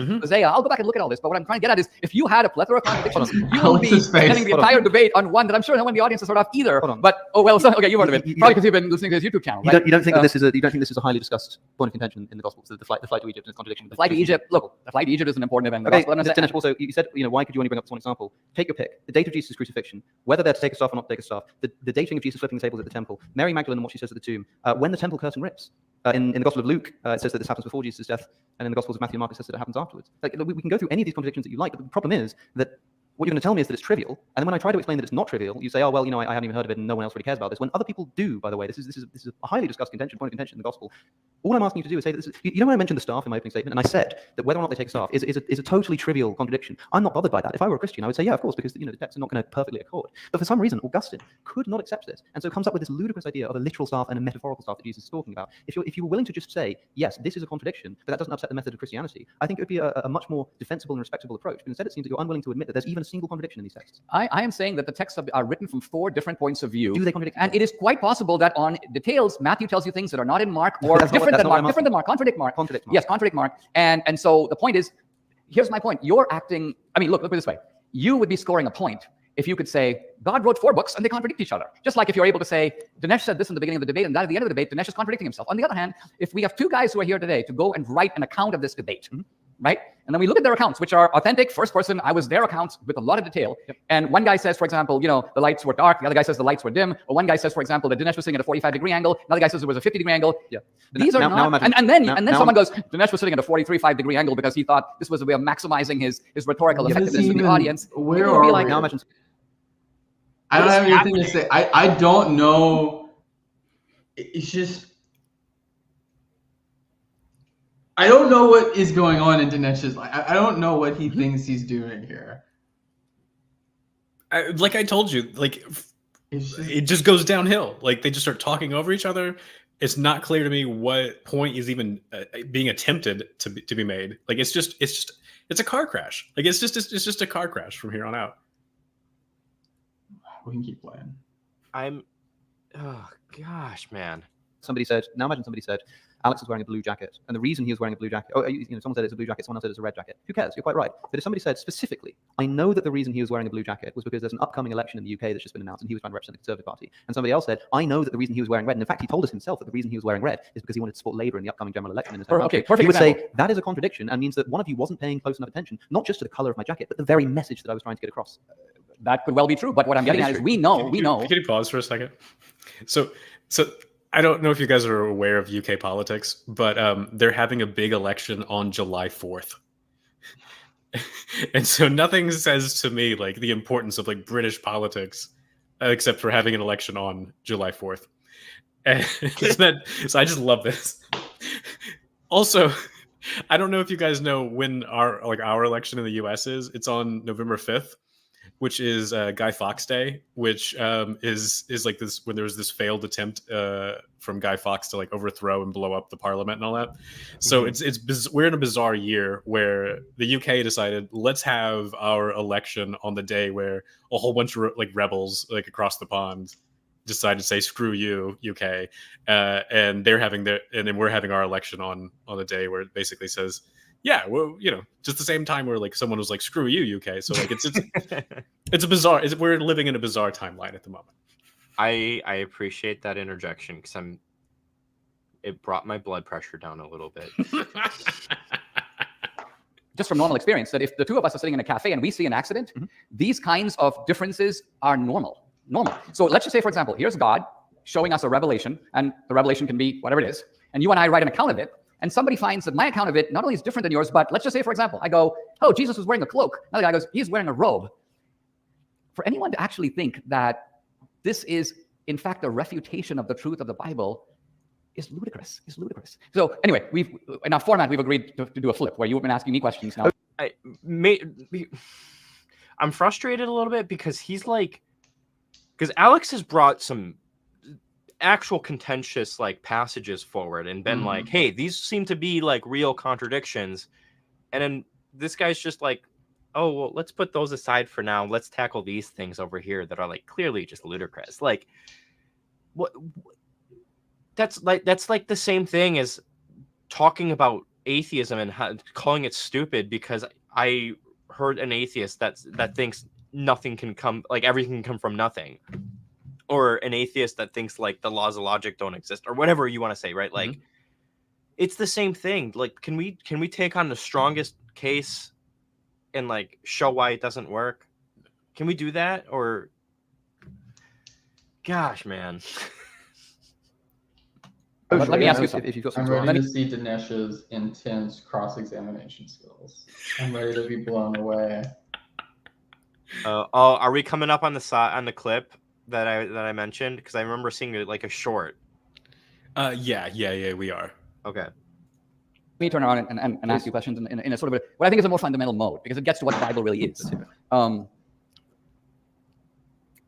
Hosea, I'll go back and look at all this, but what I'm trying to get at is, if you had a plethora of contradictions, you would be spending the entire debate on one that I'm sure no one in the audience has heard of either. But okay, you've heard of it, probably because you've been listening to his YouTube channel. Right? You don't think that this is a highly discussed point of contention in the Gospels? The flight to Egypt and its contradiction. The flight to Egypt. Look, the flight to Egypt is an important event in the Gospel. Dinesh, also, you said, why could you only bring up this one example? Take your pick. The date of Jesus' crucifixion, whether they're to take a staff or not to take a staff. The dating of Jesus flipping the tables at the temple. Mary Magdalene and what she says at the tomb. When the temple curtain rips. In the Gospel of Luke, it says that this happens before Jesus' death, and in the Gospels of Matthew and Mark, it says that it happens afterwards. Like, we can go through any of these contradictions that you like, but the problem is that what you're going to tell me is that it's trivial, and then when I try to explain that it's not trivial, you say, oh, well, I haven't even heard of it, and no one else really cares about this, when other people do, by the way. This is a highly discussed point of contention in the Gospel. All I'm asking you to do is say that this is, when I mentioned the staff in my opening statement, and I said that whether or not they take a staff is a totally trivial contradiction. I'm not bothered by that. If I were a Christian, I would say, yeah, of course, because the texts are not going to perfectly accord. But for some reason, Augustine could not accept this, and so comes up with this ludicrous idea of a literal staff and a metaphorical staff that Jesus is talking about. If you were willing to just say, yes, this is a contradiction, but that doesn't upset the method of Christianity, I think it would be a much more defensible and respectable approach. But instead, it seems that you're unwilling to admit that there's even a single contradiction in these texts. I am saying that the texts are written from 4 different points of view. Do they contradict? And it is quite possible that on details, Matthew tells you things that are not in Mark, or different than Mark, contradict Mark. Yes, contradict Mark. And so the point is, here's my point. You're acting, look at it this way. You would be scoring a point if you could say, God wrote 4 books and they contradict each other. Just like if you're able to say, Dinesh said this in the beginning of the debate and that at the end of the debate, Dinesh is contradicting himself. On the other hand, if we have 2 guys who are here today to go and write an account of this debate, right? And then we look at their accounts, which are authentic, first person. I was their accounts with a lot of detail. And one guy says, for example, the lights were dark. The other guy says the lights were dim. Or one guy says, for example, that Dinesh was sitting at a 45-degree angle. Another guy says it was a 50-degree angle. Yeah. These are not. And then someone goes, Dinesh was sitting at a 45-degree angle because he thought this was a way of maximizing his rhetorical effectiveness in the audience. Where are we? Now imagine. I don't have anything to say. I don't know. It's just I don't know what is going on in Dinesh's life. I don't know what he thinks he's doing here. Like I told you, like It just goes downhill. Like they just start talking over each other. It's not clear to me what point is even being attempted to be made. Like it's a car crash. Like it's just a car crash from here on out. We can keep playing. Oh gosh, man. Somebody said, now imagine somebody said, Alex is wearing a blue jacket, and the reason he was wearing a blue jacket, someone said it's a blue jacket, someone else said it's a red jacket. Who cares? You're quite right. But if somebody said specifically, I know that the reason he was wearing a blue jacket was because there's an upcoming election in the UK that's just been announced, and he was trying to represent the Conservative Party. And somebody else said, I know that the reason he was wearing red, and in fact, he told us himself that the reason he was wearing red is because he wanted to support Labour in the upcoming general election in his home country. Perfect he would example. say that is a contradiction and means that one of you wasn't paying close enough attention, not just to the color of my jacket, but the very message that I was trying to get across. That could well be true, but what I'm getting at is we know. Can you pause for a second? So I don't know if you guys are aware of UK politics, but they're having a big election on July 4th. And so nothing says to me like the importance of like British politics, except for having an election on July 4th. And so I just love this. Also, I don't know if you guys know when our election in the US is. It's on November 5th. Which is Guy Fawkes Day, which is like this when there was this failed attempt from Guy Fawkes to like overthrow and blow up the parliament and all that. So we're in a bizarre year where the UK decided let's have our election on the day where a whole bunch of like rebels like across the pond decided to say screw you UK, and they're having and then we're having our election on the day where it basically says. Yeah, well, just the same time where like someone was like, "Screw you, UK." So like it's a bizarre. We're living in a bizarre timeline at the moment. I appreciate that interjection because it brought my blood pressure down a little bit. Just from normal experience, that if the two of us are sitting in a cafe and we see an accident, these kinds of differences are normal. So let's just say, for example, here's God showing us a revelation, and the revelation can be whatever it is, and you and I write an account of it. And somebody finds that my account of it not only is different than yours, but let's just say, for example, I go, oh, Jesus was wearing a cloak. Another guy goes, he's wearing a robe. For anyone to actually think that this is, in fact, a refutation of the truth of the Bible is ludicrous. So anyway, in our format, we've agreed to do a flip where you've been asking me questions now. I'm frustrated a little bit because because Alex has brought some actual contentious like passages forward and been like, hey, these seem to be like real contradictions, and then this guy's just like, oh well, let's put those aside for now, let's tackle these things over here that are like clearly just ludicrous. Like what that's like the same thing as talking about atheism and calling it stupid because I heard an atheist that thinks nothing can come, like everything can come from nothing. Or an atheist that thinks like the laws of logic don't exist, or whatever you want to say, right? Like, it's the same thing. Like, can we take on the strongest case and like show why it doesn't work? Can we do that? Or, gosh, man. Let me ask you something. If you've got I'm some ready to see Dinesh's intense cross-examination skills. I'm ready to be blown away. Are we coming up on the clip that I mentioned? Because I remember seeing like a short. Yeah, we are. Okay. Let me turn around and ask you questions in a sort of what I think is a more fundamental mode, because it gets to what the Bible really is. Do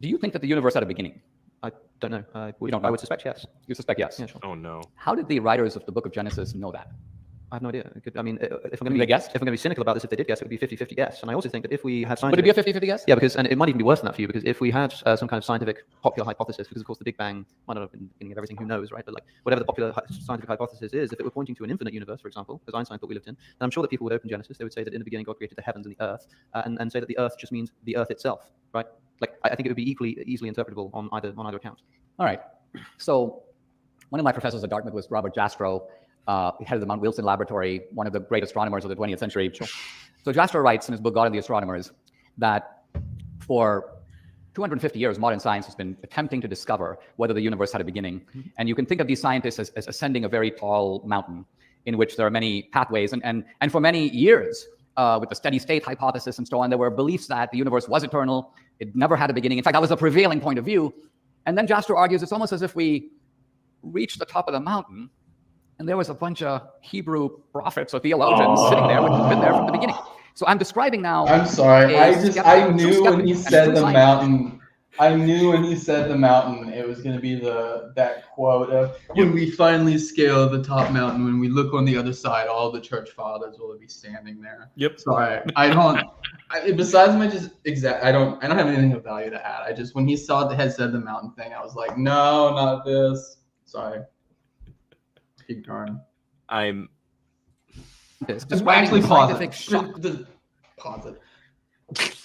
you think that the universe had a beginning? I don't know. I would suspect yes. You suspect yes. Yeah, sure. Oh no. How did the writers of the book of Genesis know that? I have no idea. If I'm Did they guess? going to be cynical about this, if they did guess, it would be 50-50 guess. And I also think that if we had scientific... Would it be a 50-50 guess? Yeah, and it might even be worse than that for you, because if we had some kind of scientific popular hypothesis, because of course the Big Bang might not have been the beginning of everything, who knows, right? But like whatever the popular scientific hypothesis is, if it were pointing to an infinite universe, for example, as Einstein thought we lived in, then I'm sure that people would open Genesis, they would say that in the beginning God created the heavens and the earth, and say that the earth just means the earth itself, right? Like I think it would be easily interpretable on either account. All right. So one of my professors at Dartmouth was Robert Jastrow. He headed the Mount Wilson Laboratory, one of the great astronomers of the 20th century. Sure. So Jastrow writes in his book, God and the Astronomers, that for 250 years, modern science has been attempting to discover whether the universe had a beginning. And you can think of these scientists as ascending a very tall mountain in which there are many pathways. And for many years, with the steady state hypothesis and so on, there were beliefs that the universe was eternal, It never had a beginning. In fact, that was a prevailing point of view. And then Jastrow argues it's almost as if we reached the top of the mountain and there was a bunch of Hebrew prophets or theologians sitting there who had been there from the beginning. So I'm describing now. I'm sorry. I knew when he said the mountain. I knew when he said the mountain, it was going to be that quote of, when we finally scale the top mountain, when we look on the other side, all the church fathers will be standing there. Yep. Sorry, I don't. Besides my I don't have anything of value to add. When he had said the mountain thing, I was like, no, not this. Sorry. Keep going. Just actually pause it. Pause it.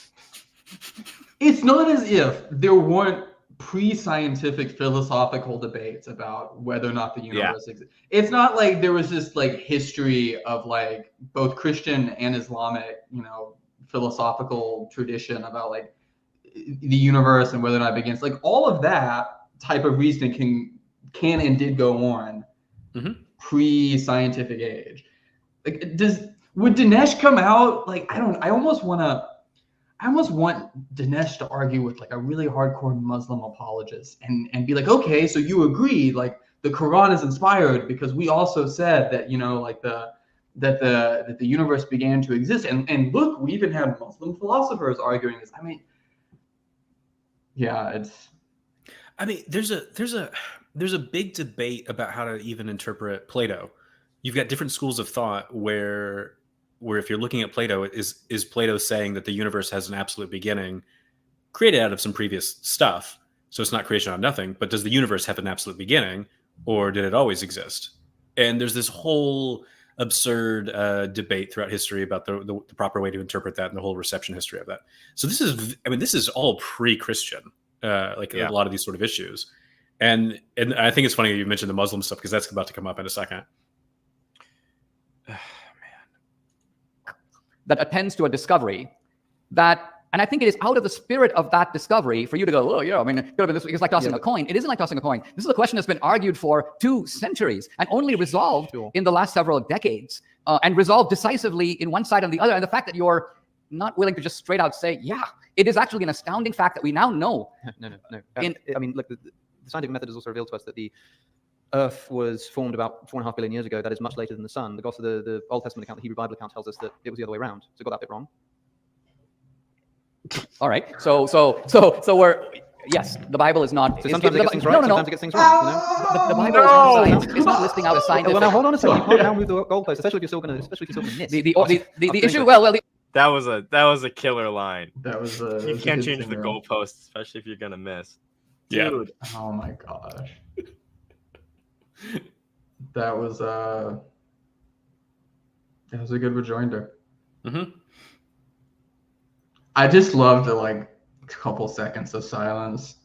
It's not as if there weren't pre-scientific philosophical debates about whether or not the universe exists. It's not like there was this like history of like both Christian and Islamic, philosophical tradition about like the universe and whether or not it begins. Like all of that type of reasoning can and did go on pre-scientific age. Like would Dinesh come out like I almost want Dinesh to argue with like a really hardcore Muslim apologist and be like, okay, so you agree like the Quran is inspired because we also said that that the universe began to exist, and look, we even have Muslim philosophers arguing this. There's a big debate about how to even interpret Plato. You've got different schools of thought where if you're looking at Plato, is Plato saying that the universe has an absolute beginning created out of some previous stuff? So it's not creation out of nothing, but does the universe have an absolute beginning, or did it always exist? And there's this whole absurd debate throughout history about the proper way to interpret that and the whole reception history of that. So this is all pre-Christian, a lot of these sort of issues. And I think it's funny you mentioned the Muslim stuff because that's about to come up in a second. That attends to a discovery and I think it is out of the spirit of that discovery for you to go, oh yeah, it could have been this. It's like tossing a coin. It isn't like tossing a coin. This is a question that's been argued for 2 centuries and only resolved in the last several decades, and resolved decisively in one side and the other. And the fact that you're not willing to just straight out say, yeah, it is actually an astounding fact that we now know. No. Look, the scientific method has also revealed to us that the Earth was formed about 4.5 billion years ago. That is much later than the sun. The Old Testament account, the Hebrew Bible account, tells us that it was the other way around. So got that bit wrong. All right. So we're the Bible is not. So sometimes it gets things right. Sometimes it gets things wrong. The Bible is not science. It's not listing out a scientific. Well, now hold on a second. You can't now move the goalpost, especially if you're still going to miss. The issue. Well. That was a killer line. You can't change the goalpost, especially if you're gonna miss. Yeah. Dude. Oh my gosh. That was a good rejoinder. Mm-hmm. I just loved the couple seconds of silence.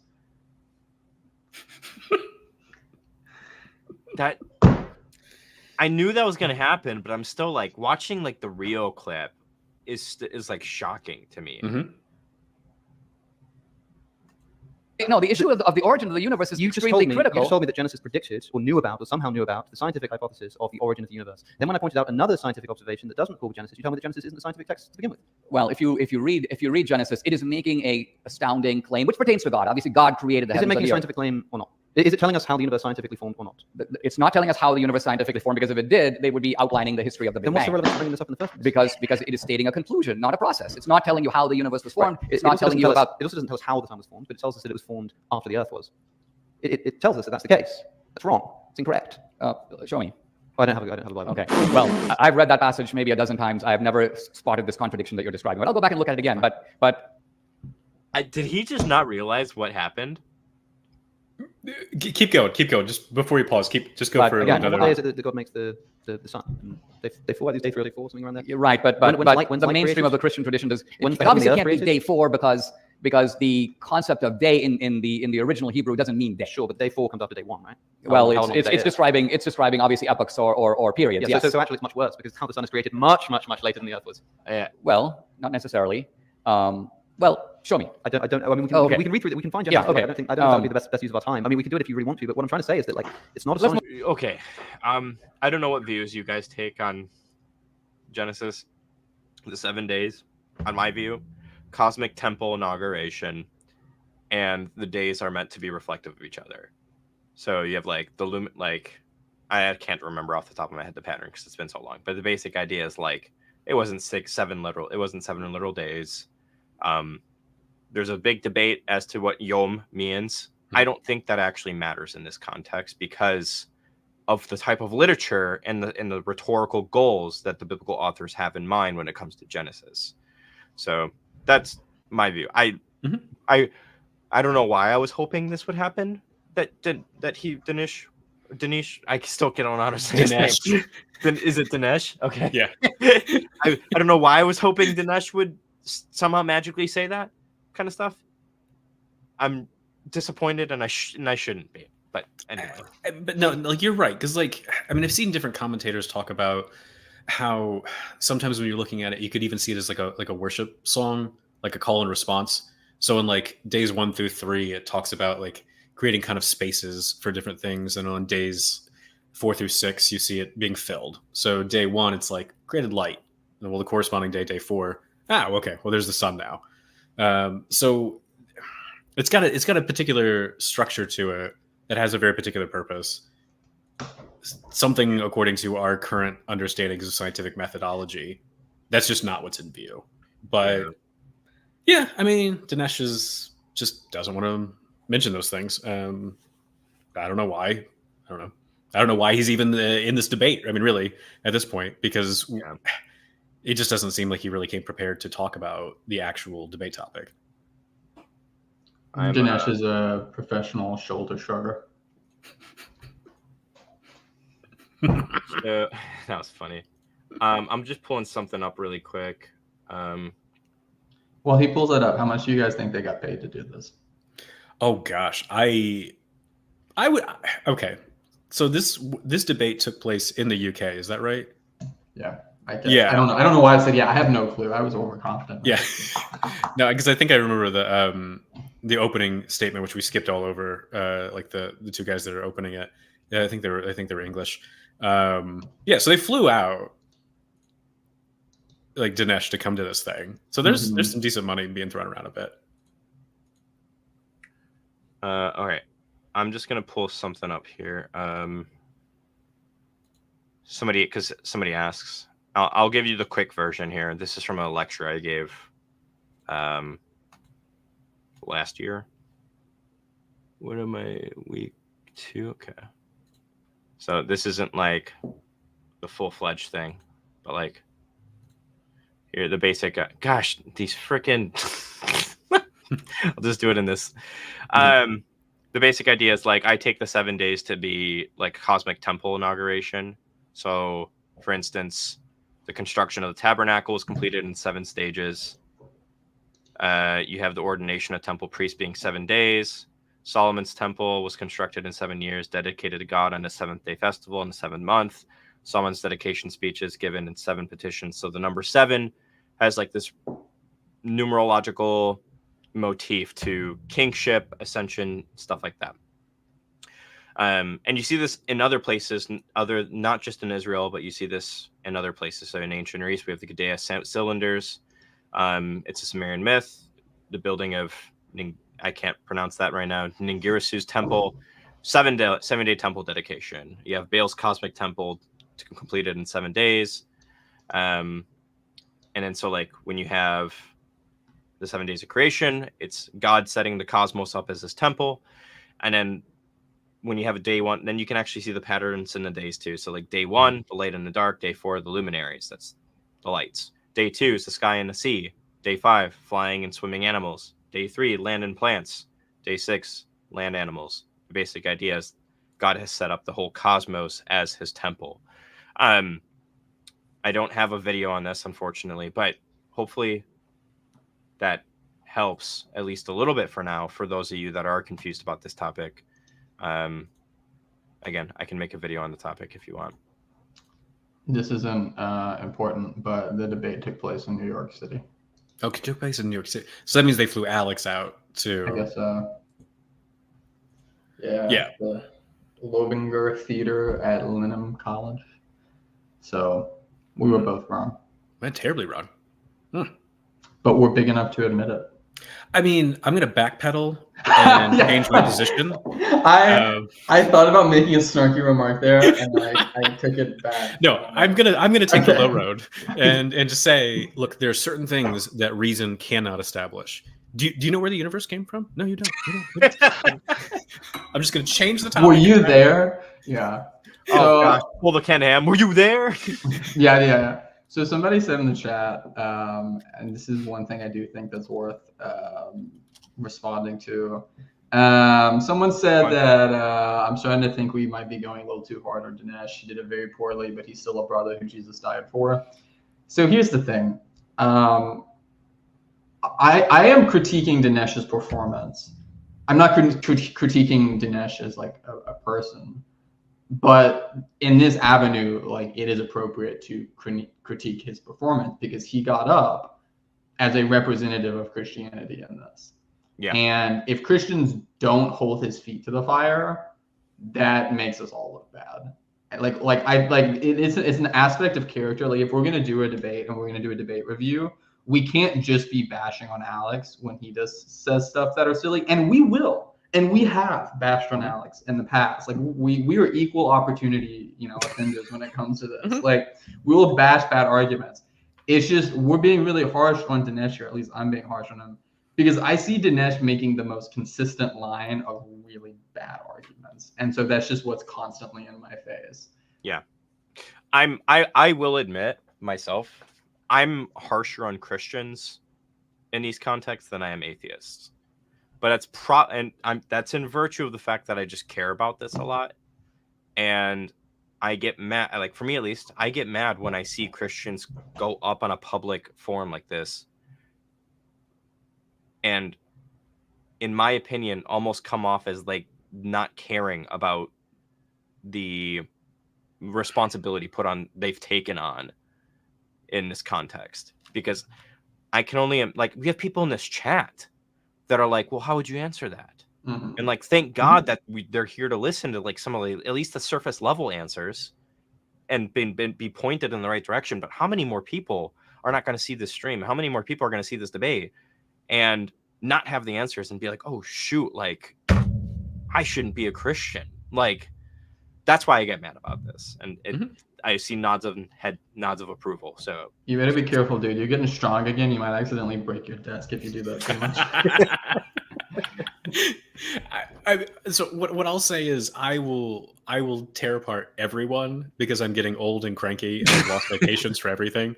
That I knew that was gonna happen, but I'm still like watching the Rio clip is shocking to me. Mm-hmm. No, the issue of the origin of the universe is extremely critical. You just told me that Genesis predicted, or knew about, or somehow knew about, the scientific hypothesis of the origin of the universe. Then when I pointed out another scientific observation that doesn't call Genesis, you told me that Genesis isn't a scientific text to begin with. Well, if you read Genesis, it is making an astounding claim, which pertains to God. Obviously, God created the heavens and the earth. Is it making a scientific claim or not? Is it telling us how the universe scientifically formed or not? It's not telling us how the universe scientifically formed, because if it did, they would be outlining the history of the Big Bang. Then what's the relevance of bringing this up in the first place? Because it is stating a conclusion, not a process. It's not telling you how the universe was formed. It's not telling you about. It also doesn't tell us how the sun was formed, but it tells us that it was formed after the Earth was. It tells us that that's the case. That's wrong. It's incorrect. Show me. I don't have a Bible. Okay. Well, I've read that passage maybe a dozen times. I have never spotted this contradiction that you're describing. But I'll go back and look at it again. But did he just not realize what happened? Keep going. Just before you pause, just go for again, another. What day is it that God makes the sun? Day 4, day 3 or day 4, something around there. You're right, but the mainstream of the Christian tradition does. It obviously can't be day 4 because the concept of day in the original Hebrew doesn't mean day. Sure, but day 4 comes after day 1, right? Well, it's describing obviously epochs or periods. Yeah, yes. So actually it's much worse, because how the sun is created much later than the Earth was. Well, not necessarily. Well, show me. I mean, we can read through it. We can find Genesis. Yeah, okay. I don't think that would be the best use of our time. I mean, we can do it if you really want to, but what I'm trying to say is that it's not a Okay. I don't know what views you guys take on Genesis, the 7 days, on my view. cosmic temple inauguration, and the days are meant to be reflective of each other. So you have like I can't remember off the top of my head the pattern because it's been so long, but the basic idea is like it wasn't 7 literal days. There's a big debate as to what yom means. I don't think that actually matters in this context because of the type of literature and the rhetorical goals that the biblical authors have in mind when it comes to Genesis. So that's my view. I don't know why I was hoping this would happen. Dinesh, I still don't know how to say his name. Is it Dinesh? Okay. Yeah. I don't know why I was hoping Dinesh would somehow magically say that kind of stuff. I'm disappointed, and I shouldn't be. But anyway. But no, like you're right, because like I mean, I've seen different commentators talk about how sometimes when you're looking at it, you could even see it as like a worship song, like a call and response. So in like days 1 through 3, it talks about like creating kind of spaces for different things, and on days 4 through 6, you see it being filled. So day 1, it's like created light, and well, the corresponding day 4, okay, well there's the sun now. So it's got a particular structure to it that has a very particular purpose. Something according to our current understandings of scientific methodology, that's just not what's in view. But yeah, I mean, Dinesh just doesn't want to mention those things. I don't know why. I don't know why he's even in this debate. I mean, really, at this point, because it just doesn't seem like he really came prepared to talk about the actual debate topic. Dinesh is a professional shoulder shrugger. That was funny. I'm just pulling something up really quick. While he pulls that up, how much do you guys think they got paid to do this? Oh gosh, I would. Okay, so this debate took place in the UK. Is that right? Yeah. I don't know. I don't know why I said I have no clue. I was overconfident. Yeah. No, because I think I remember the opening statement, which we skipped all over. Like the two guys that are opening it. Yeah, I think they were English. Yeah, so they flew out like Dinesh to come to this thing. So there's some decent money being thrown around a bit. All right, I'm just gonna pull something up here. Somebody asks. I'll give you the quick version here. This is from a lecture I gave last year. What am I, week 2? Okay. So this isn't like the full-fledged thing, but like here, the basic, gosh, these freaking, I'll just do it in this. The basic idea is like, I take the 7 days to be like cosmic temple inauguration. So for instance, the construction of the tabernacle was completed in 7 stages. You have the ordination of temple priests being 7 days. Solomon's temple was constructed in 7 years, dedicated to God on the 7th-day festival in the 7th month. Solomon's dedication speech is given in 7 petitions. So the number 7 has like this numerological motif to kingship, ascension, stuff like that. And you see this in other places, not just in Israel, but you see this in other places. So in ancient Greece, we have the Gudea cylinders. It's a Sumerian myth. The building of, I can't pronounce that right now, Ningirisu's temple, 7-day temple dedication. You have Baal's cosmic temple completed in 7 days. And then so like when you have the 7 days of creation, it's God setting the cosmos up as his temple. And then when you have a day 1, then you can actually see the patterns in the days too. So like day 1, the light and the dark. Day 4, the luminaries. That's the lights. Day 2 is the sky and the sea. Day 5, flying and swimming animals. Day 3, land and plants. Day 6, land animals. The basic idea is God has set up the whole cosmos as his temple. I don't have a video on this, unfortunately, but hopefully that helps at least a little bit for now for those of you that are confused about this topic. Again, I can make a video on the topic if you want. This isn't important, but the debate took place in New York City. Okay, it took place in New York City. So that means they flew Alex out to. I guess so. Yeah. Yeah. The Lobinger Theater at Linham College. So we were both wrong. Man, terribly wrong. but we're big enough to admit it. I mean, I'm going to backpedal and Yeah. change my position. I thought about making a snarky remark there, and I took it back. No, I'm gonna take the Okay. low road and just say, look, there are certain things that reason cannot establish. Do you know where the universe came from? No, you don't. You don't. I'm just gonna change the topic. Were you there? Yeah. Oh gosh, pull the Ken Ham. Were you there? Yeah. So somebody said in the chat, and this is one thing I do think that's worth responding to. Someone said that I'm starting to think we might be going a little too hard on Dinesh. He did it very poorly, but he's still a brother who Jesus died for. So here's the thing. I am critiquing Dinesh's performance. I'm not critiquing Dinesh as like a person. But in this avenue, like it is appropriate to critique his performance because he got up as a representative of Christianity in this. Yeah. And if Christians don't hold his feet to the fire, that makes us all look bad. It's an aspect of character. Like if we're gonna do a debate and we're gonna do a debate review, we can't just be bashing on Alex when he says stuff that are silly, and we will. And we have bashed on Alex in the past. Like we are equal opportunity, offenders when it comes to this. Mm-hmm. Like we will bash bad arguments. It's just we're being really harsh on Dinesh, or at least I'm being harsh on him, because I see Dinesh making the most consistent line of really bad arguments, and so that's just what's constantly in my face. Yeah, I will admit myself, I'm harsher on Christians in these contexts than I am atheists. But that's in virtue of the fact that I just care about this a lot, and I get mad. Like for me at least, I get mad when I see Christians go up on a public forum like this, and in my opinion, almost come off as like not caring about the responsibility they've taken on in this context. Because I can only we have people in this chat that are like, well, how would you answer that? Mm-hmm. And like, thank God that they're here to listen to like some of at least the surface level answers and be pointed in the right direction. But how many more people are not going to see this stream? How many more people are going to see this debate and not have the answers and be like, oh shoot, like I shouldn't be a Christian. Like that's why I get mad about this. And I see nods of approval. So you better be careful, dude. You're getting strong again. You might accidentally break your desk if you do that too much. So what I'll say is I will tear apart everyone because I'm getting old and cranky and I've lost my patience for everything.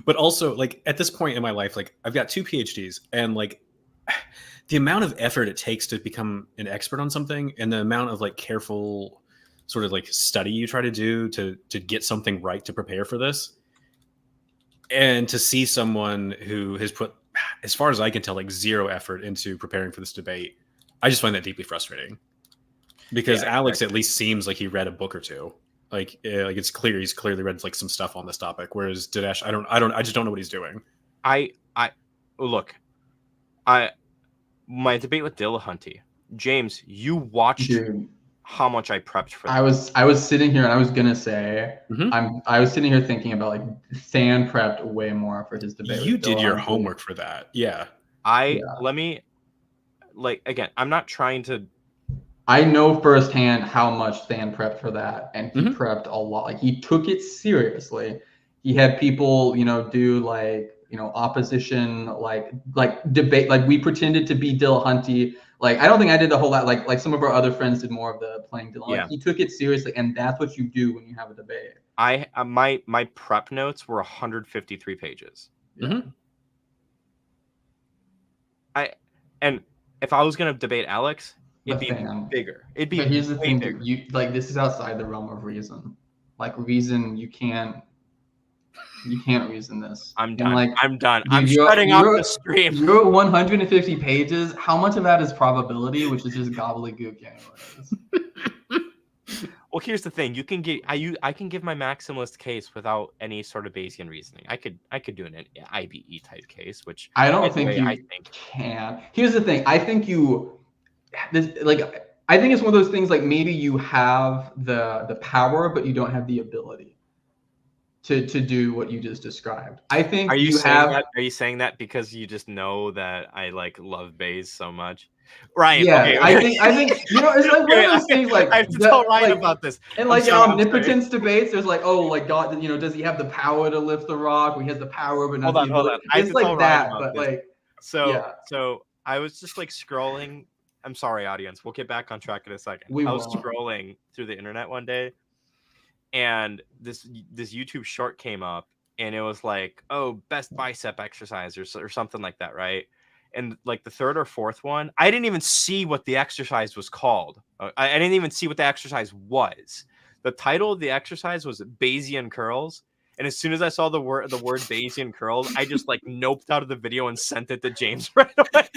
But also, like at this point in my life, like I've got 2 PhDs, and like the amount of effort it takes to become an expert on something, and the amount of like careful sort of like study you try to do to get something right to prepare for this, and to see someone who has put, as far as I can tell, like 0 effort into preparing for this debate, I just find that deeply frustrating. Because Alex at least seems like he read a book or two. Like it's clear he's clearly read like some stuff on this topic, whereas Dinesh, I just don't know what he's doing. My debate with Dillahunty, James, you watched how much I prepped for that. I was sitting here and I was gonna say I was sitting here thinking about like Than prepped way more for his debate. You did your homework for that. Yeah. Let me again, I'm not trying to. I know firsthand how much Than prepped for that, and he prepped a lot. Like he took it seriously. He had people, do like opposition, like debate. Like we pretended to be Dillahunty. Like I don't think I did the whole lot. Like some of our other friends did more of the playing Dillahunty. Like, he took it seriously, and that's what you do when you have a debate. My prep notes were 153 pages. And if I was gonna debate Alex, it'd be bigger. It'd be. But here's the thing: bigger. you like this is outside the realm of reason. Like reason, you can't reason this. I'm done. And, I'm done. I'm shutting off the stream. You're 150 pages. How much of that is probability, which is just gobbledygook anyways? Well, here's the thing: I can give my maximalist case without any sort of Bayesian reasoning. I could do an IBE type case, which I don't think you can. Here's the thing: I think I think it's one of those things like maybe you have the power, but you don't have the ability. to do what you just described. I think Are you you saying have. that? Are you saying that because you just know that I like love Baze so much? Ryan, Yeah, okay. I think you know it's like one Okay, of those things like I have to that, tell Ryan like, about this. and I'm like sorry, in I'm sorry. omnipotence debates, there's like, oh, like God, you know, does he have the power to lift the rock? He has the power, but not Hold the on. ability. I have It's to tell like Ryan that, about but this. like, So, yeah. so I was just like scrolling. I'm sorry, audience. We'll get back on track in a second. We I was will. scrolling through the internet one day, and this YouTube short came up, and it was like, oh, best bicep exercise or something like that, right? And like the third or fourth one, I didn't even see what the exercise was called. I didn't even see what the exercise was. The title of the exercise was Bayesian curls. And as soon as I saw the word Bayesian curls, I just like noped out of the video and sent it to James right away.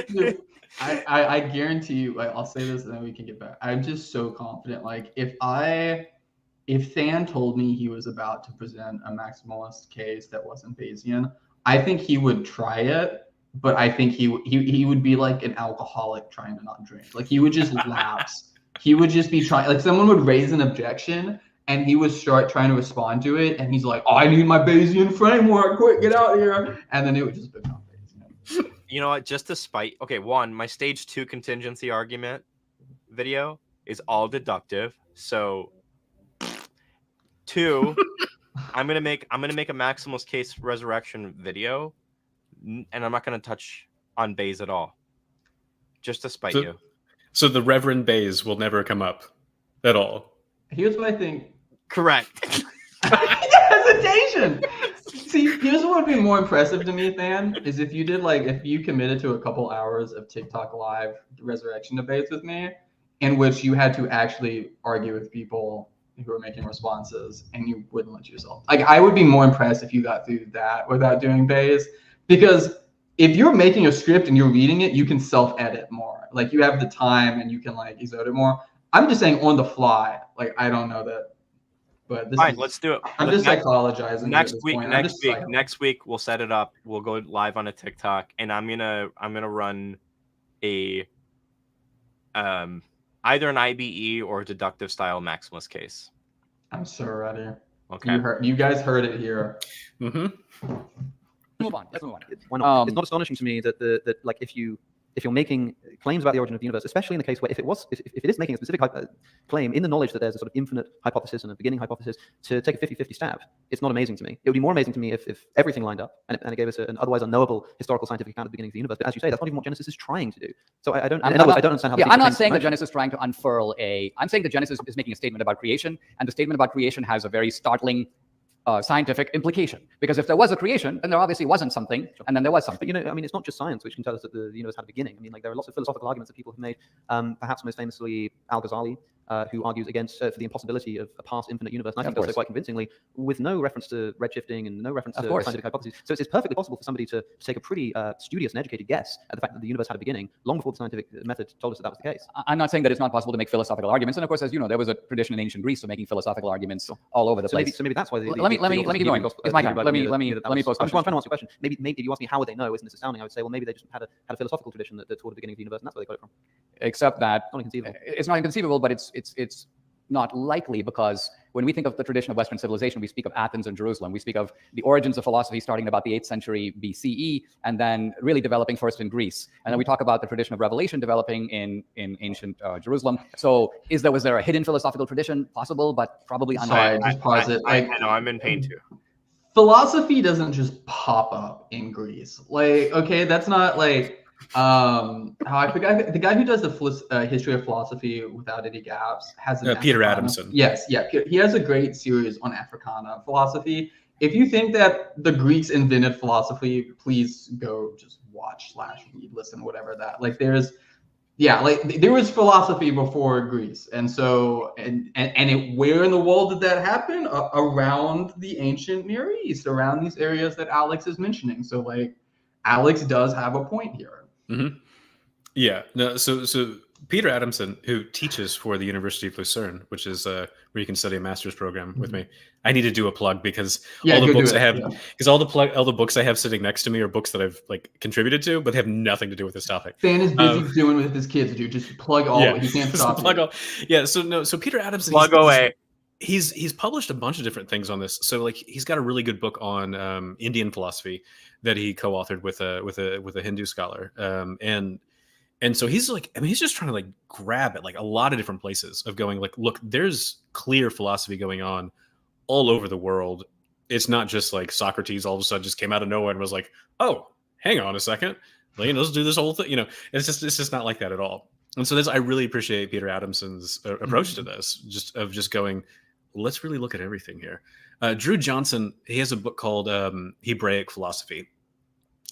Dude, I guarantee you, like, I'll say this and then we can get back. I'm just so confident. Like, if Than told me he was about to present a maximalist case that wasn't Bayesian, I think he would try it, but I think he would be like an alcoholic trying to not drink. Like, he would just lapse. He would just be trying, like, someone would raise an objection and he would start trying to respond to it, and he's like, oh, I need my Bayesian framework, quick, get out here. And then it would just become Bayesian. You know what? Just to spite, okay, one, my stage 2 contingency argument video is all deductive. So 2, I'm gonna make a maximalist case resurrection video, and I'm not gonna touch on Bayes at all, just to spite you. So the Reverend Bayes will never come up at all. Here's what I think. Correct. Hesitation. See, here's what would be more impressive to me, Than, is if you committed to a couple hours of TikTok live resurrection debates with me, in which you had to actually argue with people who were making responses and you wouldn't let yourself. Like, I would be more impressed if you got through that without doing Bayes, because if you're making a script and you're reading it, you can self-edit more. Like, you have the time and you can like exert it more. I'm just saying on the fly. Like, I don't know that. But this Fine, let's do it. I'm just psychologizing. Next week we'll set it up. We'll go live on a TikTok, and I'm gonna run a either an IBE or a deductive style maximalist case. I'm so ready. Okay. You guys heard it here. Mm-hmm. Move on. Let's move on. Why not? It's not astonishing to me that like if you're making claims about the origin of the universe, especially in the case where if it is making a specific claim in the knowledge that there's a sort of infinite hypothesis and a beginning hypothesis, to take a 50-50 stab, it's not amazing to me. It would be more amazing to me if everything lined up and it gave us an otherwise unknowable historical scientific account of the beginning of the universe. But as you say, that's not even what Genesis is trying to do. So I don't understand how. Yeah, I'm not saying that Genesis is trying to unfurl I'm saying that Genesis is making a statement about creation, and the statement about creation has a very startling scientific implication, because if there was a creation, then there obviously wasn't something, and then there was something. But I mean, it's not just science which can tell us that the universe had a beginning. I mean, like, there are lots of philosophical arguments that people have made. Perhaps most famously, Al-Ghazali, who argues against for the impossibility of a past infinite universe, and I think does so quite convincingly, with no reference to redshifting and no reference to scientific hypotheses. So it's perfectly possible for somebody to take a pretty studious and educated guess at the fact that the universe had a beginning long before the scientific method told us that was the case. I'm not saying that it's not possible to make philosophical arguments, and of course, as you know, there was a tradition in ancient Greece of making philosophical arguments all over the place. So maybe that's why. Let me keep going. It's my time. Let me pose. I'm trying to answer your question. Maybe if you ask me how would they know, isn't this astounding? I would say, well, maybe they just had a philosophical tradition that taught the beginning of the universe, and that's where they got it from. Except that Not inconceivable. it's not inconceivable, but it's not likely, because when we think of the tradition of Western civilization, we speak of Athens and Jerusalem. We speak of the origins of philosophy starting in about the 8th century BCE, and then really developing first in Greece. And then we talk about the tradition of revelation developing in ancient Jerusalem. So was there a hidden philosophical tradition? Possible, but probably unlikely. Sorry, just pause it. I know, I'm in pain too. Philosophy doesn't just pop up in Greece. Like, okay, that's not like how I forgot the guy who does the history of philosophy without any gaps has Peter Adamson. Yes, yeah, he has a great series on Africana philosophy. If you think that the Greeks invented philosophy, please go just watch / read, listen, whatever that. Like, there was philosophy before Greece, and so where in the world did that happen? Around the ancient Near East, around these areas that Alex is mentioning. So, like, Alex does have a point here. Mm-hmm. Yeah. No. So Peter Adamson, who teaches for the University of Lucerne, which is where you can study a master's program with me. I need to do a plug because all the books I have, because all the books I have sitting next to me are books that I've like contributed to, but they have nothing to do with this topic. Stan is busy doing with his kids, dude. Just plug all. He can't stop. Yeah. So Peter Adamson, plug away. He's published a bunch of different things on this. So like he's got a really good book on Indian philosophy that he co-authored with a Hindu scholar. And so he's like, I mean, he's just trying to like grab at like a lot of different places of going like, look, there's clear philosophy going on all over the world. It's not just like Socrates all of a sudden just came out of nowhere and was like, oh, hang on a second, like, let's do this whole thing. It's just not like that at all. And so I really appreciate Peter Adamson's approach to this, just going, let's really look at everything here. Drew Johnson, he has a book called Hebraic Philosophy.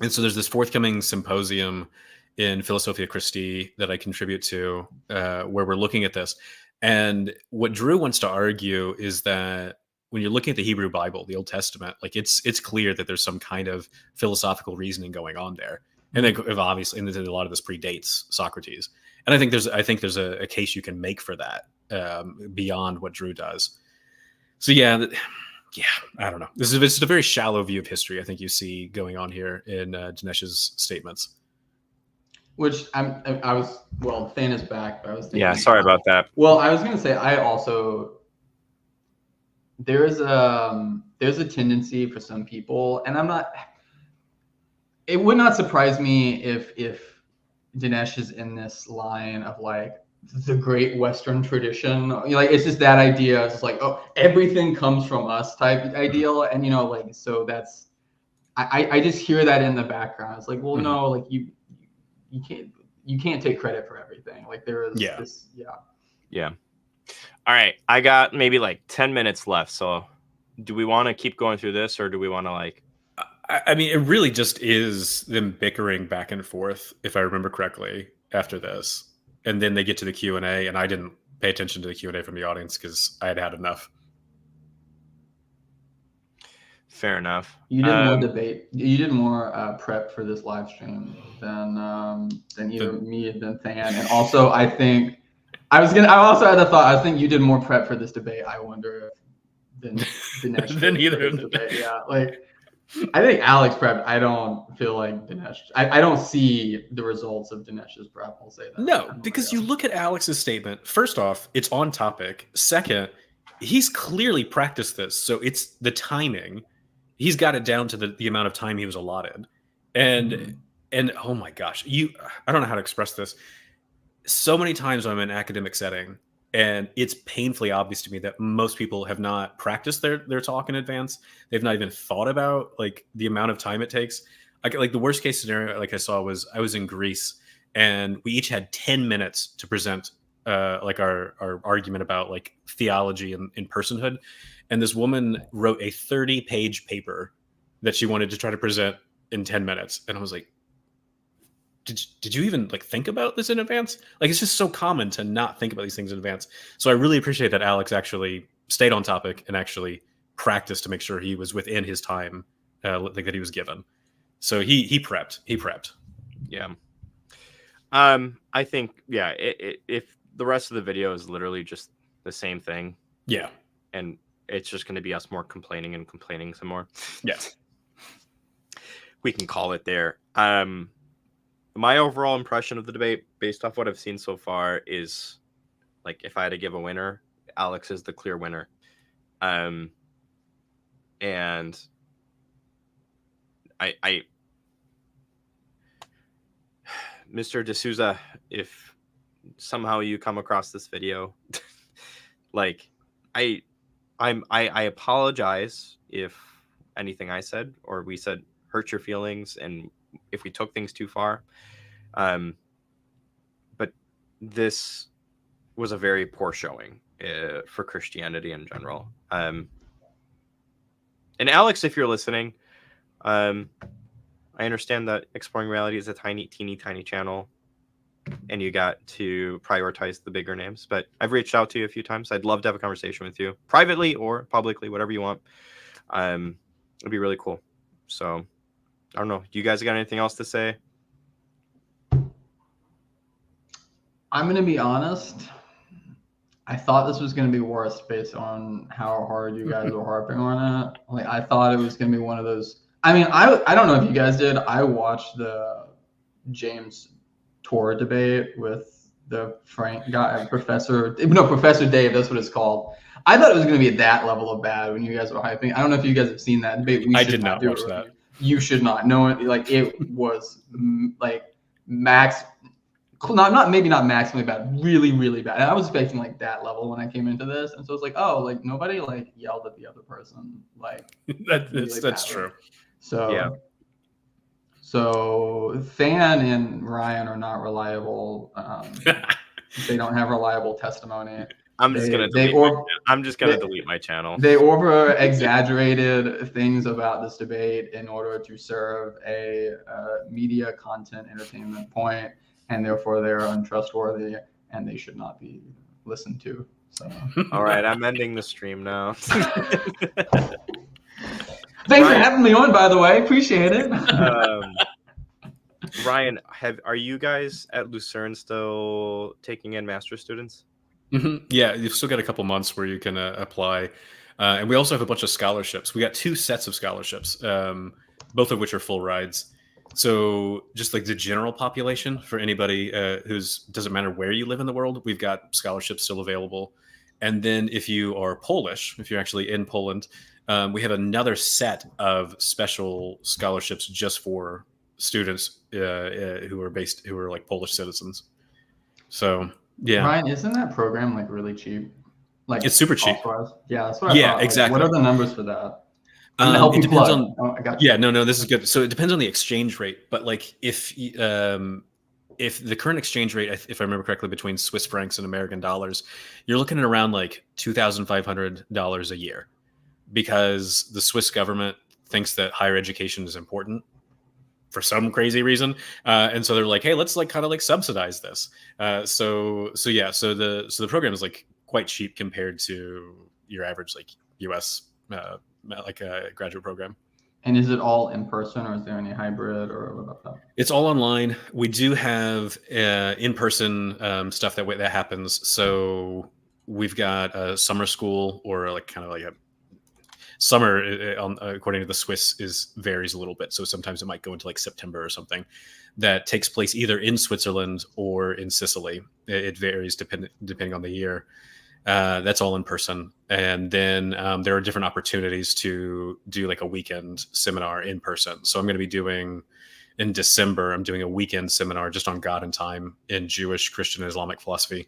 And so there's this forthcoming symposium in Philosophia Christi that I contribute to, where we're looking at this. And what Drew wants to argue is that when you're looking at the Hebrew Bible, the Old Testament, like it's clear that there's some kind of philosophical reasoning going on there. And then obviously, and a lot of this predates Socrates. And I think there's a case you can make for that beyond what Drew does. So yeah, I don't know. This is just a very shallow view of history I think you see going on here in Dinesh's statements. Which Than is back, but I was thinking. Yeah, sorry about that. Well, I was gonna say there's a tendency for some people, and it would not surprise me if Dinesh is in this line of like the great Western tradition. Like it's just that idea. It's just like, oh, everything comes from us type ideal. And like so that's I just hear that in the background. It's like, well, no, like you can't take credit for everything. Like there is this. Yeah. All right. I got maybe like 10 minutes left. So do we want to keep going through this, or do we want to like, I mean, it really just is them bickering back and forth, if I remember correctly, after this. And then they get to the Q&A, and I didn't pay attention to the Q&A from the audience because I had had enough. Fair enough. You did more debate. You did more prep for this live stream than either me than Than. And also, I think I also had the thought. I think you did more prep for this debate. I wonder than Dinesh than either of them. Yeah, like I think Alex prepped. I don't feel like Dinesh. I don't see the results of Dinesh's prep. I'll say that. No, because you look at Alex's statement. First off, it's on topic. Second, he's clearly practiced this, so it's the timing. He's got it down to the amount of time he was allotted. And oh my gosh, I don't know how to express this. So many times I'm in an academic setting, and it's painfully obvious to me that most people have not practiced their talk in advance. They've not even thought about like the amount of time it takes. Like the worst case scenario, like I saw, was I was in Greece, and we each had 10 minutes to present like our argument about like theology and personhood. And this woman wrote a 30-page paper that she wanted to try to present in 10 minutes. And I was like, did you even like think about this in advance? Like, it's just so common to not think about these things in advance. So I really appreciate that Alex actually stayed on topic and actually practiced to make sure he was within his time that he was given. So he prepped. Yeah. I think, if the rest of the video is literally just the same thing. Yeah. And it's just going to be us more complaining some more. Yeah. We can call it there. My overall impression of the debate, based off what I've seen so far, is like if I had to give a winner, Alex is the clear winner. And I Mr. D'Souza, if somehow you come across this video, like I apologize if anything I said or we said hurt your feelings and if we took things too far. But this was a very poor showing for Christianity in general. And Alex, if you're listening, I understand that Exploring Reality is a teeny tiny channel and you got to prioritize the bigger names, but I've reached out to you a few times. I'd love to have a conversation with you privately or publicly, whatever you want. It'd be really cool. So I don't know. Do you guys got anything else to say? I'm going to be honest. I thought this was going to be worse based on how hard you guys were harping on it. Like, I thought it was going to be one of those. I mean, I don't know if you guys did. I watched the James Tour debate with the Frank guy, Professor Dave. That's what it's called. I thought it was going to be that level of bad when you guys were hyping. I don't know if you guys have seen that debate. I did not watch that. You should not. No one, like, it was like max. Not maybe not maximally bad, really, really bad. And I was expecting like that level when I came into this, and so it's like, oh, like nobody like yelled at the other person, like that's true. So Yeah. So Than and Ryan are not reliable. They don't have reliable testimony. I'm just gonna delete my channel. They over exaggerated things about this debate in order to serve a media content entertainment point, and therefore they're untrustworthy and they should not be listened to. So all right, I'm ending the stream now. Thanks for having me on, by the way. Appreciate it. Ryan, are you guys at Lucerne still taking in master's students? Mm-hmm. Yeah, you've still got a couple months where you can apply. And we also have a bunch of scholarships. We got 2 sets of scholarships, both of which are full rides. So just like the general population, for anybody doesn't matter where you live in the world, we've got scholarships still available. And then if you are Polish, if you're actually in Poland, we have another set of special scholarships just for students who are like Polish citizens. So yeah, Ryan, isn't that program like really cheap? Like, it's super cheap. Yeah, that's what I thought. Exactly. Like, what are the numbers for that? It depends on. I got you. Yeah, no, this is good. So it depends on the exchange rate, but like if the current exchange rate, if I remember correctly, between Swiss francs and American dollars, you're looking at around like $2,500 a year, because the Swiss government thinks that higher education is important for some crazy reason, and so they're like, hey, let's like kind of like subsidize this. So the program is like quite cheap compared to your average like U.S. Like a graduate program. And is it all in person, or is there any hybrid, or what about that? It's all online. We do have in-person stuff that happens. So we've got a summer school, or like kind of like a summer, according to the Swiss, varies a little bit. So sometimes it might go into like September or something, that takes place either in Switzerland or in Sicily. It varies depending on the year. That's all in person. And then there are different opportunities to do like a weekend seminar in person. So I'm going to be doing, in December, I'm doing a weekend seminar just on God and time in Jewish, Christian, and Islamic philosophy.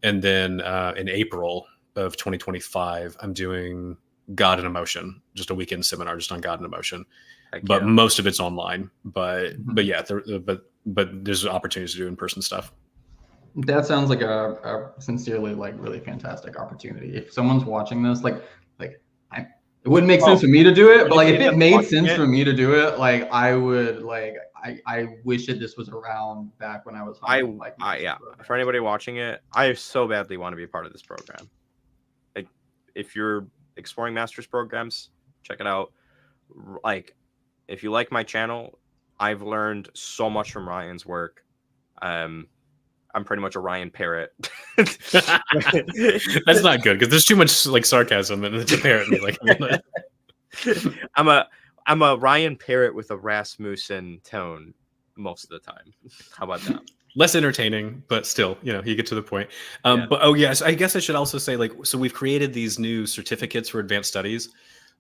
And then in April of 2025, I'm doing God and Emotion, just a weekend seminar just on God and Emotion. But most of it's online. But yeah, but there's opportunities to do in-person stuff. That sounds like a sincerely like really fantastic opportunity. If someone's watching this, it wouldn't make sense for me to do it, but like if it made sense for me to do it, like I would like I wish that this was around back when I was home, yeah. For anybody watching it, I so badly want to be a part of this program. Like, if you're exploring master's programs, check it out. Like, if you like my channel, I've learned so much from Ryan's work. I'm pretty much a Ryan parrot. That's not good, because there's too much like sarcasm and it's a parrot. I'm a Ryan parrot with a Rasmussen tone most of the time. How about that? Less entertaining, but still, you get to the point. But yes, I guess I should also say, like, so we've created these new certificates for advanced studies.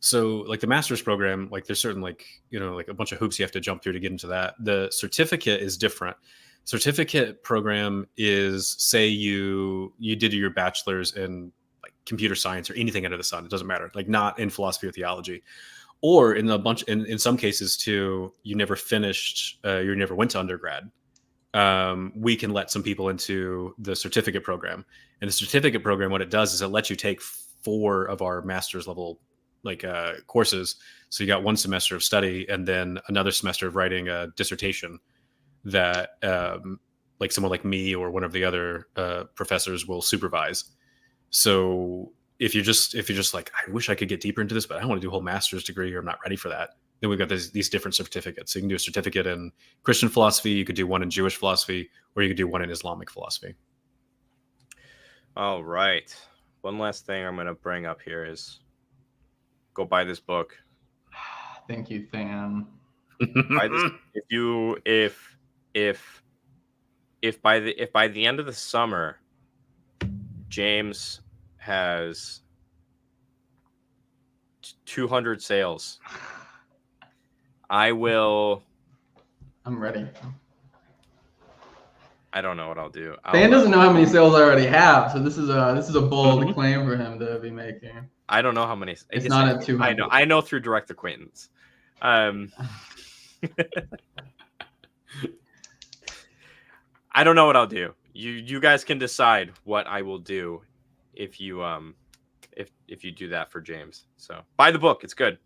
So like the master's program, like there's certain like a bunch of hoops you have to jump through to get into that. The certificate is different. Certificate program is, say you did your bachelor's in like computer science or anything under the sun. It doesn't matter. Like, not in philosophy or theology, or in some cases too, you never finished, you never went to undergrad. We can let some people into the certificate program. And the certificate program, what it does is it lets you take 4 of our master's level courses. So you got 1 semester of study and then another semester of writing a dissertation that like someone like me or one of the other professors will supervise. So if you're just like, I wish I could get deeper into this, but I don't want to do a whole master's degree, or I'm not ready for that, then we've got these different certificates. So you can do a certificate in Christian philosophy, you could do one in Jewish philosophy, or you could do one in Islamic philosophy. All right. One last thing I'm gonna bring up here is go buy this book. Thank you, Than. Buy this if by the end of the summer James has 200 sales, I will. I'm ready. I don't know what I'll do. Than doesn't know how many sales I already have, so this is a bold claim for him to be making. I don't know how many. It's not at 200. I know through direct acquaintance. I don't know what I'll do. You guys can decide what I will do if you do that for James. So buy the book. It's good.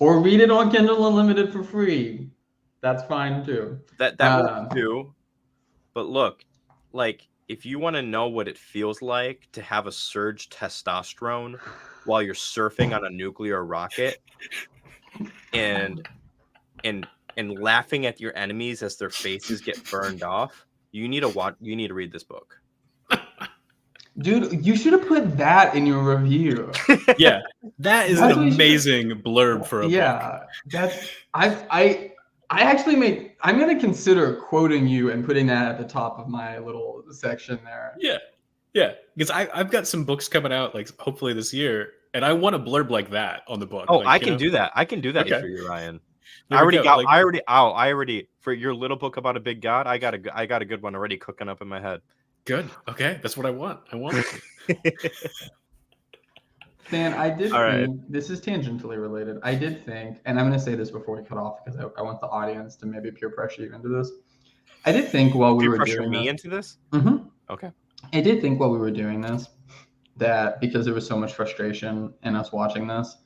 Or read it on Kindle Unlimited for free. That's fine too. That works too. But look, like if you want to know what it feels like to have a surge testosterone while you're surfing on a nuclear rocket and laughing at your enemies as their faces get burned off, you need to read this book. Dude, you should have put that in your review. Yeah, that is an amazing blurb for a book. Yeah, that's I actually made. I'm gonna consider quoting you and putting that at the top of my little section there. Yeah, because I've got some books coming out like hopefully this year, and I want a blurb like that on the book. Oh, like, I can do that. I can do that Okay. for you, Ryan. There I we already go. I already for your little book about a big god. I got a good one already cooking up in my head. Good. Okay, that's what I want. Dan, I did All think this is tangentially related. I did think, and I'm going to say this before we cut off because I want the audience to maybe peer pressure you into this. I did think while we Peer were pressure doing me this, into this. Okay. I did think while we were doing this that because there was so much frustration in us watching this,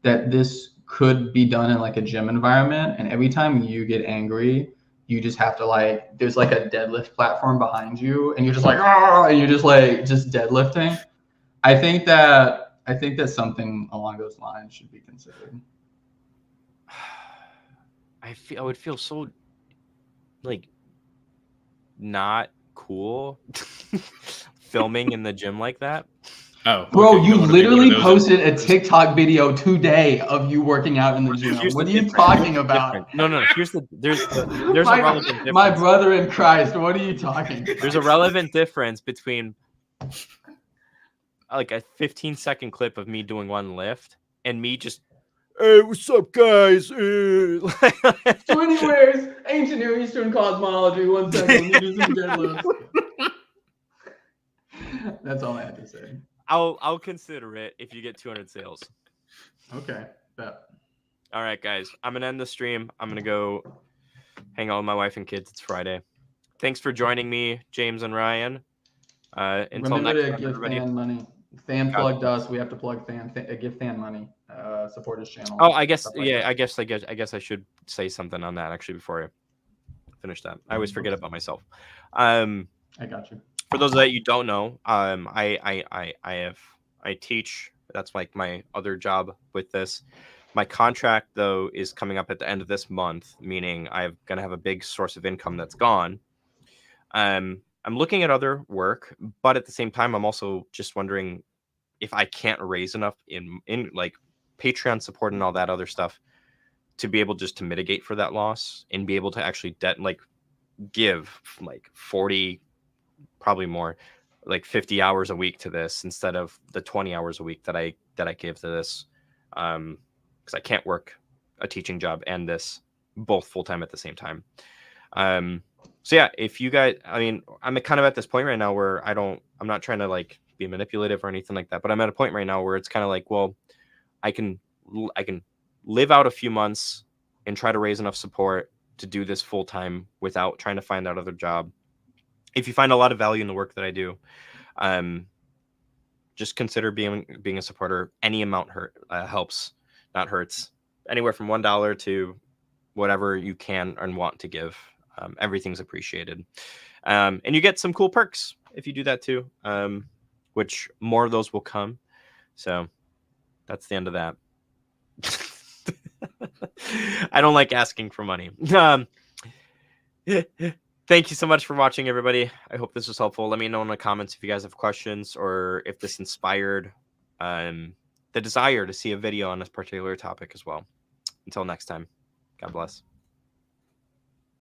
that this could be done in like a gym environment, and every time you get angry, you just have to there's like a deadlift platform behind you, and you're just like, ah, and you're just deadlifting. I think that something along those lines should be considered. I would feel so like not cool filming in the gym like that. Oh, bro, okay, you don't wanna be one of literally those posted a influencers. TikTok video today of you working out in the gym. What are you talking about? No. There's a relevant difference. My brother in Christ, what are you talking about? There's a relevant difference between like a 15-second clip of me doing one lift and me just, hey, what's up, guys? So anyways, ancient Near Eastern cosmology, 1 second, let me do some deadlifts. That's all I had to say. I'll consider it if you get 200 sales. Okay, bet. All right, guys. I'm going to end the stream. I'm going to go hang out with my wife and kids. It's Friday. Thanks for joining me, James and Ryan. Until Remember next to time, give everybody. Than money. Than plugged us. We have to plug Than. Give Than money. Support his channel. Oh, I guess, stuff like yeah, that. I guess I should say something on that actually before I finish that. I always forget about myself. I got you. For those that you don't know, I teach. That's like my other job with this. My contract though is coming up at the end of this month, meaning I'm gonna have a big source of income that's gone. I'm looking at other work, but at the same time, I'm also just wondering if I can't raise enough in like Patreon support and all that other stuff to be able just to mitigate for that loss and be able to actually give like 40, probably more, like 50 hours a week to this instead of the 20 hours a week that I give to this, because I can't work a teaching job and this both full time at the same time. So yeah, if you guys, I mean, I'm kind of at this point right now where I'm not trying to like be manipulative or anything like that, but I'm at a point right now where it's kind of like, well, I can live out a few months and try to raise enough support to do this full time without trying to find that other job. If you find a lot of value in the work that I do, just consider being a supporter. Any amount helps, not hurts. Anywhere from $1 to whatever you can and want to give. Everything's appreciated. And you get some cool perks if you do that too, which more of those will come. So that's the end of that. I don't like asking for money. Thank you so much for watching, everybody. I hope this was helpful. Let me know in the comments if you guys have questions or if this inspired the desire to see a video on this particular topic as well. Until next time, God bless.